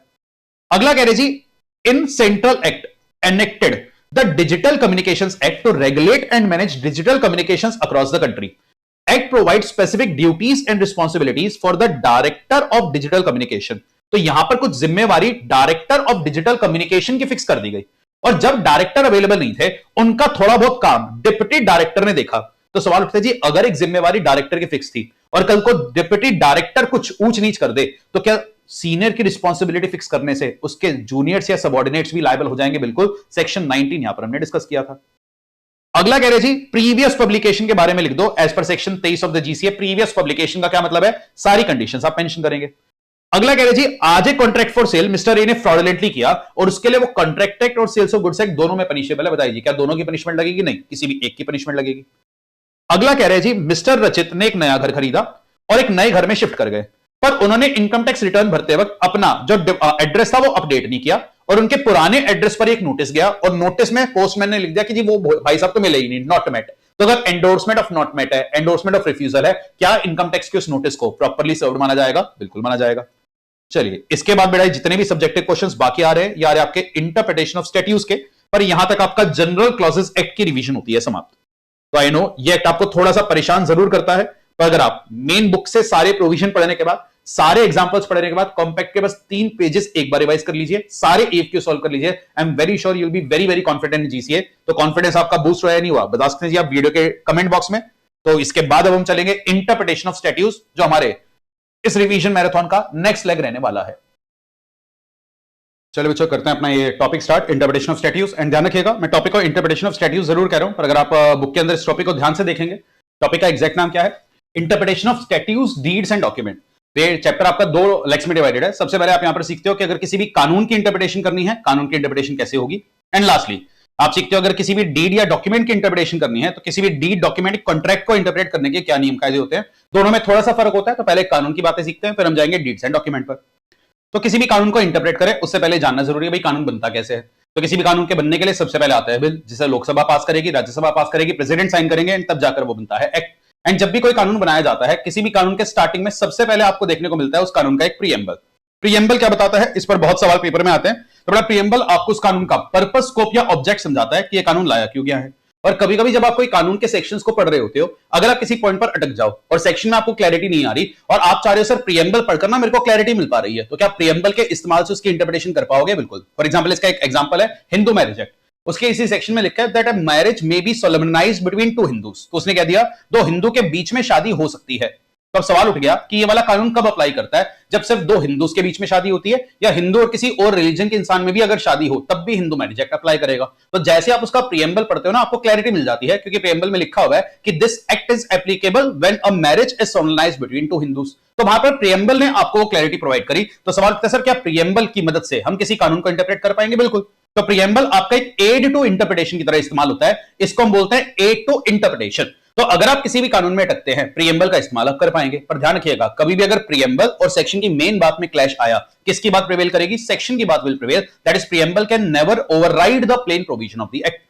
अगला कह रहे जी, in central act enacted the digital communications act to regulate and manage digital communications across the country. Act provide specific duties and responsibilities for the director of digital communication. तो यहां पर कुछ जिम्मेवारी डायरेक्टर ऑफ डिजिटल कम्युनिकेशन की fix कर दी गई, और जब डायरेक्टर अवेलेबल नहीं थे उनका थोड़ा बहुत काम डिप्टी डायरेक्टर ने देखा। तो सवाल उठता है जी, अगर एक जिम्मेवारी डायरेक्टर की फिक्स थी और कल को डिप्टी डायरेक्टर कुछ ऊंच नीच कर दे तो क्या सीनियर की रिस्पॉन्सिबिलिटी फिक्स करने से उसके जूनियर्स या सबऑर्डिनेट्स भी लायबल हो जाएंगे? बिल्कुल। सेक्शन 19 यहां पर हमने डिस्कस किया था। अगला कह रहे जी, प्रीवियस पब्लिकेशन के बारे में लिख दो as per section 23 of the GCA. Previous publication का क्या मतलब है? सारी कंडीशंस आप मेंशन करेंगे। अगला कह रहे जी, आज एक contract for sale mister A ने फ्रॉडुलेंटली किया और उसके लिए वो कॉन्ट्रैक्ट एक्ट और सेल्स ऑफ गुड्स एक्ट दोनों में पनिशेबल है। बताइए क्या दोनों की पनिशमेंट लगेगी? नहीं, किसी भी एक की पनिशमेंट लगेगी। अगला कह रहे जी, मिस्टर रचित ने एक नया घर खरीदा और एक नए घर में शिफ्ट कर गए, पर उन्होंने इनकम टैक्स रिटर्न भरते वक्त अपना जो एड्रेस था वो अपडेट नहीं किया और उनके पुराने एड्रेस पर एक नोटिस गया और नोटिस में पोस्टमैन ने लिख दिया कि जी वो भाई साहब तो मिले ही नहीं, नॉट मेट। तो अगर एंडोर्समेंट ऑफ नॉट मेट है, एंडोर्समेंट ऑफ रिफ्यूजल है, क्या इनकम टैक्स के उस नोटिस को प्रॉपर्ली सर्व्ड माना जाएगा? बिल्कुल माना जाएगा। चलिए, इसके बाद बेटा जितने भी सब्जेक्टिव क्वेश्चंस बाकी आ रहे हैं यार आपके इंटरप्रिटेशन ऑफ स्टैट्यूज के, पर यहां तक आपका जनरल क्लॉजेस एक्ट की रिवीजन होती है समाप्त। तो आई नो ये एक्ट आपको थोड़ा सा परेशान जरूर करता है, पर अगर आप मेन बुक से सारे प्रोविजन पढ़ने के बाद, सारे एग्जांपल्स पढ़ने के बाद कॉम्पैक्ट के बस 3 पेजेस एक बार रिवाइज कर लीजिए, सारे एफक्यू सॉल्व कर लीजिए, I am very sure you will be very very confident in GCA. तो कॉन्फिडेंस आपका बूस्ट हुआ या नहीं हुआ बता सकते हैं जी आप वीडियो के कमेंट बॉक्स में। तो इसके बाद अब हम चलेंगे इंटरप्रिटेशन ऑफ स्टैट्यूज, जो हमारे इस रिवीजन मैराथन का नेक्स्ट लेग रहने वाला है। चलो बच्चों, करते हैं अपना ये topic start, interpretation of statutes. And ध्यान रखिएगा, मैं टॉपिक को इंटरप्रिटेशन ऑफ स्टैट्यूज जरूर कह रहा हूं, पर अगर आप बुक के अंदर इस टॉपिक को ध्यान से देखेंगे, टॉपिक का एग्जैक्ट नाम क्या है? Interpretation of statutes, deeds and document. ये चैप्टर आपका 2 लेक्स में डिवाइडेड है। सबसे पहले आप यहां पर सीखते हो कि अगर किसी भी कानून की इंटरप्रिटेशन करनी है, कानून की इंटरप्रिटेशन कैसे होगी। एंड लास्टली आप सीखते हो अगर किसी भी डीड या डॉक्यूमेंट की इंटरप्रिटेशन करनी है तो किसी भी डीड, डॉक्यूमेंट, कॉन्ट्रैक्ट को इंटरप्रेट करने के क्या नियम कायदे होते हैं। दोनों में थोड़ा सा फर्क होता है। तो पहले कानून की बातें सीखते हैं, फिर हम जाएंगे डीड्स एंड डॉक्यूमेंट पर। तो किसी भी कानून को इंटरप्रेट करें उससे पहले जानना जरूरी है भाई कानून बनता कैसे है। तो किसी भी कानून के बनने के लिए सबसे पहले आता है बिल, जिसे लोकसभा पास करेगी, राज्यसभा पास करेगी, प्रेसिडेंट साइन करेंगे, तब जाकर वो बनता है एक्ट। एंड जब भी कोई कानून बनाया जाता है, किसी भी कानून के स्टार्टिंग में सबसे पहले आपको देखने को मिलता है उस कानून का एक प्रीएम्बल। प्रीएम्बल क्या बताता है? इस पर बहुत सवाल पेपर में आते हैं। तो बड़ा प्रीएम्बल आपको उस कानून का पर्पस, स्कोप या ऑब्जेक्ट समझाता है कि यह कानून लाया क्यों गया है। और कभी कभी जब आप कोई कानून के सेक्शंस को पढ़ रहे होते हो, अगर आप किसी पॉइंट पर अटक जाओ और सेक्शन में आपको क्लैरिटी नहीं आ रही और आप चाह रहे हो सर प्रीएम्बल पढ़कर ना मेरे को क्लैरिटी मिल पा रही है, तो क्या प्रीएम्बल के इस्तेमाल से उसकी इंटरप्रिटेशन कर पाओगे? बिल्कुल। फॉर एग्जांपल इसका एक एग्जांपल है हिंदू मैरिज एक्ट। उसके इसी सेक्शन में लिखा है that a marriage may be solemnised between 2 Hindus. तो उसने कह दिया 2 हिंदू के बीच में शादी हो सकती है। तो अब सवाल उठ गया कि ये वाला कानून कब अप्लाई करता है? जब सिर्फ 2 हिंदूज के बीच में शादी होती है, या हिंदू और किसी और रिलीजन के इंसान में भी अगर शादी हो तब भी हिंदू मैरिज एक्ट अप्लाई करेगा। तो जैसे आप उसका प्रीएम्बल पढ़ते हो ना, आपको क्लैरिटी मिल जाती है, क्योंकि प्रीएम्बल में लिखा हुआ है कि this act is applicable when a marriage is solemnised between 2 Hindus. तो वहां पर प्रीएम्बल ने आपको वो क्लैरिटी प्रोवाइड करी। तो सवाल उठता है सर क्या प्रीएम्बल की मदद से हम किसी कानून को इंटरप्रेट कर पाएंगे? बिल्कुल। तो प्रीएम्बल आपका एक एड टू इंटरप्रिटेशन की तरह इस्तेमाल होता है। इसको हम बोलते हैं एड टू इंटरप्रिटेशन। तो अगर आप किसी भी कानून में अटकते हैं, प्रीएम्बल का इस्तेमाल आप कर पाएंगे। पर ध्यान रखिएगा, कभी भी अगर प्रीएम्बल और सेक्शन की मेन बात में क्लैश आया, किसकी बात प्रिवेल करेगी? सेक्शन की बात will prevail. That is preamble can never override the plain provision of the act.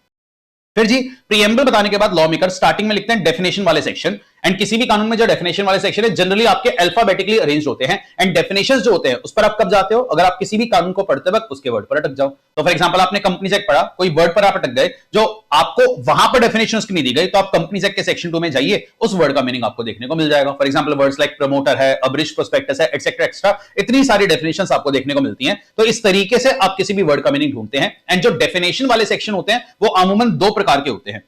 फिर जी प्रीएम्बल बताने के बाद लॉ मेकर स्टार्टिंग में लिखते हैं डेफिनेशन वाले सेक्शन। एंड किसी भी कानून में जो डेफिनेशन वाले सेक्शन है जनरली आपके अल्फाबेटिकली अरेंज्ड होते हैं। एंड डेफिनेशंस जो होते हैं उस पर आप कब जाते हो? अगर आप किसी भी कानून को पढ़ते वक्त उसके वर्ड पर अटक जाओ। तो फॉर एग्जांपल आपने कंपनीज एक्ट पढ़ा, कोई वर्ड पर आप अटक गए जो आपको वहां पर डेफिनेशन उसकी नहीं दी गई, तो आप कंपनीज एक्ट के सेक्शन 2 में जाइए, उस वर्ड का मीनिंग आपको देखने को मिल जाएगा। For example words like promoter है, अब्रिश प्रोस्पेक्टस है, एक्सेट्रा एक्स्ट्रा, इतनी सारी डेफिनेशंस आपको देखने को मिलती हैं। तो इस तरीके से आप किसी भी वर्ड का मीनिंग ढूंढते हैं। एंड जो डेफिनेशन वाले सेक्शन होते हैं वो अमूमन 2 प्रकार के होते हैं।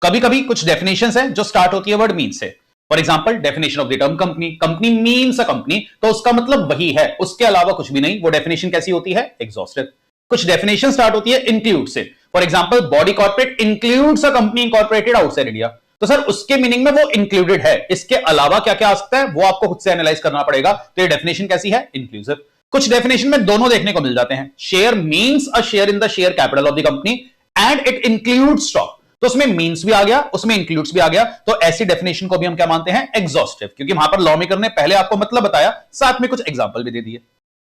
कभी कभी कुछ डेफिनेशंस हैं जो स्टार्ट होती है वर्ड मीन से। For example definition of the term company, company means a company, तो उसका मतलब वही है, उसके अलावा कुछ भी नहीं। वो डेफिनेशन कैसी होती है? एग्जॉस्टिव। कुछ डेफिनेशन स्टार्ट होती है इंक्लूड से। For example body corporate includes a company incorporated outside India, तो सर उसके मीनिंग में वो इंक्लूडेड है, इसके अलावा क्या क्या आ सकता है वो आपको खुद से एनालाइज करना पड़ेगा। तो ये डेफिनेशन कैसी है? इंक्लूसिव। कुछ डेफिनेशन में दोनों देखने को मिल जाते हैं। Share means a share in the share capital of the company and it includes stock, तो उसमें मीन्स भी आ गया, उसमें इंक्लूड्स भी आ गया, तो ऐसी डेफिनेशन को भी हम क्या मानते हैं? एग्जॉस्टिव, क्योंकि वहां पर लॉ मेकर ने पहले आपको मतलब बताया, साथ में कुछ एग्जांपल भी दे दिए।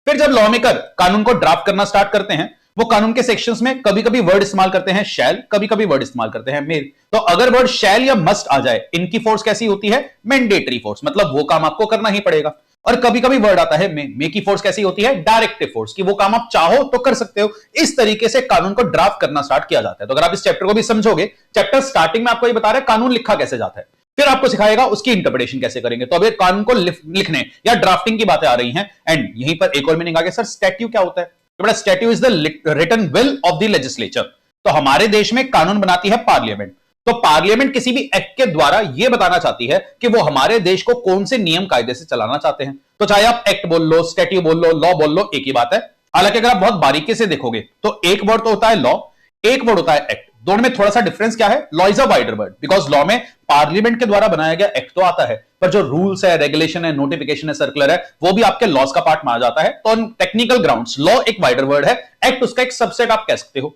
फिर जब लॉ मेकर कानून को ड्राफ्ट करना स्टार्ट करते हैं, वो कानून के सेक्शंस में कभी कभी वर्ड इस्तेमाल करते हैं शैल, कभी कभी वर्ड इस्तेमाल करते हैं मेल। तो अगर वर्ड शैल या मस्ट आ जाए, इनकी फोर्स कैसी होती है? मैंडेटरी फोर्स, मतलब वो काम आपको करना ही पड़ेगा। और कभी कभी वर्ड आता है मे की फोर्स कैसी होती है? डायरेक्टिव फोर्स, कि वो काम आप चाहो तो कर सकते हो। इस तरीके से कानून को ड्राफ्ट करना स्टार्ट किया जाता है। तो अगर आप इस चैप्टर को भी समझोगे, चैप्टर स्टार्टिंग में आपको ये बता रहा है कानून लिखा कैसे जाता है, फिर आपको सिखाएगा उसकी इंटरप्रिटेशन कैसे करेंगे। तो अब ये कानून को लिखने या ड्राफ्टिंग की बातें आ रही हैं। एंड यहीं पर एक और मीनिंग आ गया, सर स्टैट्यू क्या होता है? तो बेटा statute is the written will of the legislature. तो हमारे देश में कानून बनाती है पार्लियामेंट, तो पार्लियामेंट किसी भी एक्ट के द्वारा यह बताना चाहती है कि वो हमारे देश को कौन से नियम कायदे से चलाना चाहते हैं। तो चाहे आप एक्ट बोल लो, स्टैट्यू बोल लो, लॉ बोल लो, एक ही बात है। हालांकि अगर आप बहुत बारीकी से देखोगे तो एक वर्ड तो होता है लॉ, एक वर्ड होता है एक्ट। दोनों में थोड़ा सा डिफरेंस क्या है? Law is a wider word, because law में पार्लियामेंट के द्वारा बनाया गया एक्ट तो आता है, पर जो रूल्स है, रेगुलेशन है, नोटिफिकेशन है, सर्कुलर है, वो भी आपके लॉस का पार्ट माना जाता है। तो टेक्निकल ग्राउंड्स लॉ एक वाइडर वर्ड है, एक्ट उसका एक सबसेट आप कह सकते हो।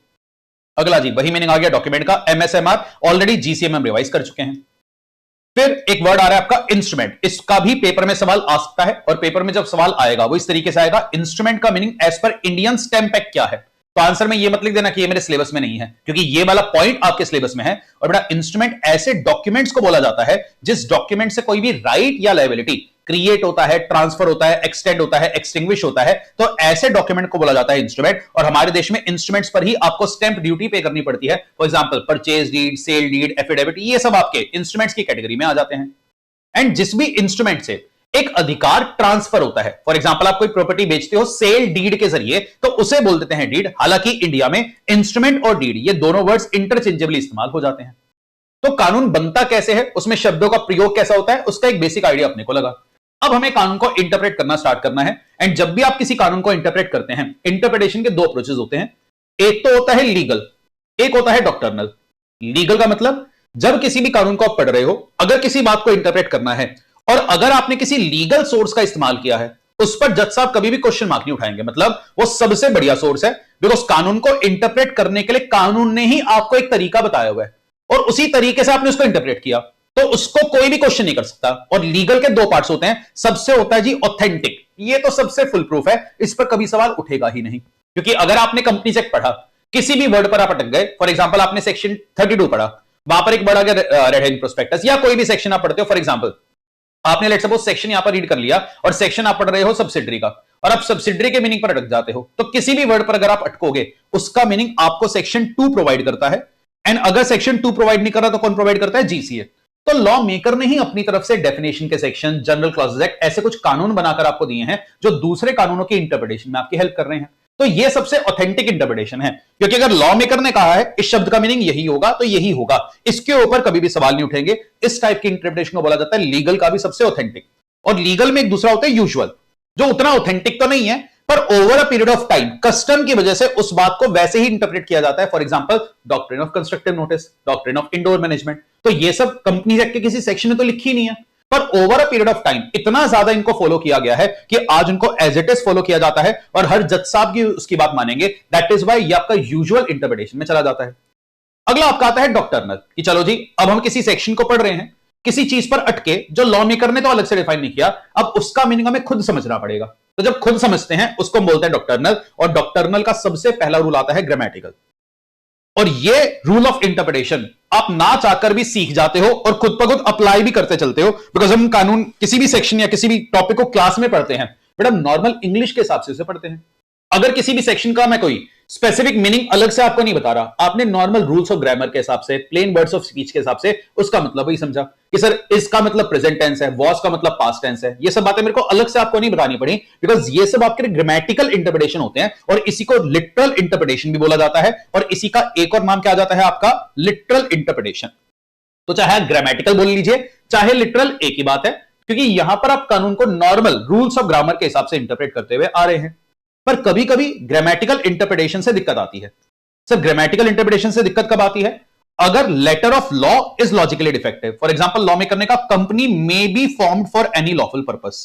अगला जी वही मीनिंग आ गया डॉक्यूमेंट का, एमएसएमआर, ऑलरेडी जीसीएम हम रिवाइज कर चुके हैं। फिर एक वर्ड आ रहा है आपका इंस्ट्रूमेंट, इसका भी पेपर में सवाल आ सकता है, और पेपर में जब सवाल आएगा वो इस तरीके से आएगा, इंस्ट्रूमेंट का meaning as per Indian stamp act क्या है। तो आंसर में ये मत लिख देना कि ये मेरे सिलेबस में नहीं है, क्योंकि ये वाला पॉइंट आपके सिलेबस में है। और बेटा इंस्ट्रूमेंट ऐसे डॉक्यूमेंट्स को बोला जाता है जिस डॉक्यूमेंट से कोई भी राइट या लायबिलिटी क्रिएट होता है, ट्रांसफर होता है, एक्सटेंड होता है, एक्सटिंग्विश होता है, तो ऐसे डॉक्यूमेंट को बोला जाता है इंस्ट्रूमेंट। और हमारे देश में इंस्ट्रूमेंट्स पर ही आपको स्टैंप ड्यूटी पे करनी पड़ती है। For example purchase deed, sale deed, affidavit, ये सब आपके इंस्ट्रूमेंट्स की कैटेगरी में आ जाते हैं। एंड जिस भी इंस्ट्रूमेंट से एक अधिकार ट्रांसफर होता है, फॉर एग्जांपल आप कोई प्रॉपर्टी बेचते हो सेल डीड के जरिए, तो उसे बोल देते हैं डीड। हालांकि इंडिया में इंस्ट्रूमेंट और डीड ये दोनों वर्ड्स इंटरचेंजेबली इस्तेमाल हो जाते हैं। तो कानून बनता कैसे है, उसमें शब्दों का प्रयोग कैसा होता है, उसका एक बेसिक आइडिया अपने को लगा। अब हमें कानून को इंटरप्रेट करना स्टार्ट करना है। एंड जब भी आप किसी कानून को इंटरप्रेट करते हैं, इंटरप्रिटेशन के दो अप्रोचेस होते हैं। एक तो होता है लीगल, एक होता है डॉक्टर्नल। लीगल का मतलब जब किसी भी कानून को आप पढ़ रहे हो, अगर किसी बात को इंटरप्रेट करना है और अगर आपने किसी लीगल सोर्स का इस्तेमाल किया है, उस पर जज साहब कभी भी क्वेश्चन मार्क नहीं उठाएंगे। मतलब वो सबसे बढ़िया सोर्स है, बिकॉज कानून को इंटरप्रेट करने के लिए कानून ने ही आपको एक तरीका बताया हुआ है और उसी तरीके से आपने उसको इंटरप्रेट किया, तो उसको कोई भी क्वेश्चन नहीं कर सकता। और लीगल के दो पार्ट्स होते हैं, सबसे होता है जी ऑथेंटिक, ये तो सबसे फुल प्रूफ है, इस पर कभी सवाल उठेगा ही नहीं। क्योंकि अगर आपने कंपनी एक्ट पढ़ा, किसी भी वर्ड पर आप अटक गए, फॉर एग्जांपल आपने सेक्शन 32 पढ़ा, वहां पर एक वर्ड आ गया रेड हेरिंग प्रोस्पेक्टस, या कोई भी सेक्शन आप पढ़ते हो, फॉर एग्जांपल आपने लेट्स सपोज सेक्शन यहां पर रीड कर लिया और सेक्शन आप पढ़ रहे हो सब्सिडरी का, और आप सब्सिडरी के मीनिंग पर अटक जाते हो, तो किसी भी वर्ड पर अगर आप अटकोगे, उसका मीनिंग आपको सेक्शन 2 प्रोवाइड करता है। एंड अगर सेक्शन 2 प्रोवाइड नहीं कर रहा तो कौन प्रोवाइड करता है? जीसीए। तो लॉ मेकर ने ही अपनी तरफ से डेफिनेशन के सेक्शन, जनरल क्लॉजेस एक्ट, ऐसे कुछ कानून बनाकर आपको दिए हैं जो दूसरे कानूनों की इंटरप्रिटेशन में आपकी हेल्प कर रहे हैं। तो ये सबसे ऑथेंटिक इंटरप्रिटेशन है, क्योंकि अगर लॉ मेकर ने कहा है इस शब्द का मीनिंग यही होगा तो यही होगा, इसके ऊपर कभी भी सवाल नहीं उठेंगे। इस टाइप की इंटरप्रिटेशन को बोला जाता है लीगल का भी सबसे ऑथेंटिक। और लीगल में एक दूसरा होता है यूजुअल, जो उतना ऑथेंटिक तो नहीं है, पर over a period of time custom की वजह से उस बात को वैसे ही इंटरप्रेट किया जाता है। For example doctrine of constructive notice, doctrine of indoor management, तो ये सब कंपनी एक्ट के किसी सेक्शन में तो लिखी नहीं है, पर over a period of time इतना ज्यादा इनको फॉलो किया गया है कि आज उनको एज इट इज फॉलो किया जाता है और हर जज साहब की उसकी बात मानेंगे। दैट इज व्हाई ये आपका यूजुअल इंटरप्रिटेशन में चला जाता है। अगला आपका आता है डॉक्टर्नल, कि चलो जी अब हम किसी सेक्शन को पढ़ रहे हैं, किसी चीज पर अटके जो लॉ मेकर ने तो अलग से डिफाइन नहीं किया, अब उसका मीनिंग हमें खुद समझना पड़ेगा। तो जब खुद समझते हैं उसको हम बोलते हैं डॉक्टर्नल। और डॉक्टर्नल का सबसे पहला रूल आता है ग्रामेटिकल, और ये रूल ऑफ इंटरप्रिटेशन आप ना चाहकर भी सीख जाते हो और खुद पर खुद अप्लाई भी करते चलते हो। बिकॉज हम कानून किसी भी सेक्शन या किसी भी टॉपिक को क्लास में पढ़ते हैं, बट हम नॉर्मल इंग्लिश के हिसाब से उसे पढ़ते हैं। अगर किसी भी सेक्शन का मैं कोई स्पेसिफिक मीनिंग अलग से आपको नहीं बता रहा, आपने नॉर्मल रूल्स ऑफ ग्रामर के हिसाब से, प्लेन वर्ड्स ऑफ स्पीच के हिसाब से उसका मतलब वही समझा कि सर इसका मतलब प्रेजेंट टेंस है, वॉज का मतलब पास्ट टेंस है। ये सब बातें मेरे को अलग से आपको नहीं बतानी पड़ी, बिकॉज ये सब आपके ग्रामेटिकल इंटरप्रिटेशन होते हैं, और इसी को लिटरल इंटरप्रिटेशन भी बोला जाता है। और इसी का एक और नाम क्या आ जाता है आपका? Literal interpretation. तो चाहे आप ग्रामेटिकल बोल लीजिए चाहे लिटरल, एक ही बात है, क्योंकि यहां पर आप कानून को नॉर्मल रूल्स ऑफ ग्रामर के हिसाब से इंटरप्रेट करते हुए आ रहे हैं। पर कभी कभी ग्रामेटिकल इंटरप्रिटेशन से दिक्कत आती है। सर ग्रामेटिकल इंटरप्रिटेशन से दिक्कत कब आती है? अगर letter of law is logically defective. For example law में करने का company may be formed for any lawful purpose.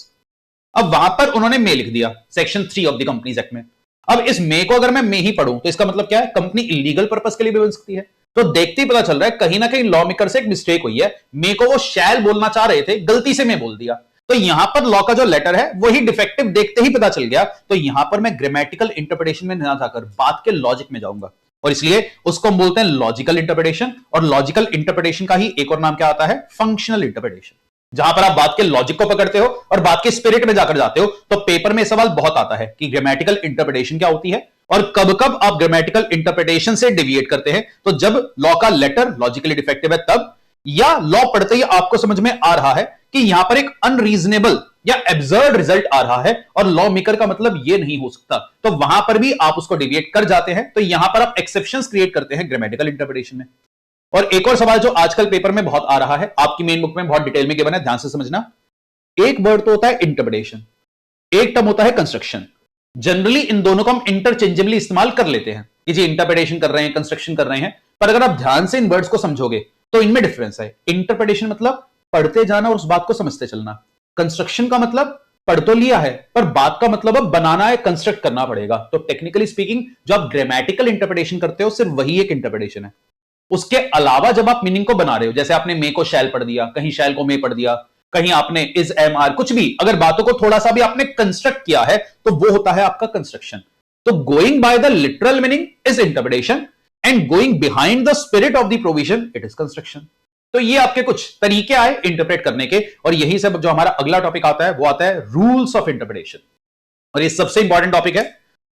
अब वहां पर उन्होंने मे लिख दिया section 3 of the companies act में। अब इस मे को अगर मैं मे ही पढ़ूं तो इसका मतलब क्या है? कंपनी इलीगल पर्पस के लिए भी बन सकती है। तो देखते ही पता चल रहा है कहीं ना कहीं लॉ मेकर से एक मिस्टेक हुई है। मे को वो शैल बोलना चाह रहे थे, गलती से मे बोल दिया। तो यहां पर लॉ का जो लेटर है वही डिफेक्टिव देखते ही पता चल गया। तो यहां पर मैं ग्रामेटिकल इंटरप्रिटेशन में ना जाकर बात के लॉजिक में जाऊंगा, और इसलिए उसको हम बोलते हैं लॉजिकल इंटरप्रिटेशन। और लॉजिकल इंटरप्रिटेशन का ही एक और नाम क्या आता है? Functional interpretation. जहां पर आप बात के लॉजिक को पकड़ते हो और बात के स्पिरिट में जाकर जाते हो। तो पेपर में सवाल बहुत आता है कि ग्रामेटिकल इंटरप्रिटेशन क्या होती है और कब कब आप ग्रामेटिकल इंटरप्रिटेशन से डेविएट करते हैं। तो जब लॉ का लेटर लॉजिकली डिफेक्टिव है तब, या लॉ पढ़ते ही आपको समझ में आ रहा है कि यहां पर एक अनरीजनेबल या एब्सर्ड रिजल्ट आ रहा है और लॉ मेकर का मतलब यह नहीं हो सकता, तो वहां पर भी आप उसको डेविएट कर जाते हैं। तो यहां पर आप एक्सेप्शंस क्रिएट करते हैं ग्रामेटिकल इंटरप्रिटेशन में। और एक और सवाल जो आजकल पेपर में बहुत आ रहा है, आपकी मेन बुक में बहुत डिटेल में गिवन है, ध्यान से समझना। एक वर्ड तो होता है इंटरप्रिटेशन, एक टर्म होता है कंस्ट्रक्शन। जनरली इन दोनों को हम इंटरचेंजेबली इस्तेमाल कर लेते हैं कि जी इंटरप्रिटेशन कर रहे हैं, कंस्ट्रक्शन कर रहे हैं। पर अगर आप ध्यान से इन वर्ड्स को समझोगे तो इनमें डिफरेंस है। इंटरप्रिटेशन मतलब पढ़ते जाना और उस बात को समझते चलना। कंस्ट्रक्शन का मतलब पढ़ तो लिया है पर बात का मतलब अब बनाना है, कंस्ट्रक्ट करना पड़ेगा। तो टेक्निकली स्पीकिंग जो आप ग्रामेटिकल इंटरप्रिटेशन करते हो सिर्फ वही एक इंटरप्रिटेशन है। उसके अलावा जब आप मीनिंग को बना रहे हो, जैसे आपने मे को शैल पढ़ दिया, कहीं शैल को मे पढ़ दिया, कहीं आपने इज एम आर, कुछ भी, अगर बातों को थोड़ा सा भी आपने कंस्ट्रक्ट किया है तो वो होता है आपका कंस्ट्रक्शन। तो going by the literal meaning is interpretation and going behind the spirit of the provision it is construction. तो ये आपके कुछ तरीके आए इंटरप्रेट करने के, और यही सब जो हमारा अगला टॉपिक आता है वो आता है रूल्स ऑफ इंटरप्रिटेशन। और ये सबसे इंपॉर्टेंट टॉपिक है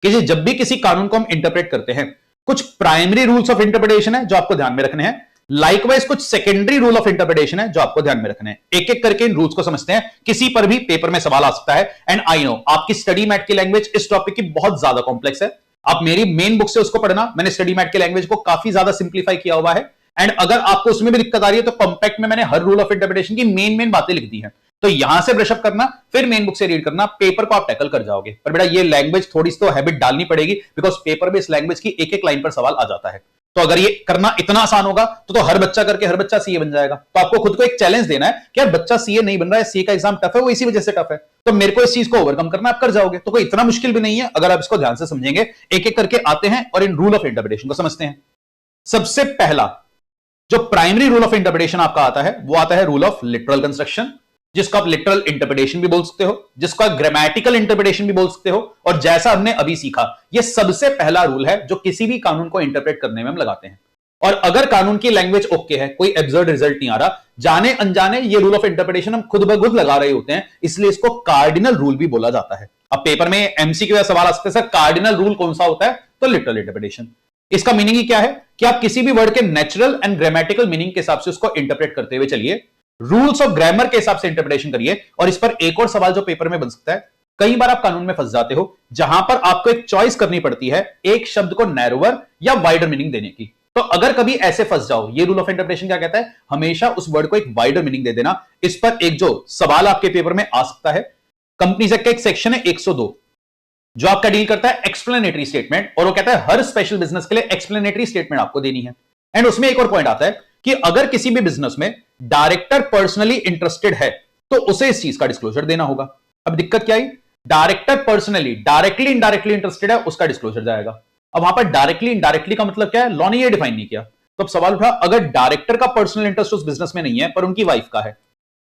कि जब भी किसी कानून को हम इंटरप्रेट करते हैं, कुछ प्राइमरी रूल्स ऑफ इंटरप्रिटेशन है जो आपको ध्यान में रखने हैं, लाइकवाइज कुछ सेकेंडरी रूल ऑफ इंटरप्रिटेशन है जो आपको ध्यान में रखने हैं। एक एक करके इन रूल्स को समझते हैं, किसी पर भी पेपर में सवाल आ सकता है। एंड आई नो आपकी स्टडी मैट की लैंग्वेज इस टॉपिक की बहुत ज्यादा कॉम्प्लेक्स है। आप मेरी मेन बुक से उसको पढ़ना, मैंने स्टडी मैट की लैंग्वेज को काफी ज्यादा सिंप्लीफाई किया हुआ है। एंड अगर आपको उसमें भी दिक्कत आ रही है तो कॉम्पैक्ट में मैंने हर रूल ऑफ इंटरप्रिटेशन की मेन बातें लिख दी हैं। तो यहां से ब्रशअप करना, फिर मेन बुक से रीड करना, पेपर को आप टैकल कर जाओगे। पर बेटा ये लैंग्वेज थोड़ी सी तो हैबिट डालनी पड़ेगी, बिकॉज पेपर में इस लैंग्वेज की एक एक लाइन पर सवाल आ जाता है। तो अगर ये करना इतना आसान होगा तो हर बच्चा करके हर बच्चा सीए बन जाएगा। तो आपको खुद को एक चैलेंज देना है कि यार बच्चा सीए नहीं बन रहा है, सीए का एग्जाम टफ है, वो इसी वजह से टफ है, तो मेरे को इस चीज को ओवरकम करना, आप कर जाओगे। तो कोई इतना मुश्किल भी नहीं है अगर आप इसको ध्यान से समझेंगे। एक एक करके आते हैं और इन रूल ऑफ इंटरप्रिटेशन को समझते हैं। सबसे पहला जो प्राइमरी रूल ऑफ इंटरप्रिटेशन आपका आता है वो आता है रूल ऑफ लिटरल कंस्ट्रक्शन, जिसको आप लिटरल इंटरप्रिटेशन भी बोल सकते हो, जिसको आप ग्रामेटिकल इंटरप्रिटेशन भी बोल सकते हो। और जैसा हमने अभी सीखा, ये सबसे पहला रूल है जो किसी भी कानून को इंटरप्रेट करने में हम लगाते हैं। और अगर कानून की लैंग्वेज ओके है, कोई एब्सर्ड रिजल्ट नहीं आ रहा, जाने अनजाने ये रूल ऑफ इंटरप्रिटेशन हम खुद ब खुद लगा रहे होते हैं, इसलिए इसको कार्डिनल रूल भी बोला जाता है। अब पेपर में एमसीक्यू का सवाल आ सकता है, सर कार्डिनल रूल कौन सा होता है? तो लिटरल इंटरप्रिटेशन। इसका मीनिंग ही क्या है कि आप किसी भी वर्ड के नेचुरल एंड ग्रामेटिकल मीनिंग के हिसाब से उसको इंटरप्रेट करते हुए चलिए, रूल्स ऑफ ग्रामर के हिसाब से इंटरप्रिटेशन करिए। और इस पर एक और सवाल जो पेपर में बन सकता है, कई बार आप कानून में फंस जाते हो जहां पर आपको एक चॉइस करनी पड़ती है एक शब्द को नैरोवर या वाइडर मीनिंग देने की। तो अगर कभी ऐसे फंस जाओ, ये रूल ऑफ इंटरप्रिटेशन क्या कहता है? हमेशा उस वर्ड को एक वाइडर मीनिंग दे देना। इस पर एक जो सवाल आपके पेपर में आ सकता है, कंपनीज एक्ट का एक सेक्शन है 102 जो आपका डील करता है एक्सप्लेनेटरी स्टेटमेंट, और वो कहता है हर स्पेशल बिजनेस के लिए एक्सप्लेनेटरी स्टेटमेंट आपको देनी है। एंड उसमें एक और पॉइंट आता है कि अगर किसी भी बिजनेस में डायरेक्टर पर्सनली इंटरेस्टेड है तो उसे इस चीज का डिस्क्लोजर देना होगा। अब दिक्कत क्या आई? Director personally directly indirectly interested है, उसका डिस्क्लोजर जाएगा। अब वहां पर डायरेक्टली इनडायरेक्टली का मतलब क्या है? लॉ ने ये डिफाइन नहीं किया। तो अब सवाल उठा, अगर डायरेक्टर का पर्सनल इंटरेस्ट उस बिजनेस में नहीं है पर उनकी वाइफ का है,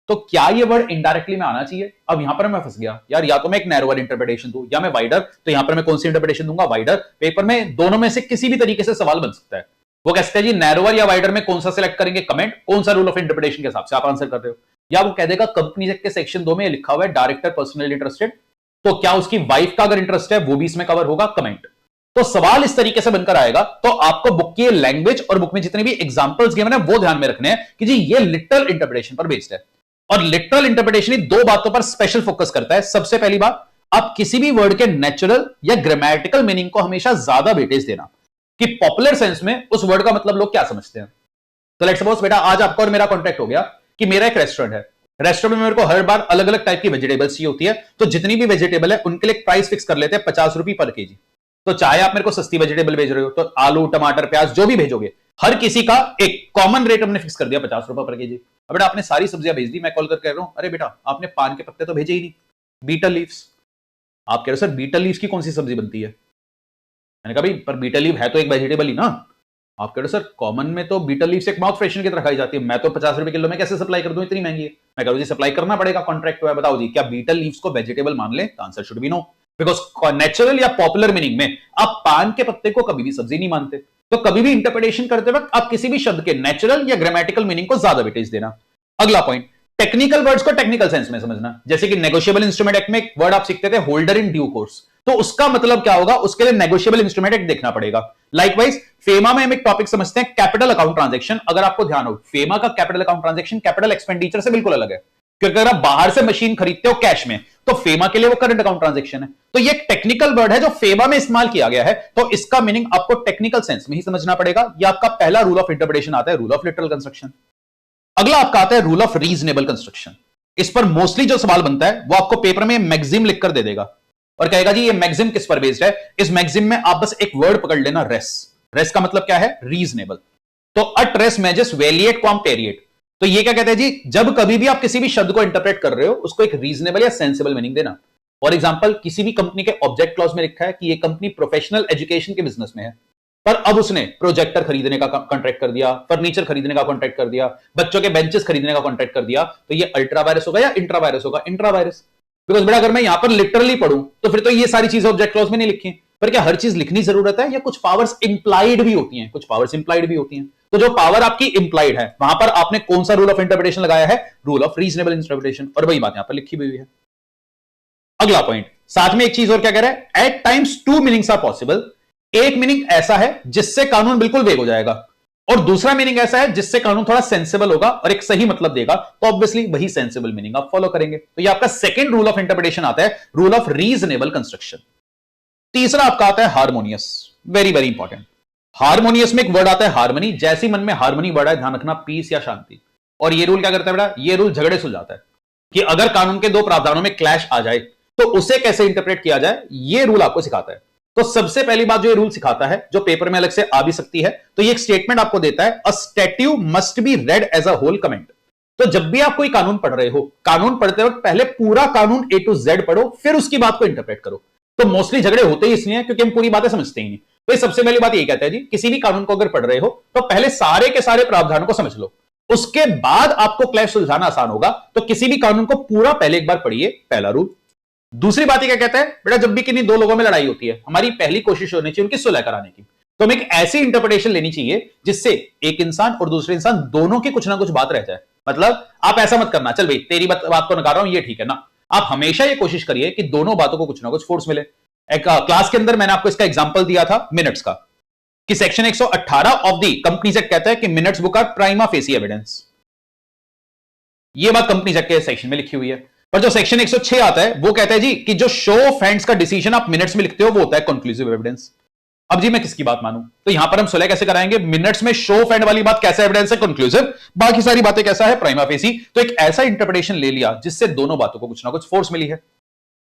तो क्या ये वर्ड इनडायरेक्टली में आना चाहिए? अब यहां पर मैं फंस गया यार, या तो मैं एक नैरोवर इंटरप्रिटेशन दूं या मैं वाइडर। तो यहां पर मैं कौन सी इंटरप्रिटेशन दूंगा? वाइडर। पेपर में दोनों में से किसी भी तरीके से सवाल बन सकता है। वो कहते हैं जी नैरोवर या वाइडर में कौन सा सिलेक्ट करेंगे? कमेंट कौन सा रूल ऑफ इंटरप्रिटेशन के हिसाब से आप आंसर कर रहे हो। या वो कह देगा कंपनीज एक्ट के सेक्शन 2 में लिखा हुआ है डायरेक्टर पर्सनली इंटरेस्टेड, तो क्या उसकी वाइफ का अगर इंटरेस्ट है वो भी इसमें कवर होगा? कमेंट। तो सवाल इस तरीके से बनकर आएगा। तो आपको बुक की लैंग्वेज और बुक में जितने भी एग्जांपल्स गिवन है वो ध्यान में रखने हैं कि जी ये लिटरल इंटरप्रिटेशन पर बेस्ड है। और लिटरल इंटरप्रिटेशन ही दो बातों पर स्पेशल फोकस करता है। सबसे पहली बात, आप किसी भी वर्ड के नेचुरल या ग्रामेटिकल मीनिंग को हमेशा ज्यादा वेटेज देना कि पॉपुलर सेंस में उस वर्ड का मतलब लोग क्या समझते हैं। तो लेट्स सपोज बेटा आज आपका और मेरा कॉन्ट्रैक्ट हो गया कि मेरा एक रेस्टोरेंट है, रेस्टोरेंट में मेरे को हर बार अलग अलग टाइप की वेजिटेबल्स चाहिए होती है, तो जितनी भी वेजिटेबल है उनके लिए प्राइस फिक्स कर लेते हैं 50 रुपए पर केजी। तो चाहे आप मेरे को सस्ती वेजिटेबल भेज रहे हो, तो आलू टमाटर प्याज जो भी भेजोगे, हर किसी का एक कॉमन रेट हमने फिक्स कर दिया 50 रुपए पर केजी। अब बेटा आपने सारी सब्जियां भेज दी, मैं कॉल कर कह रहा हूं अरे बेटा आपने पान के पत्ते तो भेजे ही नहीं, बीटल लीव्स। आप कह रहे हो सर बीटल लीव्स की कौन सी सब्जी बनती है? मैंने कहा भाई पर बीटल लीव है तो एक वेजिटेबल ही ना। आप कह रहे हो सर कॉमन में तो बीटल लीव्स एक माउथ फ्रेशनर की तरह खाई जाती है, मैं तो 50 रुपए किलो में कैसे सप्लाई कर दूं, इतनी महंगी है। मैं कह रहा हूं जी सप्लाई करना पड़ेगा, कॉन्ट्रैक्ट तो है, बताओ जी क्या बीटल लीव्स को वेजिटेबल मान ले? Answer should be no, because natural या पॉपुलर मीनिंग में आप पान के पत्ते को कभी भी सब्जी नहीं मानते। तो कभी भी इंटरप्रिटेशन करते वक्त आप किसी भी शब्द के नेचुरल या ग्रामेटिकल मीनिंग को ज्यादा वेटेज देना। अगला पॉइंट, टेक्निकल वर्ड्स को टेक्निकल सेंस में समझना। जैसे कि नेगोशिएबल इंस्ट्रूमेंट एक्ट में एक वर्ड आप सीखते थे होल्डर इन ड्यू कोर्स, तो उसका मतलब क्या होगा, उसके लिए नेगोशिएबल इंस्ट्रूमेंट एक्ट देखना पड़ेगा। लाइकवाइज फेमा में हम एक टॉपिक समझते हैं कैपिटल अकाउंट ट्रांजैक्शन। अगर आपको ध्यान हो फेमा का capital account transaction capital expenditure से बिल्कुल अलग है, क्योंकि अगर आप बाहर से मशीन खरीदते हो कैश में तो फेमा के लिए वो करंट अकाउंट ट्रांजैक्शन है। तो ये एक टेक्निकल वर्ड है जो फेमा में इस्तेमाल किया गया है, तो इसका मीनिंग आपको टेक्निकल सेंस में ही समझना पड़ेगा। ये आपका पहला रूल ऑफ इंटरप्रिटेशन आता है, रूल ऑफ लिटरल कंस्ट्रक्शन। अगला आपका आता है रूल ऑफ रीजनेबल कंस्ट्रक्शन। इस पर मोस्टली जो सवाल बनता है वो आपको पेपर में मैक्सिम लिखकर दे देगा और कहेगा जी ये मैक्सिम किस पर बेस्ड है। इस मैक्सिम में आप बस एक वर्ड पकड़ लेना, रेस। रेस का मतलब क्या है? रीजनेबल। तो अट रेस मैजेस वेलिएट क्वाम पेरिएट। तो ये क्या कहते हैं जी, जब कभी भी आप किसी भी शब्द को इंटरप्रेट कर रहे हो उसको एक रीजनेबल या सेंसिबल मीनिंग देना। फॉर एग्जांपल किसी भी कंपनी के ऑब्जेक्ट क्लॉज में लिखा है कि ये कंपनी प्रोफेशनल एजुकेशन के बिजनेस में है, पर अब उसने प्रोजेक्टर खरीदने का कॉन्ट्रैक्ट कर दिया, फर्नीचर खरीदने का कॉन्ट्रैक्ट कर दिया, बच्चों के बेंचेस खरीदने का कॉन्ट्रैक्ट कर दिया, तो ये अल्ट्रा वायरस होगा या इंट्रा वायरस होगा? Intra virus. बिकॉज बेटा अगर मैं यहां पर लिटरली पढ़ूं तो फिर तो ये सारी चीजें ऑब्जेक्ट क्लॉज में नहीं लिखी, पर क्या हर चीज लिखनी जरूरत है, या कुछ पावर्स इंप्लाइड भी होती हैं? कुछ पावर्स इंप्लाइड भी होती हैं। तो जो पावर आपकी इंप्लाइड है वहां पर आपने कौन सा रूल ऑफ इंटरप्रिटेशन लगाया है? Rule of reasonable interpretation. और वही बात यहां पर लिखी हुई है। अगला पॉइंट, साथ में एक चीज और क्या कह रहा है, at times two meanings are possible. एक मीनिंग ऐसा है जिससे कानून बिल्कुल वेग हो जाएगा, और दूसरा मीनिंग ऐसा है जिससे कानून थोड़ा सेंसिबल होगा और एक सही मतलब देगा, तो ऑब्वियसली वही सेंसिबल मीनिंग आप फॉलो करेंगे। तो ये आपका सेकंड रूल ऑफ इंटरप्रिटेशन आता है, रूल ऑफ रीजनेबल कंस्ट्रक्शन। तीसरा आपका आता है harmonious. Very very important. Harmonious में एक वर्ड आता है हार्मनी। जैसे मन में हार्मनी वर्ड है ध्यान रखना, पीस या शांति। और ये रूल क्या करता है बेटा, ये रूल झगड़े सुलझाता है कि अगर कानून के दो प्रावधानों में क्लैश आ जाए तो उसे कैसे इंटरप्रेट किया जाए, ये रूल आपको सिखाता है। तो सबसे पहली बात जो ये रूल सिखाता है, जो पेपर में अलग से आ भी सकती है, तो ये एक स्टेटमेंट आपको देता है, a statute must be read as a whole comment. तो जब भी आप कोई कानून पढ़ रहे हो, कानून पढ़ते वक्त पहले पूरा कानून ए टू जेड पढ़ो, फिर उसकी बात को इंटरप्रेट करो। तो मोस्टली झगड़े होते ही इसलिए क्योंकि हम पूरी बातें समझते ही नहीं। तो ये सबसे पहली बात ये कहता है जी, किसी भी कानून को अगर पढ़ रहे हो तो पहले सारे के सारे प्रावधानों को समझ लो, उसके बाद आपको क्लैश सुलझाना आसान होगा। तो किसी भी कानून को पूरा पहले एक बार पढ़िए, पहला रूल। दूसरी बात क्या कहता है बेटा, जब भी किन्हीं दो लोगों में लड़ाई होती है, हमारी पहली कोशिश होनी चाहिए उनकी सुलह कराने की। तो हमें एक ऐसी इंटरप्रिटेशन लेनी चाहिए जिससे एक इंसान और दूसरे इंसान दोनों की कुछ ना कुछ बात रह जाए। मतलब आप ऐसा मत करना, चल भाई तेरी बात को नकार रहा हूं, ये ठीक है ना। आप हमेशा ये कोशिश करिए कि दोनों बातों को कुछ ना कुछ फोर्स मिले। एक क्लास के अंदर मैंने आपको इसका एग्जांपल दिया था मिनट्स का, कि section 118 of the companies act कहता है कि minutes book are prima facie evidence. ये बात कंपनीज एक्ट के सेक्शन में लिखी हुई है। पर जो सेक्शन 106 आता है वो कहता है जी कि जो शो ऑफ हैंड्स का डिसीजन आप मिनट्स में लिखते हो वो होता है कंक्लूसिव एविडेंस। अब जी मैं किसकी बात मानूं? तो यहां पर हम सुलह कैसे कराएंगे? मिनट्स में शो ऑफ हैंड वाली बात कैसा एविडेंस है? कंक्लूसिव। बाकी सारी बातें कैसा है? Prima facie. तो एक ऐसा इंटरप्रिटेशन ले लिया जिससे दोनों बातों को कुछ ना कुछ फोर्स मिली है।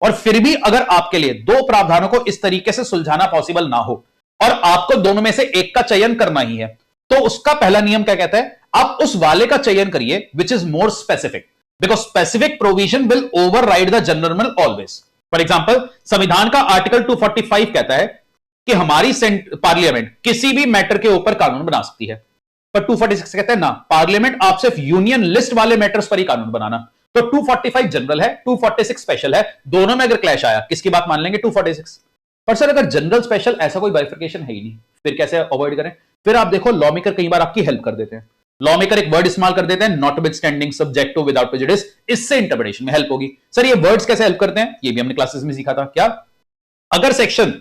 और फिर भी अगर आपके लिए दो प्रावधानों को इस तरीके से सुलझाना पॉसिबल ना हो और आपको दोनों में से एक का चयन करना ही है, तो उसका पहला नियम क्या कहता है? आप उस वाले का चयन करिए which is more specific, because specific provision will override the general always. For example संविधान का आर्टिकल 245 कहता है कि हमारी पार्लियामेंट किसी भी मैटर के ऊपर कानून बना सकती है, पर 246 कहता है ना, पार्लियामेंट आप सिर्फ यूनियन लिस्ट वाले मैटर्स पर ही कानून बनाना। तो 245 जनरल है, 246 स्पेशल है, दोनों में अगर क्लैश आया किसकी बात मान लेंगे? 246। पर सर अगर जनरल स्पेशल ऐसा कोई बाइफर्केशन है ही नहीं, फिर कैसे अवॉइड करें? फिर आप देखो लॉ मेकर कई बार आपकी हेल्प कर देते हैं। लॉ मेकर एक वर्ड इस्तेमाल कर देते हैं, notwithstanding, subject to, without prejudice. इससे इंटरप्रिटेशन में हेल्प होगी। सर ये वर्ड्स कैसे हेल्प करते हैं? ये भी हमने क्लासेस में सीखा था। क्या? अगर सेक्शन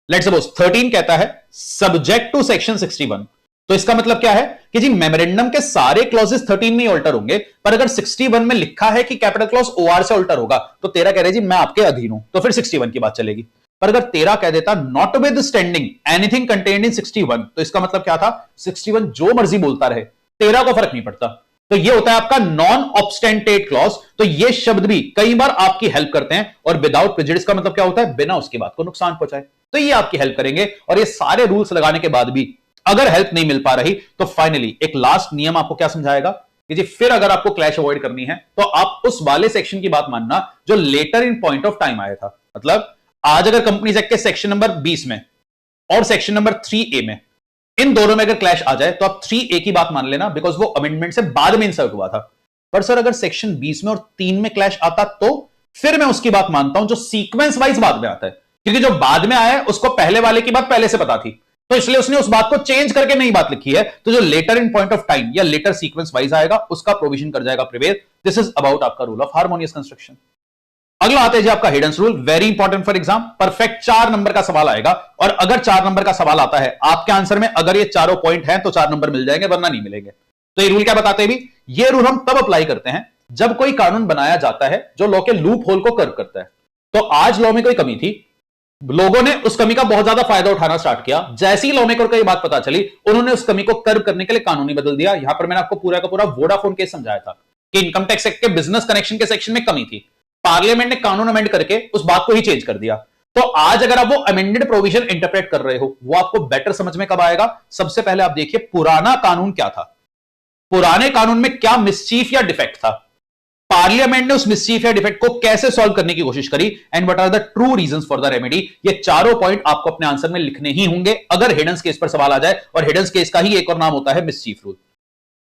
लेट्स सपोज 13 कहता है सब्जेक्ट टू सेक्शन 61, तो इसका मतलब क्या है कि जी मेमोरेंडम के सारे क्लॉजेस 13 में ऑल्टर होंगे, पर अगर 61 में लिखा है कि कैपिटल क्लॉज ओआर से ऑल्टर होगा, तो तेरा कह रहे जी मैं आपके अधीन हूं, तो फिर 61 की बात चलेगी। पर अगर तेरा कह देता not with standing anything contained in 61, तो इसका मतलब क्या था? 61 जो मर्जी बोलता रहे, 13 को फर्क नहीं पड़ता। तो ये होता है आपका नॉन ऑब्स्टेंटेट क्लॉज। तो ये शब्द भी कई बार आपकी हेल्प करते हैं, और विदाउट प्रेजुडिस का मतलब क्या होता है, बिना उसकी बात को नुकसान पहुंचाए। तो ये आपकी हेल्प करेंगे, और ये सारे रूल्स लगाने के बाद भी अगर हेल्प नहीं मिल पा रही तो फाइनली एक लास्ट नियम आपको क्या समझाएगा कि जी फिर अगर आपको क्लैश अवॉइड करनी है तो आप उस वाले सेक्शन की बात मानना जो later in point of time आया था। मतलब आज अगर कंपनीज एक्ट के सेक्शन नंबर 20 में और सेक्शन नंबर 3A में, इन दोनों में अगर क्लैश आ जाए तो आप 3A की बात मान लेना, बिकॉज वो अमेंडमेंट से बाद में इंसर्ट हुआ था। पर सर अगर सेक्शन 20 में और 3 में क्लैश आता तो फिर मैं उसकी बात मानता हूं जो सीक्वेंस वाइज बाद में आता है, क्योंकि जो बाद में आया है उसको पहले वाले की बात पहले से पता थी, तो इसलिए उसने उस बात को चेंज करके नई बात लिखी है। तो जो later in point of time या लेटर सीक्वेंस वाइज आएगा उसका प्रोविजन कर जाएगा प्रिवेल। दिस इज अबाउट आपका रूल ऑफ हार्मोनियस कंस्ट्रक्शन। अगला आता है जी आपका hidden rule, very important for exam. Perfect 4 number का सवाल आएगा, और अगर 4 नंबर का सवाल आता है आपके आंसर में, अगर ये चारों पॉइंट हैं तो 4 नंबर मिल जाएंगे, वरना नहीं मिलेंगे। तो ये रूल क्या बताते हैं भी, ये रूल हम तब अप्लाई करते हैं जब कोई कानून बनाया जाता है जो लॉ के लूप होल को कर्व करता है। तो आज लॉ में कोई कमी थी, लोगों ने उस कमी का बहुत ज्यादा फायदा उठाना स्टार्ट किया। जैसे ही लॉ मेकर को यह बात पता चली, उन्होंने उस कमी को कर्व करने के लिए कानून ही बदल दिया। यहां पर मैंने आपको पूरा का पूरा वोडाफोन केस समझाया था कि इनकम टैक्स एक्ट के बिजनेस कनेक्शन के सेक्शन में कमी थी, पार्लियामेंट ने कानून अमेंड करके उस बात को ही चेंज कर दिया। तो आज अगर आप वो अमेंडेड प्रोविजन इंटरप्रेट कर रहे हो, वो आपको बेटर समझ में कब आएगा, सबसे पहले आप देखिए पुराना कानून क्या था, पुराने कानून में क्या मिसचीफ या डिफेक्ट था, पार्लियामेंट ने उस मिसचीफ या डिफेक्ट को कैसे सॉल्व करने की कोशिश करी, and what are the true reasons for the remedy. ये चारों पॉइंट आपको अपने आंसर में लिखने ही होंगे अगर हिडन्स केस पर सवाल आ जाए, और हिडन्स केस का ही एक और नाम होता है मिसचीफ रूल।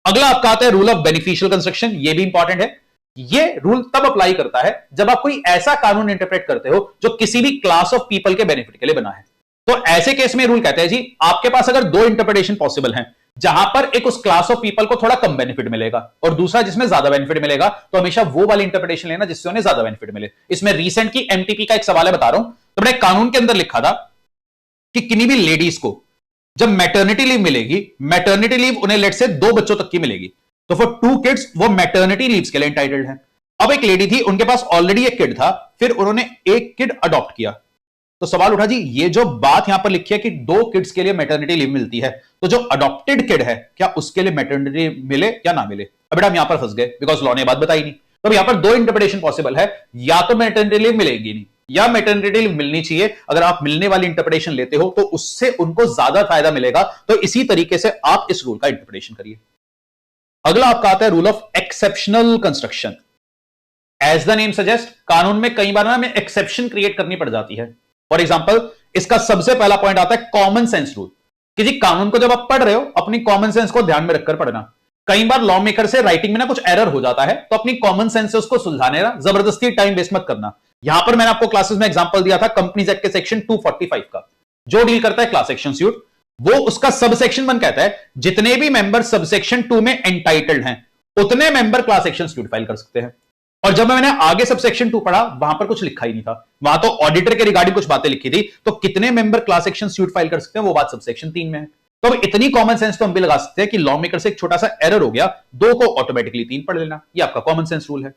अगला आपका आता है रूल ऑफ बेनिफिशियल कंस्ट्रक्शन। ये भी इंपॉर्टेंट है। ये रूल तब अप्लाई करता है जब आप कोई ऐसा कानून इंटरप्रेट करते हो जो किसी भी क्लास ऑफ पीपल के बेनिफिट के लिए बना है। तो ऐसे केस में रूल कहते हैं जी आपके पास अगर 2 इंटरप्रिटेशन पॉसिबल हैं, जहां पर एक उस क्लास ऑफ पीपल को थोड़ा कम बेनिफिट मिलेगा और दूसरा जिसमें ज्यादा बेनिफिट मिलेगा, तो हमेशा वो वाली इंटरप्रिटेशन लेना जिससे उन्हें ज्यादा बेनिफिट मिले। इसमें रिसेंट की एमटीपी का एक सवाल है, बता रहा हूं। तो मैंने कानून के अंदर लिखा था कि किन्हीं भी लेडीज को जब मैटरनिटी लीव मिलेगी, मैटरनिटी लीव उन्हें लेट से 2 बच्चों तक की मिलेगी, तो फॉर 2 किड्स वो मैटरनिटी लीव्स के लिए एंटाइटल्ड है। अब एक लेडी थी, उनके पास ऑलरेडी एक किड था, फिर उन्होंने एक किड अडॉप्ट किया। तो सवाल उठा जी ये जो बात यहां पर लिखी है कि 2 किड्स के लिए मैटरनिटी लीव मिलती है, तो जो अडॉप्टेड किड है क्या उसके लिए मैटरनिटी मिले या ना मिले। अब बेटा हम यहां पर फंस गए, बिकॉज लॉ ने बात बताई नहीं। तो यहां पर 2 इंटरप्रिटेशन पॉसिबल है, या तो मैटरनिटी लीव मिलेगी नहीं, या मैटरनिटी लीव मिलनी चाहिए। अगर आप मिलने वाली इंटरप्रिटेशन लेते हो तो उससे उनको ज्यादा फायदा मिलेगा। तो इसी तरीके से आप इस रूल का इंटरप्रिटेशन करिए। अगला आपका आता है rule of exceptional construction. As the name suggest, कानून में कई बार ना हमें एक्सेप्शन क्रिएट करनी पड़ जाती है। फॉर एग्जाम्पल इसका सबसे पहला पॉइंट आता है कॉमन सेंस रूल। किसी कानून को जब आप पढ़ रहे हो अपनी कॉमन सेंस को ध्यान में रखकर पढ़ना। कई बार लॉ मेकर से राइटिंग में ना कुछ एरर हो जाता है, तो अपनी कॉमन सेंस से उसको सुलझाने ना जबरदस्ती टाइम वेस्ट मत करना। यहां पर मैंने आपको क्लासेस में एग्जांपल दिया था कंपनीज एक्ट के सेक्शन 245 का, जो डील करता है क्लास एक्शन सूट। वो उसका सब सेक्शन 1 कहता है जितने भी मेंबर सब सेक्शन 2 में एंटाइटल्ड हैं उतने member class action suit file कर सकते हैं। और जब मैंने आगे सब सेक्शन 2 पढ़ा, वहां पर कुछ लिखा ही नहीं था, वहां तो ऑडिटर के रिगार्डिंग कुछ बातें लिखी थी। तो कितने member class action suit file कर सकते हैं वो बात सब सेक्शन 3 में है। तो अब इतनी कॉमन सेंस तो हम भी लगा सकते हैं कि लॉ मेकर से एक छोटा सा एरर हो गया, 2 को ऑटोमेटिकली 3 पढ़ लेना। ये आपका कॉमन सेंस रूल है।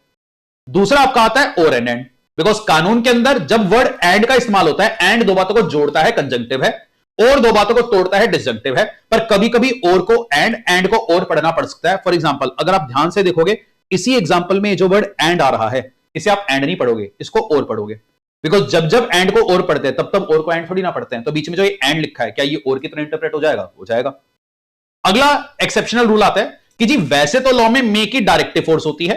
दूसरा आपका आता है और एंड। बिकॉज कानून के अंदर जब वर्ड एंड का इस्तेमाल होता है, एंड 2 बातों को जोड़ता है कंजंक्टिव है, और 2 बातों को तोड़ता है डिसजंक्टिव है। पर कभी कभी और को एंड को और पढ़ना पड़ सकता है। फॉर एग्जाम्पल अगर आप ध्यान से देखोगे इसी एग्जाम्पल में जो वर्ड एंड आ रहा है, इसे आप एंड नहीं पढ़ोगे, इसको और पढ़ोगे। बिकॉज जब एंड को और पढ़ते हैं तब और को एंड थोड़ी ना पढ़ते हैं। तो बीच में जो ये एंड लिखा है क्या ये और की तरह इंटरप्रेट हो जाएगा? हो जाएगा। अगला एक्सेप्शनल रूल आता है कि जी वैसे तो लॉ में मे की डायरेक्टिव फोर्स होती है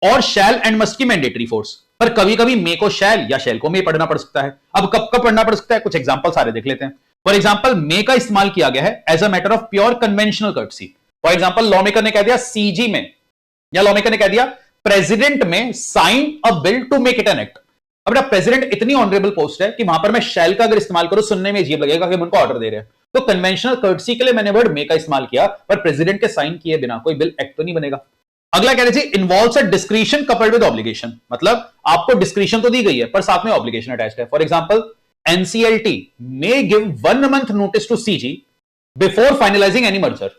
और शैल एंड मस्ट की मैंडेटरी फोर्स, पर कभी कभी मे को शैल या शैल को मे पढ़ना पड़ सकता है। अब कब कब पढ़ना पड़ सकता है, कुछ एग्जांपल सारे देख लेते हैं। फॉर एग्जांपल मे का इस्तेमाल किया गया है as a matter of pure conventional courtesy. For example law maker ने कह दिया सीजी में, या लॉ मेकर ने कह दिया प्रेसिडेंट में sign a bill to make it an act. अब प्रेसिडेंट इतनी ऑनरेबल पोस्ट है कि वहां पर मैं शैल का अगर इस्तेमाल करूं सुनने में अजीब लगेगा कि हम उनको ऑर्डर दे रहे हैं। तो कन्वेंशनल कर्टसी के लिए मैंने वर्ड मे का इस्तेमाल किया, पर प्रेसिडेंट के साइन किए बिना कोई बिल एक्ट तो नहीं बनेगा। अगला कह रहे थे involves a discretion coupled with obligation. मतलब आपको डिस्क्रिशन तो दी गई है पर साथ में ऑब्लिगेशन अटैच्ड है। For example NCLT may give 1 month notice to CG before finalising any merger.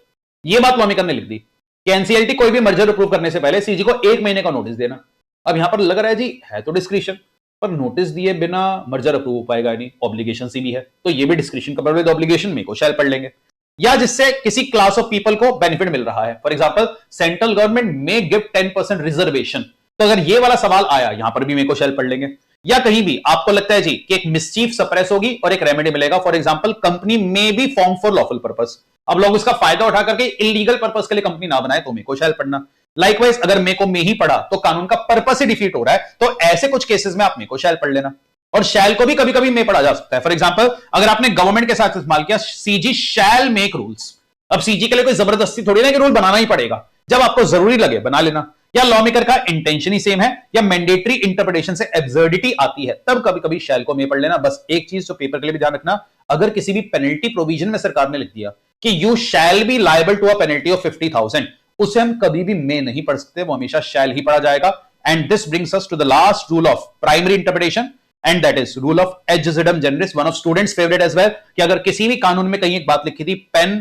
ये बात लॉ मेकर ने लिख दी कि एनसीएलटी कोई भी मर्जर अप्रूव करने से पहले सीजी को 1 महीने का नोटिस देना। अब यहां पर लग रहा है जी है तो डिस्क्रिशन, पर नोटिस दिए बिना मर्जर अप्रूव हो पाएगा नहीं, ऑब्लिगेशन सी भी है, तो ये भी डिस्क्रिशन कपल्ड विद ऑब्लिगेशन में को शैल पढ़ लेंगे। या जिससे किसी क्लास ऑफ पीपल को बेनिफिट मिल रहा है। फॉर एग्जांपल सेंट्रल गवर्नमेंट में गिव 10% रिजर्वेशन, तो अगर ये वाला सवाल आया, यहां पर भी मेरे को शेल पढ़ लेंगे। या कहीं भी आपको लगता है जी कि एक मिसचीफ सप्रेस होगी और एक रेमेडी मिलेगा, for example company may be form for lawful purpose, अब लोग इसका फायदा उठा करके इलीगल पर्पस के लिए कंपनी ना बनाए, तो मेरे को शेल पढ़ना। लाइकवाइज अगर मेरे को में ही पढ़ा तो कानून का पर्पस ही डिफीट हो रहा है, तो ऐसे कुछ केसेस में आप मेरे को शेल पढ़ लेना। और शैल को भी कभी कभी में पढ़ा जा सकता है। फॉर एग्जांपल अगर आपने गवर्नमेंट के साथ इस्तेमाल किया सीजी शैल मेक रूल्स, अब सीजी के लिए कोई जबरदस्ती थोड़ी ना कि रूल बनाना ही पड़ेगा, जब आपको जरूरी लगे बना लेना। या लॉ मेकर का इंटेंशन ही सेम है या मैंडेटरी इंटरप्रिटेशन से एब्सर्डिटी आती है, तब कभी कभी शैल को में पढ़ लेना। बस एक चीज जो पेपर के लिए भी ध्यान रखना, अगर किसी भी पेनल्टी प्रोविजन में सरकार ने लिख दिया कि you shall be liable to a penalty of 50,000, उसे हम कभी भी में नहीं पढ़ सकते, वो हमेशा शैल ही पढ़ा जाएगा। And this brings us to the last rule of primary interpretation, and that is rule of ejusdem generis, one of students favourite as well, कि अगर किसी भी कानून में कहीं एक बात लिखी थी पेन,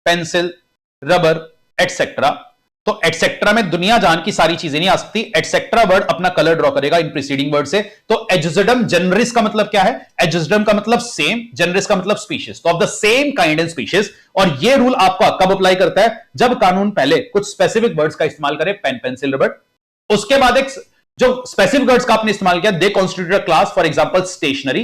पेंसिल, रबर एटसेट्रा, तो एटसेट्रा में दुनिया जान की सारी चीजें नहीं आ सकती, एटसेट्रा वर्ड अपना कलर ड्रॉ करेगा इन प्रीसीडिंग वर्ड से। तो एडजस्टम जनरस का मतलब क्या है? एडजस्टम का मतलब सेम, जनरस का मतलब स्पीशीज, तो of the same kind and species. और ये रूल आपका कब अप्लाई करता है? जब कानून पहले कुछ स्पेसिफिक वर्ड्स का इस्तेमाल करे, पेन, पेंसिल, रबर, उसके बाद एक जो स्पेसिफिक वर्ड्स का आपने इस्तेमाल किया, they constitute a class, for example stationery,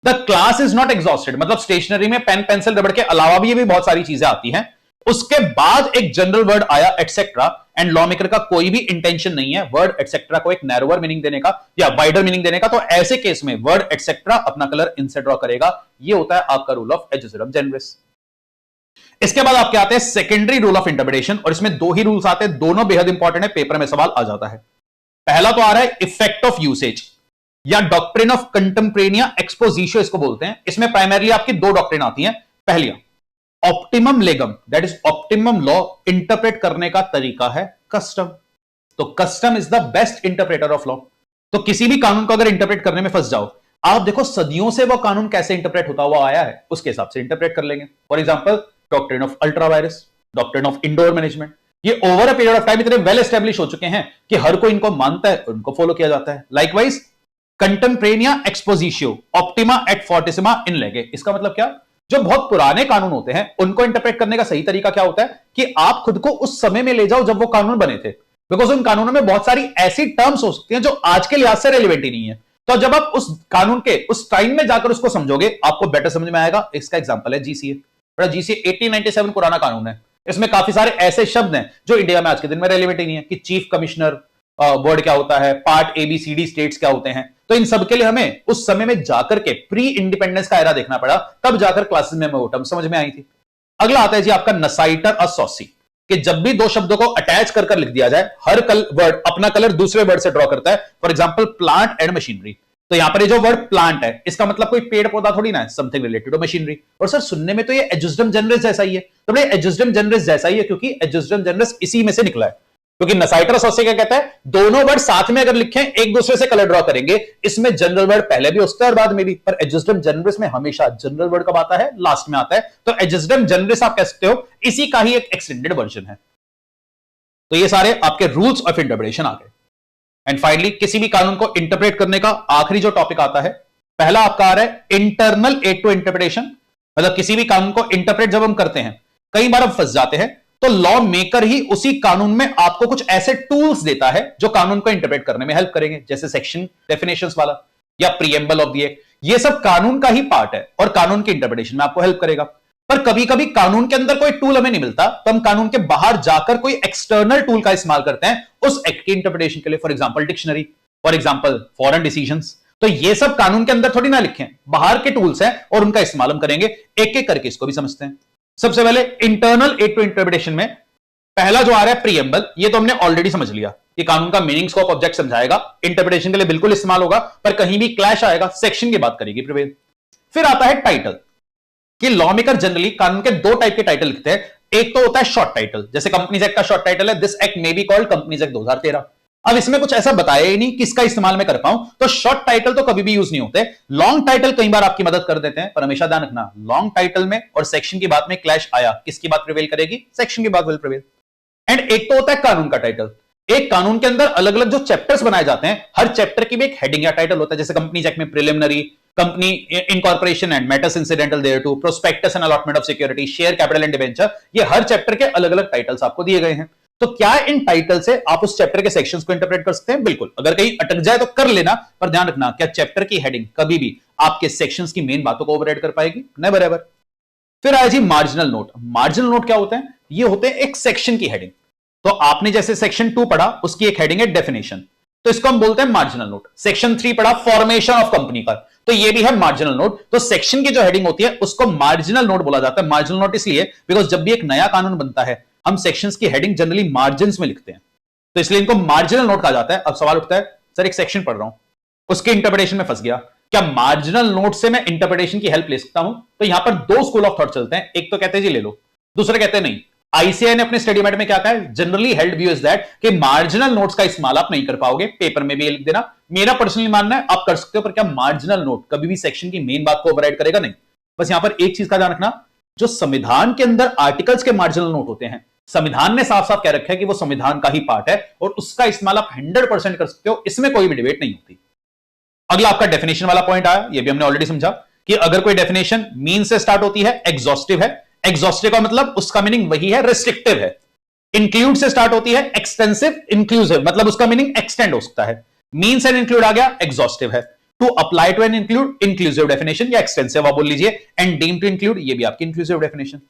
the class is not exhausted, मतलब स्टेशनरी में पेन, पेंसिल, रबर के अलावा भी बहुत सारी चीजें आती हैं। उसके बाद एक जनरल वर्ड आया एटसेट्रा, एंड लॉ मेकर का कोई भी इंटेंशन नहीं है वर्ड एटसेट्रा को एक नैरोवर मीनिंग देने का या वाइडर मीनिंग देने का, तो ऐसे केस में वर्ड एटसेट्रा अपना कलर इनसे ड्रॉ करेगा। ये होता है आपका रूल ऑफ एडजस्टम जनरस। इसके बाद आपके आते हैं सेकेंडरी रूल ऑफ इंटरप्रिटेशन, और इसमें दो ही रूल्स आते हैं, दोनों बेहद इंपॉर्टेंट है, पेपर में सवाल आ जाता है। पहला तो आ रहा है इफेक्ट ऑफ यूसेज या डॉक्ट्रिन ऑफ कंटेम्परेनिया एक्सपोजिशो इसको बोलते हैं। इसमें प्राइमरली आपकी दो डॉक्ट्रिन आती हैं। पहली optimum लेगम, that is optimum law, interpret करने का तरीका है कस्टम, तो custom is the best interpreter of law. तो किसी भी कानून को अगर इंटरप्रेट करने में फंस जाओ, आप देखो सदियों से वो कानून कैसे इंटरप्रेट होता हुआ आया है, उसके हिसाब से इंटरप्रेट कर लेंगे। For example doctrine of ultra vires, doctrine of indoor management, ये over a period of time इतने वेल एस्टेब्लिश हो चुके हैं कि हर कोई इनको मानता है, उनको फॉलो किया जाता है। लाइकवाइज कंटेम्परेनिया एक्सपोजिशियो ऑप्टिमा एट फोर्टिसिमा इन लेगे, इसका मतलब क्या? जो बहुत पुराने कानून होते हैं उनको इंटरप्रेट करने का सही तरीका क्या होता है कि आप खुद को उस समय में ले जाओ जब वो कानून बने थे, बिकॉज उन कानूनों में बहुत सारी ऐसी टर्म्स हो सकती हैं जो आज के लिहाज से रेलिवेंट ही नहीं है। तो जब आप उस कानून के उस टाइम में जाकर उसको समझोगे, आपको बेटर समझ में आएगा। इसका एग्जांपल है जीसीए। जीसीए 1897 पुराना कानून है, इसमें काफी सारे ऐसे शब्द हैं जो इंडिया में आज के दिन में रेलिवेंट ही नहीं है, कि चीफ कमिश्नर वर्ड क्या होता है, पार्ट ABCD स्टेट्स क्या होते हैं। तो इन सब के लिए हमें उस समय में जाकर के प्री इंडिपेंडेंस का एरा देखना पड़ा, तब जाकर क्लासेस में वो टर्म समझ में आई थी। अगला आता है जी आपका नसाइटर असोसी, कि जब भी दो शब्दों को अटैच कर लिख दिया जाए, हर वर्ड अपना कलर दूसरे वर्ड से ड्रॉ करता है। For example plant and machinery, तो यहां पर ये जो वर्ड प्लांट है, इसका मतलब कोई पेड़ पौधा थोड़ी ना है, समथिंग रिलेटेड टू मशीनरी। और सर सुनने में तो ये एडजस्टम जनरस जैसा ही है, तो ये एडजस्टम जनरस जैसा ही है क्योंकि एडजस्टम जनरस इसी में से निकला है। क्योंकि नसाइटर असोसी क्या कहता है, दोनों वर्ड साथ में अगर लिखें एक दूसरे से कलर ड्रॉ करेंगे, इसमें जनरल वर्ड पहले भी होता है और बाद में भी, पर एडजस्टम जनरस में हमेशा जनरल वर्ड कब आता है? लास्ट में आता है। तो एडजस्टम जनरस आप कह सकते हो इसी का ही एक एक्सटेंडेड वर्जन है। तो ये सारे आपके रूल्स ऑफ इंटरप्रिटेशन आ गए। एंड फाइनली किसी भी कानून को इंटरप्रेट करने का आखिरी जो टॉपिक आता है, पहला आपका आ रहा है इंटरनल एड टू इंटरप्रिटेशन, मतलब किसी भी कानून को इंटरप्रेट जब हम करते हैं, कई बार हम फंस जाते हैं, तो लॉ मेकर ही उसी कानून में आपको कुछ ऐसे टूल्स देता है जो कानून को इंटरप्रेट करने में हेल्प करेंगे, जैसे सेक्शन डेफिनेशंस वाला या प्रीएम्बल ऑफ द एक्ट। ये सब कानून का ही पार्ट है और कानून की इंटरप्रिटेशन में आपको हेल्प करेगा। पर कभी कभी कानून के अंदर कोई टूल हमें नहीं मिलता, तो हम कानून के बाहर जाकर कोई एक्सटर्नल टूल का इस्तेमाल करते हैं उस एक्ट की इंटरप्रिटेशन के लिए। For example dictionary, for example foreign decisions. तो ये सब कानून के अंदर थोड़ी ना लिखे हैं, बाहर के टूल्स हैं और उनका इस्तेमाल हम करेंगे। एक एक करके इसको भी समझते हैं। सबसे पहले इंटरनल एड टू इंटरप्रिटेशन में पहला जो आ रहा है प्रीएम्बल, ये तो हमने ऑलरेडी समझ लिया कि कानून का मीनिंग, स्कोप, ऑब्जेक्ट समझाएगा, इंटरप्रिटेशन के लिए बिल्कुल इस्तेमाल होगा, पर कहीं भी क्लैश आएगा सेक्शन की बात करेगी प्रिवेल। फिर आता है टाइटल, कि लॉ मेकर जनरली कानून के दो टाइप के टाइटल लिखते हैं। एक तो होता है शॉर्ट टाइटल, जैसे कंपनीज एक्ट का शॉर्ट टाइटल है this act may be called companies act 2013। अब इसमें कुछ ऐसा बताया ही नहीं किसका इस्तेमाल में कर पाऊं, तो शॉर्ट टाइटल तो कभी भी यूज नहीं होते। लॉन्ग टाइटल कई बार आपकी मदद कर देते हैं, पर हमेशा ध्यान रखना लॉन्ग टाइटल में और सेक्शन की बात में क्लैश आया, किसकी बात प्रिवेल करेगी? सेक्शन की बात विल प्रिवेल। एंड एक तो होता है कानून का टाइटल। एक कानून के अंदर अलग अलग जो चैप्टर्स बनाए जाते हैं, हर चैप्टर की भी एक हेडिंग या टाइटल होता है, जैसे कंपनीज एक्ट में preliminary, company incorporation and matters इncidental thereto, prospectus and allotment of security, share capital and debenture, ये हर चैप्टर के अलग अलग टाइटल्स आपको दिए गए हैं। तो क्या इन टाइटल से आप उस चैप्टर के सेक्शंस को इंटरप्रेट कर सकते हैं? बिल्कुल। अगर कहीं अटक जाए तो कर लेना, पर ध्यान रखना क्या चैप्टर की हेडिंग कभी भी आपके सेक्शंस की मेन बातों को ओवरराइड कर पाएगी? Never ever. फिर आया जी मार्जिनल नोट। मार्जिनल नोट क्या होते हैं? ये होते हैं एक सेक्शन की हेडिंग। तो आपने जैसे सेक्शन 2 पढ़ा, उसकी एक हेडिंग है डेफिनेशन, तो इसको हम बोलते हैं मार्जिनल नोट। सेक्शन 3 पढ़ा फॉर्मेशन ऑफ कंपनी का, तो ये भी है मार्जिनल नोट। तो सेक्शन की जो हेडिंग होती है उसको मार्जिनल नोट बोला जाता है। मार्जिनल नोट इसलिए बिकॉज जब भी एक नया कानून बनता है हम सेक्शंस की हेडिंग जनरली मार्जिन में लिखते हैं, तो इसलिए इनको मार्जिनल नोट कहा जाता है। अब सवाल उठता है, सर एक सेक्शन पढ़ रहा हूं, उसके इंटरप्रिटेशन में फंस गया, क्या मार्जिनल नोट से मैं इंटरप्रिटेशन की हेल्प ले सकता हूं? तो यहां पर दो स्कूल ऑफ थॉट चलते हैं। एक तो कहते हैं जी ले लो, दूसरे कहते हैं नहीं। आईसीआई ने अपने स्टडी मेट में क्या कहा है? Generally held view is that कि मार्जिनल नोट्स का इस्तेमाल आप नहीं कर पाओगे, पेपर में भी लिख देना। मेरा पर्सनली मानना है आप कर सकते हो, पर क्या मार्जिनल नोट कभी भी सेक्शन की मेन बात को ओवरराइड करेगा? नहीं। बस यहां पर एक चीज का ध्यान रखना, जो संविधान के अंदर आर्टिकल्स के मार्जिनल नोट होते हैं, संविधान ने साफ साफ कह रखा है कि वो संविधान का ही पार्ट है और उसका इस्तेमाल आप 100% कर सकते हो, इसमें कोई भी डिबेट नहीं होती। अगला आपका डेफिनेशन वाला पॉइंट आया, ये भी हमने ऑलरेडी समझा कि अगर कोई डेफिनेशन मीन से स्टार्ट होती है, एग्जॉस्टिव है। एग्जॉस्टिव का मतलब उसका मीनिंग वही है, रिस्ट्रिक्टिव है। इंक्लूड से स्टार्ट होती है, एक्सटेंसिव, इंक्लूसिव, मतलब उसका मीनिंग एक्सटेंड हो सकता है। मीन से इंक्लूड आ गया, एग्जॉस्टिव है। To apply to an include, inclusive definition, या एक्सटेंसिव आप बोल लीजिए। एंड डीम टू इंक्लूड, ये भी आपकी इंक्लूसिव डेफिनेशन।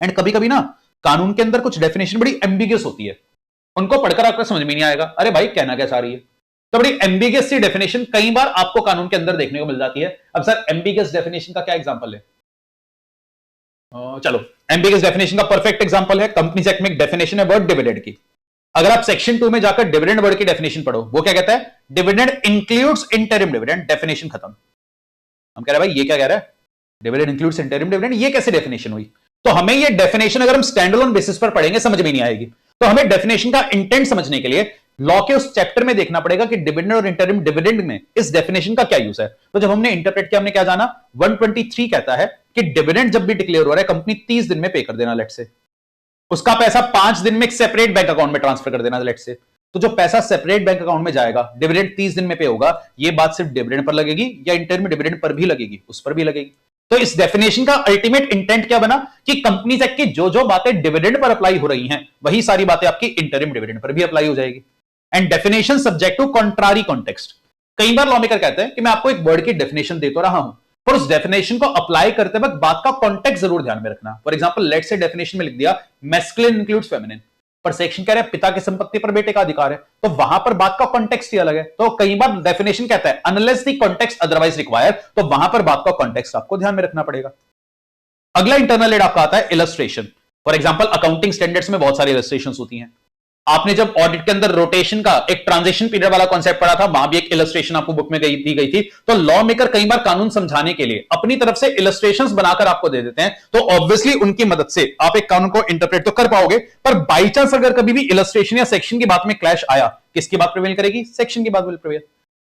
एंड कभी कभी ना कानून के अंदर कुछ डेफिनेशन बड़ी एम्बिगियस होती है, उनको पढ़कर आपको समझ में नहीं आएगा, अरे भाई कहना क्या चाह रही है। तो बड़ी एम्बिगियस सी डेफिनेशन कई बार आपको कानून के अंदर देखने को मिल जाती है। अब सर एम्बिगियस डेफिनेशन का क्या एग्जांपल है? चलो, एम्बिगियस डेफिनेशन का परफेक्ट एग्जांपल है कंपनीज एक्ट में एक डेफिनेशन है वर्ड डिविडेंड की। अगर आप सेक्शन 2 में जाकर डिविडेंड वर्ड की डेफिनेशन पढ़ो, वो क्या कहता है? Dividend includes interim dividend. Definition खत्म। हम कह रहे हैं भाई ये क्या कह रहा है? डिविडेंड इंक्लूड्स इंटरिम डिविडेंड, ये कैसे डेफिनेशन हुई? तो हमें ये डेफिनेशन अगर हम स्टैंड अलोन बेसिस पर पढ़ेंगे समझ में नहीं आएगी। तो हमें डेफिनेशन का इंटेंट समझने के लिए लॉ के उस चैप्टर में देखना पड़ेगा कि डिविडेंड और इंटरिम डिविडेंड में इस डेफिनेशन का क्या यूज है। तो जब हमने इंटरप्रेट किया, हमने क्या जाना? 123 कहता है कि डिविडेंड जब भी डिक्लेयर हो रहा है कंपनी 30 दिन में पे कर देना, लेट से उसका पैसा 5 दिन में एक सेपरेट बैंक अकाउंट में ट्रांसफर कर देना, लेट से। तो जो पैसा सेपरेट बैंक अकाउंट में जाएगा, डिविडेंड 30 दिन में पे होगा, ये बात सिर्फ डिविडेंड पर लगेगी या इंटरिम डिविडेंड पर भी लगेगी? उस पर भी लगेगी। तो इस डेफिनेशन का अल्टीमेट इंटेंट क्या बना कि कंपनीज एक्ट की जो जो बातें डिविडेंड पर अप्लाई हो रही हैं, वही सारी बातें आपकी इंटरिम डिविडेंड पर भी अप्लाई हो जाएगी। And definition subject to contrary context. कई बार लॉ मेकर कहते हैं कि मैं आपको एक वर्ड की डेफिनेशन दे तो रहा हूं, पर उस डेफिनेशन को अप्लाई करते वक्त बात का कॉन्टेक्स्ट जरूर ध्यान में रखना। For example, let's say definition में लिख दिया मैस्कुलिन इंक्लूड्स फेमिनिन, पर सेक्शन कह रहा है पिता की संपत्ति पर बेटे का अधिकार है, तो वहां पर बात का कॉन्टेक्स्ट ही अलग है। तो कई बार डेफिनेशन कहता है unless the context otherwise require, तो वहां पर बात का कॉन्टेक्स्ट आपको ध्यान में रखना पड़ेगा। अगला इंटरनल एड आपका आता है illustration. For example, accounting standards में बहुत सारी इलस्ट्रेशंस होती हैं। आपने जब ऑडिट के अंदर रोटेशन का एक ट्रांजिशन पीरियड वाला कॉन्सेप्ट पढ़ा था, वहां भी एक इलस्ट्रेशन आपको बुक में दी गई थी। तो लॉ मेकर कई बार कानून समझाने के लिए अपनी तरफ से इलस्ट्रेशंस बनाकर आपको दे देते हैं, तो ऑब्वियसली उनकी मदद से आप एक कानून को इंटरप्रेट तो कर पाओगे, पर बाई चांस अगर कभी भी इलस्ट्रेशन या सेक्शन की बात में क्लैश आया, किसकी बात प्रिवेल करेगी? सेक्शन की बात will prevail.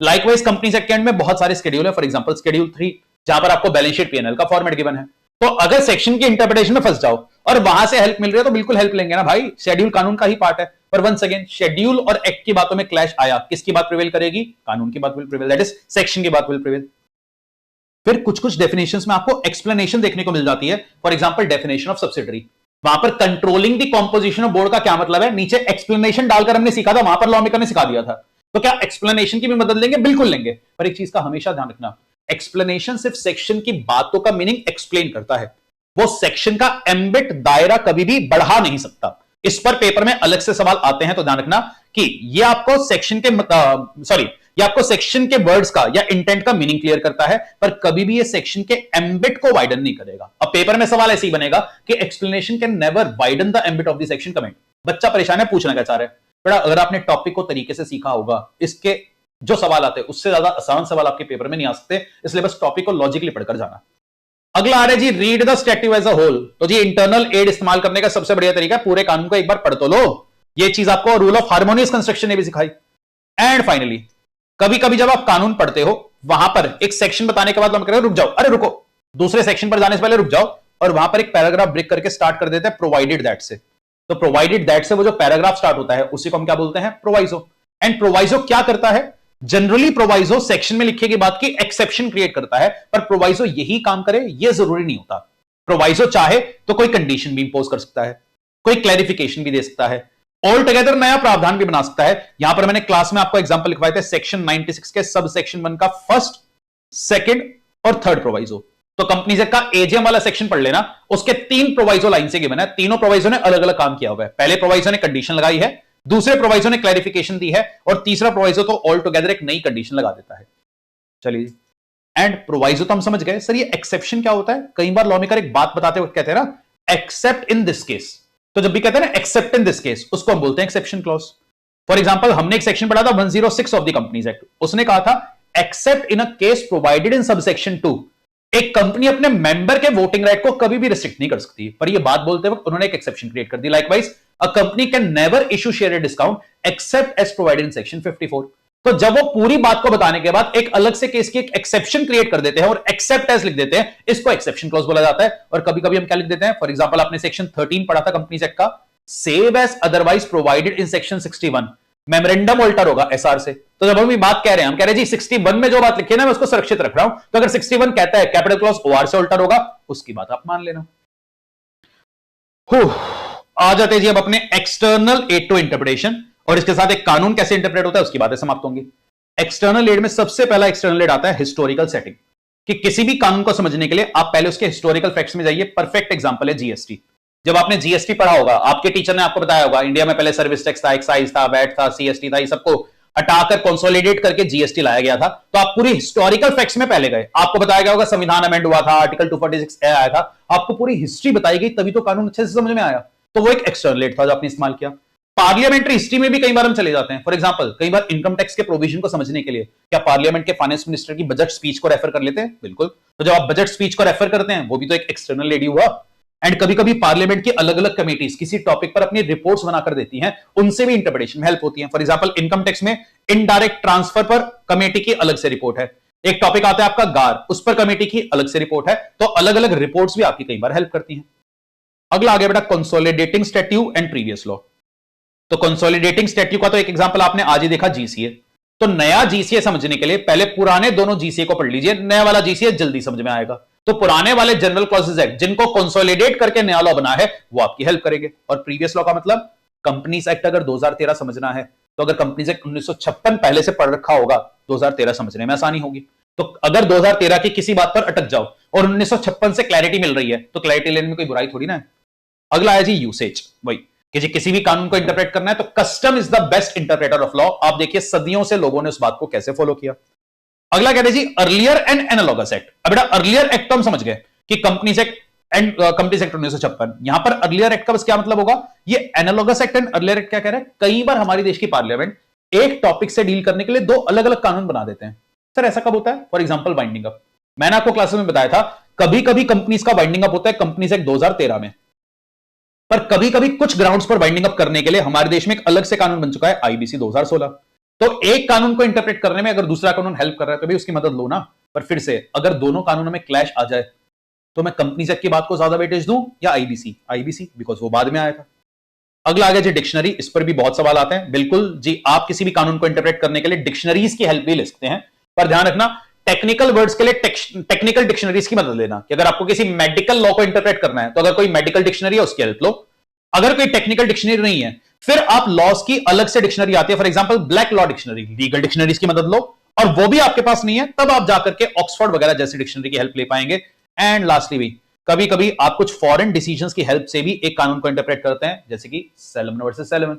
Likewise companies act में बहुत सारे शेड्यूल है। फॉर एग्जांपल शेड्यूल 3, जहां पर आपको बैलेंस शीट पीएनएल का फॉर्मेट गिवन है। तो अगर सेक्शन की इंटरप्रिटेशन में फंस जाओ और वहां से हेल्प मिल रही है, तो बिल्कुल हेल्प लेंगे ना भाई, शेड्यूल कानून का ही पार्ट है। पर वंस अगेन, शेड्यूल और एक्ट की बातों में क्लैश आया, किसकी बात प्रिवेल करेगी? कानून की बात will prevail, that is section की बात विल प्रिवेल। फिर कुछ कुछ डेफिनेशंस में आपको एक्सप्लेनेशन देखने को मिल जाती है। For example, definition of subsidiary, वहां पर controlling the composition of board का क्या मतलब है, नीचे एक्सप्लेनेशन डालकर हमने सीखा था, वहां पर लॉ मेकर ने सिखा दिया था। तो क्या एक्सप्लेनेशन की भी मदद लेंगे? बिल्कुल लेंगे, पर एक चीज का हमेशा ध्यान रखना, एक्सप्लेनेशन सिर्फ सेक्शन की बातों का मीनिंग एक्सप्लेन करता है, वो सेक्शन का एम्बिट दायरा कभी भी बढ़ा नहीं सकता। इस पर पेपर में अलग से सवाल आते हैं, तो ध्यान रखना कि ये आपको सेक्शन के ये आपको सेक्शन के वर्ड्स का या इंटेंट का मीनिंग क्लियर करता है, पर कभी भी ये सेक्शन के एम्बिट को वाइडन नहीं करेगा। अब पेपर में सवाल ऐसे ही बनेगा कि explanation can never widen the ambit of the section comment. बच्चा परेशान है, पूछना क्या चाह रहा है? बेटा, अगर आपने टॉपिक को तरीके से सीखा होगा, इसके जो सवाल आते हैं उससे ज्यादा आसान सवाल आपके पेपर में नहीं आ सकते, इसलिए बस टॉपिक को लॉजिकली पढ़कर जाना। अगला आ रहा है जी, read the statute as a whole. तो जी इंटरनल एड इस्तेमाल करने का सबसे बढ़िया तरीका है पूरे कानून को एक बार पढ़ तो लो। ये चीज आपको रूल ऑफ हार्मोनियस कंस्ट्रक्शन ने भी सिखाई। एंड फाइनली, कभी कभी जब आप कानून पढ़ते हो, वहां पर एक सेक्शन बताने के बाद हम कह रहे हैं रुक जाओ, अरे रुको, दूसरे सेक्शन पर जाने से पहले रुक जाओ, और वहां पर एक पैराग्राफ ब्रेक करके स्टार्ट कर देते हैं प्रोवाइडेड दैट से। तो प्रोवाइडेड दैट से वो जो पैराग्राफ स्टार्ट होता है उसी को हम क्या बोलते हैं? प्रोवाइजो। एंड प्रोवाइजो क्या करता है? जनरली प्रोवाइजो सेक्शन में लिखे की बात की एक्सेप्शन क्रिएट करता है, पर प्रोवाइजो यही काम करे यह जरूरी नहीं होता। प्रोवाइजो चाहे तो कोई कंडीशन भी इंपोज कर सकता है, कोई क्लैरिफिकेशन भी दे सकता है, ऑल टुगेदर नया प्रावधान भी बना सकता है। यहां पर मैंने क्लास में आपको एग्जांपल लिखवाए थे सेक्शन 96 के सब सेक्शन 1 का फर्स्ट, सेकंड और थर्ड प्रोवाइजो। तो कंपनीज एक्ट का एजीएम वाला सेक्शन पढ़ लेना, उसके 3 प्रोवाइजो लाइन से गिवन है। तीनों प्रोवाइजो ने अलग अलग काम किया हुआ है। पहले प्रोवाइजो ने कंडीशन लगाई है, दूसरे प्रोवाइजो ने क्लैरिफिकेशन दी है, और तीसरा प्रोवाइजो तो ऑल टुगेदर एक नई कंडीशन लगा देता है। चलिए, एंड प्रोवाइजो तो हम समझ गए। सर ये एक्सेप्शन क्या होता है? कई बार लॉ मेकर एक बात बताते वक्त कहते हैं ना, एक्सेप्ट इन दिस केस। तो जब भी कहते हैं ना एक्सेप्ट इन दिस केस, उसको हम बोलते हैं एक्सेप्शन क्लॉज। फॉर एग्जांपल, हमने एक सेक्शन पढ़ा था 106 ऑफ द कंपनीज एक्ट, उसने कहा था accept in a case provided in subsection 2। एक कंपनी अपने मेंबर के वोटिंग राइट को कभी भी रिस्ट्रिक्ट नहीं कर सकती, पर यह बात बोलते वक्त उन्होंने एक एक्सेप्शन क्रिएट कर दी। Likewise, a company can never issue share discount except as provided in section 54। तो जब वो पूरी बात को बताने के बाद एक अलग से केस की एक एक्सेप्शन क्रिएट कर देते हैं और एक्सेप्ट एज लिख देते हैं, इसको एक्सेप्शन क्लॉज बोला जाता है। और कभी कभी हम क्या लिख देते हैं? फॉर एग्जांपल, आपने सेक्शन 13 पढ़ा था कंपनीज एक्ट का, save as otherwise provided in section 61। Memorandum alter होगा एसआर से। तो जब हम बात कह रहे हैं, हम कह रहे हैं जी 61 में जो बात लिखी है ना, मैं उसको सुरक्षित रख रहा हूं, तो अगर 61 कहता है कैपिटल क्लॉज ओआर से ऑल्टर होगा, उसकी बात आप मान लेना। आ जाते हैं जी अब अपने एक्सटर्नल एड टू इंटरप्रिटेशन, और इसके साथ एक कानून कैसे इंटरप्रेट होता है उसकी बातें समाप्त होंगी। एक्सटर्नल एड में सबसे पहला एक्सटर्नल एड आता है हिस्टोरिकल सेटिंग, कि किसी भी कानून को समझने के लिए आप पहले उसके हिस्टोरिकल फैक्ट्स में जाइए। परफेक्ट एग्जांपल है जीएसटी। जब आपने जीएसटी पढ़ा होगा, आपके टीचर ने आपको बताया होगा, इंडिया में पहले सर्विस टैक्स था, एक्साइज था, वैट था, सीएसटी था, ये सबको हटाकर कंसोलिडेट करके जीएसटी लाया गया था। तो आप पूरी हिस्टोरिकल फैक्ट्स में पहले गए, आपको बताया गया होगा संविधान अमेंड हुआ था, आर्टिकल 246 आया था, आपको पूरी हिस्ट्री बताई गई, तभी तो कानून अच्छे से समझ में आया। तो वो एक एक्सटर्नल एड था जो आपने इस्तेमाल किया। पार्लियामेंट्री हिस्ट्री में भी कई बार हम चले जाते हैं। फॉर एग्जांपल, कई बार इनकम टैक्स के प्रोविजन को समझने के लिए क्या पार्लियामेंट के फाइनेंस मिनिस्टर की बजट स्पीच को रेफर कर लेते हैं? बिल्कुल। तो जब आप बजट स्पीच को रेफर करते हैं, वो भी तो एक एक्सटर्नल एड हुआ। एंड कभी कभी पार्लियामेंट की अलग अलग कमेटीज किसी टॉपिक पर अपनी रिपोर्ट्स बनाकर देती हैं, उनसे भी इंटरप्रिटेशन में हेल्प होती है। फॉर एग्जांपल, इनकम टैक्स में इनडायरेक्ट ट्रांसफर पर कमेटी की अलग से रिपोर्ट है। एक टॉपिक आता है आपका गार, उस पर कमेटी की अलग से रिपोर्ट है। तो अलग अलग रिपोर्ट्स भी आपकी कई बार हेल्प करती हैं। अगला आगे बेटा, consolidating statute and previous law. तो कंसोलिडेटिंग स्टैट्यू का तो एक एग्जांपल आपने आज ही देखा, जीसीए। तो नया जीसीए समझने के लिए पहले पुराने दोनों जीसीए को पढ़ लीजिए, नया वाला जीसीए जल्दी समझ में आएगा। तो पुराने वाले जनरल क्लॉजेज एक्ट जिनको कंसोलिडेट करके नया लॉ बना है, वो आपकी हेल्प करेंगे। और प्रीवियस लॉ का मतलब कंपनीज एक्ट अगर 2013 समझना है, तो अगर कंपनीज एक्ट 1956 पहले से पढ़ रखा होगा, 2013 समझने में आसानी होगी। तो अगर 2013 की किसी बात पर अटक जाओ और 1956 से क्लैरिटी मिल रही है, तो क्लैरिटी लेने में कोई बुराई थोड़ी ना है। अगला है जी यूसेज, वही कि जी किसी भी कानून को इंटरप्रेट करना है तो custom is the best interpreter of law. आप देखिए सदियों से लोगों ने उस बात को कैसे फॉलो किया। अगला कहते हैं जी अर्लियर एंड एनालॉगस एक्ट। अब बेटा अर्लियर एक्ट तो हम समझ गए कि companies act and companies act 1956। यहां पर अर्लियर एक्ट का बस क्या मतलब होगा? ये analogous act and earlier act क्या कह रहा है? कई बार हमारी देश की पार्लियामेंट एक टॉपिक से डील करने के लिए 2 अलग अलग कानून बना देते हैं। सर ऐसा कब होता है? For example winding up. मैंने आपको क्लासेस में बताया था, कभी कभी कंपनीज का वाइंडिंग अप होता है कंपनीज एक्ट 2013 में, पर कभी कभी कुछ ग्राउंड्स पर बाइंडिंग अप करने के लिए हमारे देश में एक अलग से कानून बन चुका है, आईबीसी 2016। तो एक कानून को इंटरप्रेट करने में अगर दूसरा कानून हेल्प कर रहा है तो भी उसकी मदद लो ना। पर फिर से अगर दोनों कानूनों में क्लैश आ जाए, तो मैं कंपनीज एक्ट की बात को ज्यादा वेटेज दूं या आईबीसी? आईबीसी, बिकॉज वो बाद में आया था। अगला आ गया जी डिक्शनरी। इस पर भी बहुत सवाल आते हैं। बिल्कुल जी, आप किसी भी कानून को इंटरप्रेट करने के लिए डिक्शनरीज की हेल्प भी ले सकते हैं, पर ध्यान रखना टेक्निकल वर्ड्स के लिए टेक्निकल डिक्शनरीज की मदद लेना। कि अगर आपको किसी मेडिकल लॉ को इंटरप्रेट करना है, तो अगर कोई मेडिकल डिक्शनरी है उसकी हेल्प लो। अगर कोई टेक्निकल डिक्शनरी नहीं है, फिर आप लॉस की अलग से डिक्शनरी आती है, for example black law dictionary, legal dictionaries की मदद लो। और वो भी आपके पास नहीं है, तब आप जाकर के ऑक्सफोर्ड वगैरह जैसी डिक्शनरी की हेल्प ले पाएंगे। एंड लास्टली भी कभी कभी आप कुछ फॉरेन डिसीजंस की हेल्प से भी एक कानून को इंटरप्रेट करते हैं, जैसे कि सैलमन वर्सेस सैलमन,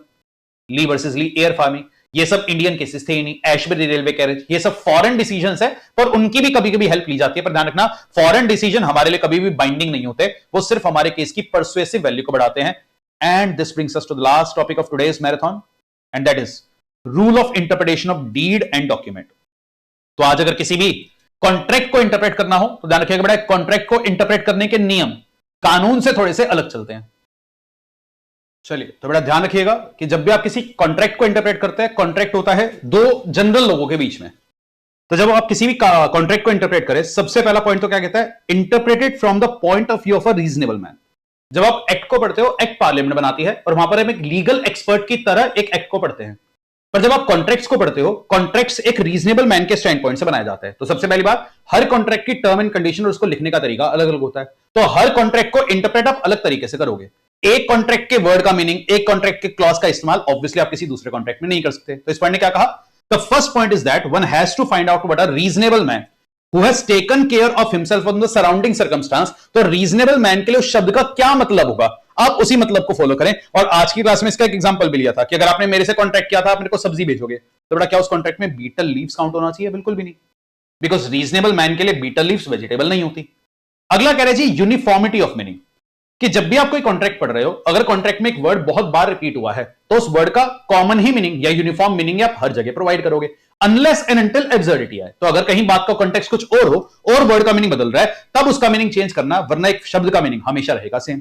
ली वर्सेस ली एयर फार्मिंग। ये सब इंडियन केसेस थे ही नहीं। एशबरी रेलवे कैरेज, ये सब फॉरेन डिसीजंस है, पर उनकी भी कभी कभी हेल्प ली जाती है। पर ध्यान रखना, फॉरेन डिसीजन हमारे लिए कभी भी बाइंडिंग नहीं होते, वो सिर्फ हमारे केस की परसुएसिव वैल्यू को बढ़ाते हैं। And this brings us to the last topic of today's marathon, and that is rule of interpretation of deed and document. तो आज अगर किसी भी कॉन्ट्रैक्ट को इंटरप्रेट करना हो, तो ध्यान रखिएगा बेटा, कॉन्ट्रैक्ट को इंटरप्रेट करने के नियम कानून से थोड़े से अलग चलते हैं। चलिए, तो बेटा ध्यान रखिएगा कि जब भी आप किसी कॉन्ट्रैक्ट को इंटरप्रेट करते हैं, कॉन्ट्रैक्ट होता है 2 जनरल लोगों के बीच में। तो जब आप किसी भी कॉन्ट्रैक्ट को इंटरप्रेट करें, सबसे पहला पॉइंट तो क्या कहता है? Interpreted from the point of view of a reasonable man. जब आप एक्ट को पढ़ते हो, एक्ट पार्लियामेंट बनाती है और वहां पर हम एक लीगल एक्सपर्ट की तरह एक एक्ट को पढ़ते हैं। पर जब आप कॉन्ट्रैक्ट्स को पढ़ते हो, कॉन्ट्रैक्ट्स एक रीजनेबल मैन के स्टैंड पॉइंट से बनाया जाता है। तो सबसे पहली बात, हर कॉन्ट्रैक्ट की टर्म एंड कंडीशन और उसको लिखने का तरीका अलग अलग होता है। तो हर कॉन्ट्रैक्ट को इंटरप्रेट आप अलग तरीके से करोगे। एक कॉन्ट्रैक्ट के वर्ड का मीनिंग, एक कॉन्ट्रैक्ट के क्लॉज का इस्तेमाल ऑब्वियसली आप किसी दूसरे कॉन्ट्रैक्ट में नहीं कर सकते। तो इस पॉइंट ने क्या कहा, the first point is that one has to find out what a reasonable man who has taken care of himself on the surrounding circumstance। तो रीजनेबल मैन के लिए उस शब्द का क्या मतलब होगा, आप उसी मतलब को फॉलो करें। और आज की क्लास में इसका एक एग्जांपल भी लिया था कि अगर आपने मेरे से कॉन्ट्रैक्ट किया था, आप मेरे को सब्जी भेजोगे, तो बेटा क्या उस कॉन्ट्रैक्ट में बीटल लीव्स काउंट होना चाहिए? बिल्कुल भी नहीं, बिकॉज रीजनेबल मैन के लिए बीटल लीव्स वेजिटेबल नहीं होती। अगला कह रहे जी यूनिफॉर्मिटी ऑफ मीनिंग, कि जब भी आप कोई कॉन्ट्रैक्ट पढ़ रहे हो, अगर कॉन्ट्रैक्ट में एक वर्ड बहुत बार रिपीट हुआ है, तो उस वर्ड का कॉमन ही मीनिंग या यूनिफॉर्म मीनिंग आप हर जगह प्रोवाइड करोगे, अनलेस एंड अनटिल एब्सर्डिटी आए। तो अगर कहीं बात का कॉन्टेक्स्ट कुछ और हो और वर्ड का मीनिंग बदल रहा है, तब उसका मीनिंग चेंज करना, वरना एक शब्द का मीनिंग हमेशा रहेगा सेम।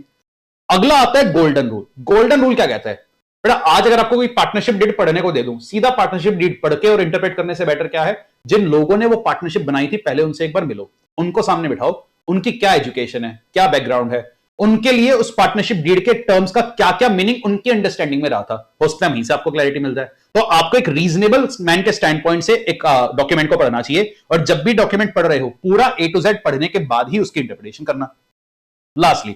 अगला आता है गोल्डन रूल। गोल्डन रूल क्या कहता है? बेटा आज अगर आपको कोई पार्टनरशिप डीड पढ़ने को दे दूं, सीधा पार्टनरशिप डीड पढ़ के और इंटरप्रेट करने से बेटर क्या है, जिन लोगों ने वो पार्टनरशिप बनाई थी पहले उनसे एक बार मिलो, उनको सामने बिठाओ, उनकी क्या एजुकेशन है, क्या बैकग्राउंड है, उनके लिए उस पार्टनरशिप डीड के टर्म्स का क्या क्या मीनिंग उनकी अंडरस्टैंडिंग में रहा था, हो सकता है वहीं से आपको क्लैरिटी मिल जाए। तो आपको एक रीजनेबल मैन के स्टैंड पॉइंट से एक डॉक्यूमेंट को पढ़ना चाहिए, और जब भी डॉक्यूमेंट पढ़ रहे हो पूरा ए टू जेड पढ़ने के बाद ही उसकी इंटरप्रिटेशन करना। लास्टली,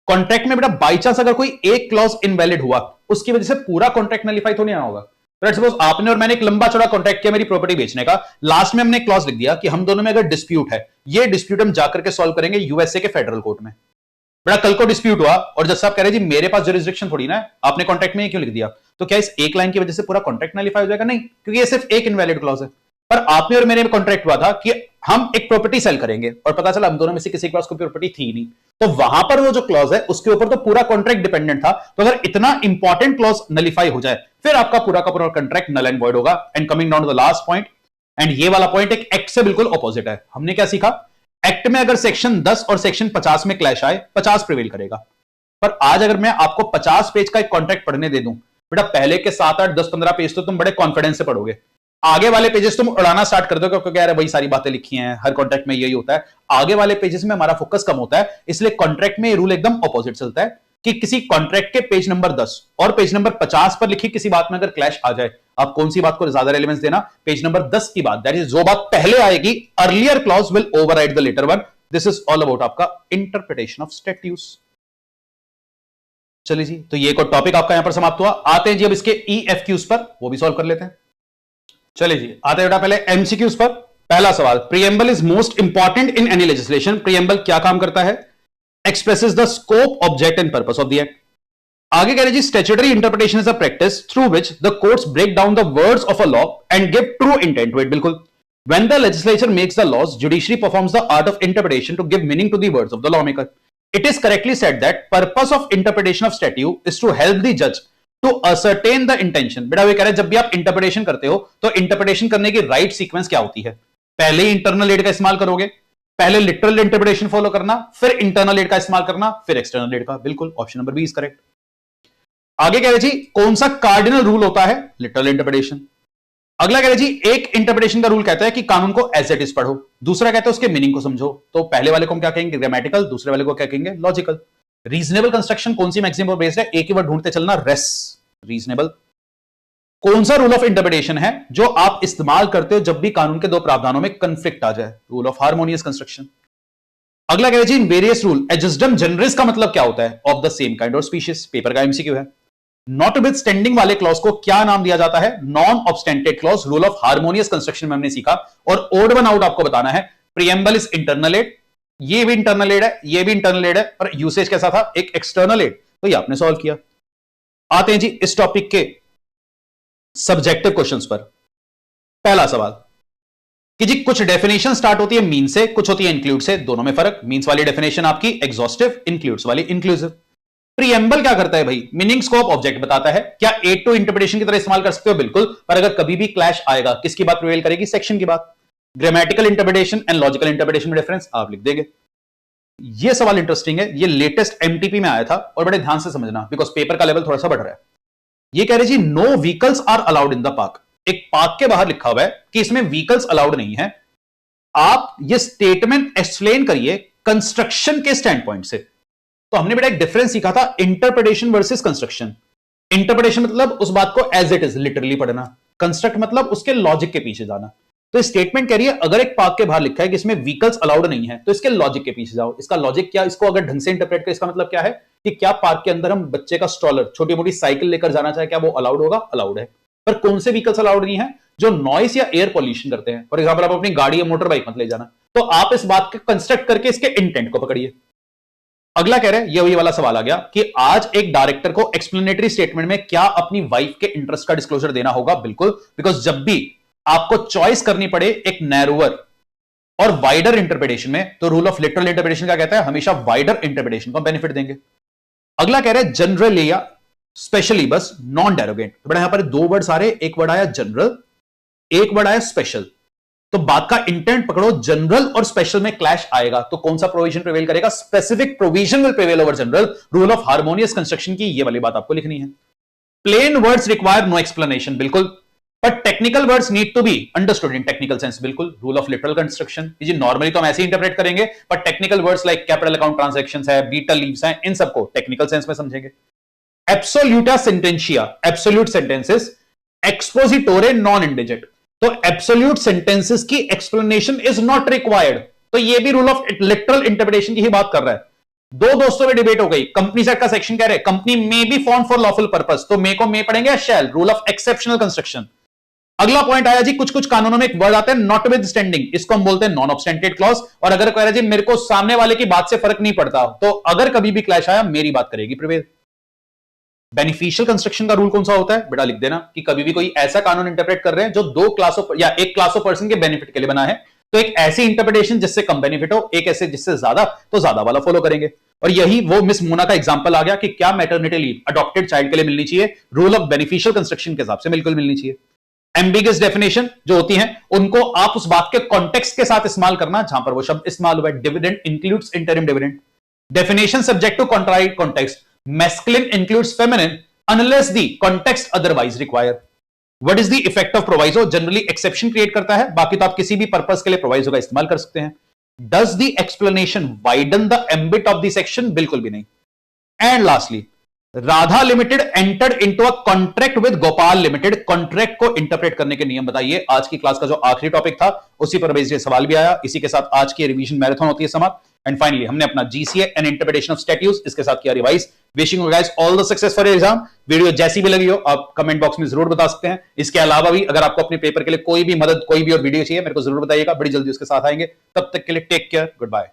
कॉन्ट्रैक्ट में बेटा बाई चांस अगर कोई एक क्लॉज इनवैलिड हुआ, उसकी वजह से पूरा कॉन्ट्रैक्ट नलिफाई तो नहीं होगा। लेट्स सपोज आपने और मैंने एक लंबा चौड़ा कॉन्ट्रैक्ट किया मेरी प्रॉपर्टी बेचने का, लास्ट में हमने एक क्लॉज लिख दिया कि हम दोनों में अगर डिस्प्यूट है, ये डिस्प्यूट हम जाकर के सॉल्व करेंगे यूएसए के फेडरल कोर्ट में। बड़ा कल को डिस्प्यूट हुआ और जज साहब कह रहे जी मेरे पास जुरिसडिक्शन थोड़ी ना है, आपने कॉन्ट्रैक्ट में ये क्यों लिख दिया, तो क्या इस एक लाइन की वजह से पूरा कॉन्ट्रैक्ट नलिफाई हो जाएगा? नहीं, क्योंकि ये सिर्फ एक इनवैलिड क्लॉज है। पर आपने और मेरे में कॉन्ट्रैक्ट हुआ था कि हम एक प्रॉपर्टी सेल करेंगे, और पता चला हम दोनों में से किसी के पास कोई प्रॉपर्टी थी नहीं, तो वहां पर वो जो क्लॉज है उसके ऊपर तो पूरा कॉन्ट्रैक्ट डिपेंडेंट था। तो अगर इतना इंपॉर्टेंट क्लॉज नलिफाई हो जाए, फिर आपका पूरा का पूरा कॉन्ट्रैक्ट नल एंड वॉइड होगा। And coming down to the last point, and ये वाला पॉइंट एक एक्ट से बिल्कुल ऑपोजिट है। हमने क्या सीखा, एक्ट में अगर सेक्शन 10 और सेक्शन 50 में क्लैश आए, 50 प्रिवेल करेगा। पर आज अगर मैं आपको 50 पेज का एक कॉन्ट्रैक्ट पढ़ने दे दूं, बेटा पहले के 7, 8, 10, 15 पेज तो तुम बड़े कॉन्फिडेंस से पढ़ोगे, आगे वाले पेजेस तुम उड़ाना स्टार्ट कर दो क्योंकि यार वही सारी बातें लिखी हैं, हर कॉन्ट्रैक्ट में यही होता है। आगे वाले पेजेस में हमारा फोकस कम होता है, इसलिए कॉन्ट्रैक्ट में ये रूल एकदम ऑपोजिट चलता है कि किसी कॉन्ट्रैक्ट के पेज नंबर 10 और पेज नंबर 50 पर लिखी किसी बात में अगर क्लैश आ जाए, आप कौन सी बात को ज्यादा रेलेवेंस देना, पेज नंबर 10 की बात, दैट इज जो बात पहले आएगी, earlier clause will override the latter one. This is all about आपका इंटरप्रिटेशन ऑफ स्टैट्यूट्स। चलिए जी, तो ये कोई टॉपिक आपका यहां पर समाप्त हुआ। आते हैं जी अब इसके EFQs पर, वो भी सॉल्व कर लेते हैं। चलिए जी, आते हैं बेटा पहले MCQs पर। पहला सवाल, preamble is most important in any legislation. Preamble क्या काम करता है? Expresses the scope, object and purpose of the act. आगे कह रहे जी, statutory interpretation is a practice through which the courts break down the words of a law and give true intent to it. बिल्कुल, when the legislature makes the laws, judiciary performs the art of interpretation to give meaning to the words of the lawmaker. It is correctly said that purpose of interpretation of statute is to help the judge to ascertain the intention। बेटा वे कह रहे हैं जब भी आप interpretation करते हो तो इंटरप्रिटेशन करने की राइट सीक्वेंस क्या होती है? पहले ही इंटरनल एड का इस्तेमाल करोगे, पहले लिटरल इंटरप्रिटेशन फॉलो करना, फिर इंटरनल एड का इस्तेमाल करना, फिर एक्सटर्नल एड का। बिल्कुल, option number B is correct. आगे कह रहे जी, कौन सा कार्डिनल रूल होता है? Literal interpretation. अगला कह रहे जी, एक इंटरप्रिटेशन का रूल कहता है कि कानून को एज इट इज पढ़ो, दूसरा कहता है उसके मीनिंग को समझो। तो पहले वाले को हम क्या कहेंगे? ग्रामेटिकल, दूसरे वाले को क्या कहेंगे? लॉजिकल। रीजनेबल कंस्ट्रक्शन कौन सी मैक्सिमम पर बेस्ड है? एक ही वर्ड ढूंढते चलना, रेस, रीजनेबल। कौन सा रूल ऑफ इंटरप्रिटेशन है जो आप इस्तेमाल करते हो जब भी कानून के दो प्रावधानों में कंफ्लिक्ट आ जाए? Rule of harmonious construction. अगला कह रहे जी, in various rule ejusdem generis का मतलब क्या होता है? ऑफ द सेम काइंड और स्पीशीज। पेपर का MCQ है। नॉटविथस्टैंडिंग वाले क्लॉज को क्या नाम दिया जाता है? Non obstante clause. Rule of harmonious construction में हमने सीखा। और ओड वन आउट आपको बताना है, प्रीएम्बल इज इंटरनल एड, ये भी इंटरनल एड है, ये भी इंटरनल एड है, पर यूसेज कैसा था? एक एक्सटर्नल एड। तो ये आपने सॉल्व किया। आते हैं जी इस टॉपिक के सब्जेक्टिव क्वेश्चंस पर। पहला सवाल कि जी कुछ डेफिनेशन स्टार्ट होती है मीन से, कुछ होती है इंक्लूड से, दोनों में फर्क। मीन्स वाली डेफिनेशन आपकी एग्जॉस्टिव, इंक्लूड्स वाली इंक्लूसिव। प्रीएम्बल क्या करता है भाई? मीनिंग, स्कोप, ऑब्जेक्ट बताता है। क्या एड टू इंटरप्रिटेशन की तरह इस्तेमाल कर सकते हो? बिल्कुल, पर अगर कभी भी क्लैश आएगा, किसकी बात प्रिवेल करेगी? सेक्शन की बात। Grammatical interpretation and logical interpretation में डिफरेंस आप लिख देंगे। ये सवाल इंटरेस्टिंग है, ये लेटेस्ट MTP में आया था और बड़े ध्यान से समझना बिकॉज पेपर का लेवल थोड़ा सा बढ़ रहा है। ये कह रहे जी, no vehicles are allowed in the park. एक पार्क के बाहर लिखा हुआ है कि इसमें व्हीकल्स अलाउड नहीं है। आप ये स्टेटमेंट एक्सप्लेन करिए कंस्ट्रक्शन के स्टैंड पॉइंट से। तो हमने बेटा एक डिफरेंस सीखा था, इंटरप्रिटेशन वर्सेस कंस्ट्रक्शन। इंटरप्रिटेशन मतलब उस बात को एज इट इज लिटरली पढ़ना, कंस्ट्रक्ट मतलब उसके लॉजिक के पीछे जाना। तो स्टेटमेंट कह रही है अगर एक पार्क के बाहर लिखा है कि इसमें व्हीकल्स अलाउड नहीं है तो इसके लॉजिक के पीछे जाओ। इसका लॉजिक क्या, इसको अगर ढंग से इंटरप्रेट करें इसका मतलब क्या है कि क्या पार्क के अंदर हम बच्चे का स्ट्रॉलर, छोटी मोटी साइकिल लेकर जाना चाहे, क्या वो अलाउड होगा? अलाउड है। पर कौन से व्हीकल्स अलाउड नहीं है? जो नॉइस या एयर पॉल्यूशन करते हैं। फॉर एग्जाम्पल आप अपनी गाड़ी या मोटर बाइक मत ले जाना। तो आप इस बात को कंस्ट्रक्ट करके इसके इंटेंट को पकड़िए। अगला कह रहे हैं, ये वही वाला सवाल आ गया कि आज एक डायरेक्टर को एक्सप्लेनेटरी स्टेटमेंट में क्या अपनी वाइफ के इंटरेस्ट का डिस्क्लोजर देना होगा? बिल्कुल, बिकॉज जब भी आपको चॉइस करनी पड़े एक नैरोअर और वाइडर इंटरप्रिटेशन में, तो रूल ऑफ लिटरल इंटरप्रिटेशन क्या कहता है? हमेशा वाइडर इंटरप्रिटेशन को बेनिफिट देंगे। अगला कह रहे हैं जनरली या स्पेशली, बस नॉन डेरोगेंट। तो बड़ा यहां पर दो वर्ड्स आ रहे, एक वर्ड आया जनरल, एक वर्ड आया स्पेशल। तो बात का इंटेंट पकड़ो, जनरल और स्पेशल में क्लैश आएगा तो कौन सा प्रोविजन प्रिवेल करेगा? Specific provision will prevail over general. Rule of harmonious construction की ये वाली बात आपको लिखनी है। Plain words require no explanation, बिल्कुल, but technical words need to be understood in technical sense, बिल्कुल। रूल ऑफ लिटरल कंस्ट्रक्शन, जी नॉर्मली तो हम ऐसे ही इंटरप्रेट करेंगे, but technical words like capital account transactions है, बीटा लीव्स है, इन सबको टेक्निकल सेंस में समझेंगे। एब्सोल्यूटा सेंटेंशिया, एब्सोल्यूट सेंटेंसेस, एक्सपोजिटोरे नॉन इंडिजेट। तो एब्सोल्यूट सेंटेंसेस की एक्सप्लेनेशन इज नॉट रिक्वायर्ड। तो ये भी रूल ऑफ लिटरल इंटरप्रिटेशन की ही बात कर रहा है। दो दोस्तों में डिबेट हो गई, कंपनी सेट का सेक्शन कह रहे हैं company may be found for lawful purpose, तो मे को मे पढ़ेंगे या shall? Rule of exceptional construction. अगला पॉइंट आया जी, कुछ कुछ कानूनों में एक वर्ड आता है नॉट विद स्टैंडिंग, इसको हम बोलते हैं नॉन ऑब्स्टेंटेड क्लॉज। और अगर कह रहा है जी मेरे को सामने वाले की बात से फर्क नहीं पड़ता, तो अगर कभी भी क्लैश आया मेरी बात करेगी प्रिवेल। बेनिफिशियल कंस्ट्रक्शन का रूल कौन सा होता है? बेटा लिख देना कि कभी भी कोई ऐसा कानून इंटरप्रेट कर रहे हैं जो दो क्लासों या एक क्लास ऑफ पर्सन के बेनिफिट के लिए बना है, तो एक ऐसी इंटरप्रिटेशन जिससे कम बेनिफिट हो, एक ऐसे जिससे ज्यादा, तो ज्यादा वाला फॉलो करेंगे। और यही वो मिस मोना का एग्जांपल आ गया कि क्या मैटरनिटी लीव अडॉप्टेड चाइल्ड के लिए मिलनी चाहिए? रूल ऑफ बेनिफिशियल कंस्ट्रक्शन के हिसाब से बिल्कुल मिलनी चाहिए। एम्बिगस डेफिनेशन जो होती है उनको आप उस बात के कॉन्टेक्स्ट के साथ इस्तेमाल करना जहां पर वो शब्द इस्तेमाल हुआ है। Dividend includes interim dividend. Definition subject to contrary context, masculine includes feminine unless the context otherwise require. What is the effect of proviso? Generally exception create करता है, बाकी तो आप किसी भी पर्पस के लिए proviso का इस्तेमाल कर सकते हैं। Does the explanation widen the ambit of the section? बिल्कुल भी नहीं। And lastly, Radha limited entered into a contract with Gopal limited. Contract को इंटरप्रेट करने के नियम बताइए। आज की क्लास का जो आखिरी टॉपिक था उसी पर बेस्ड सवाल भी आया। इसी के साथ आज की रिवीजन मैराथन होती है समाप्त। एंड फाइनली हमने अपना GCA and interpretation of statutes इसके साथ किया revise. Wishing you guys all the success for your exam. Video जैसी भी लगी हो आप कमेंट बॉक्स में जरूर बता सकते हैं। इसके अलावा भी अगर आपको अपने पेपर के लिए कोई भी मदद, कोई भी और वीडियो चाहिए मेरे को जरूर बताइएगा, बड़ी जल्दी उसके साथ आएंगे। तब तक के लिए टेक केयर, गुड बाय।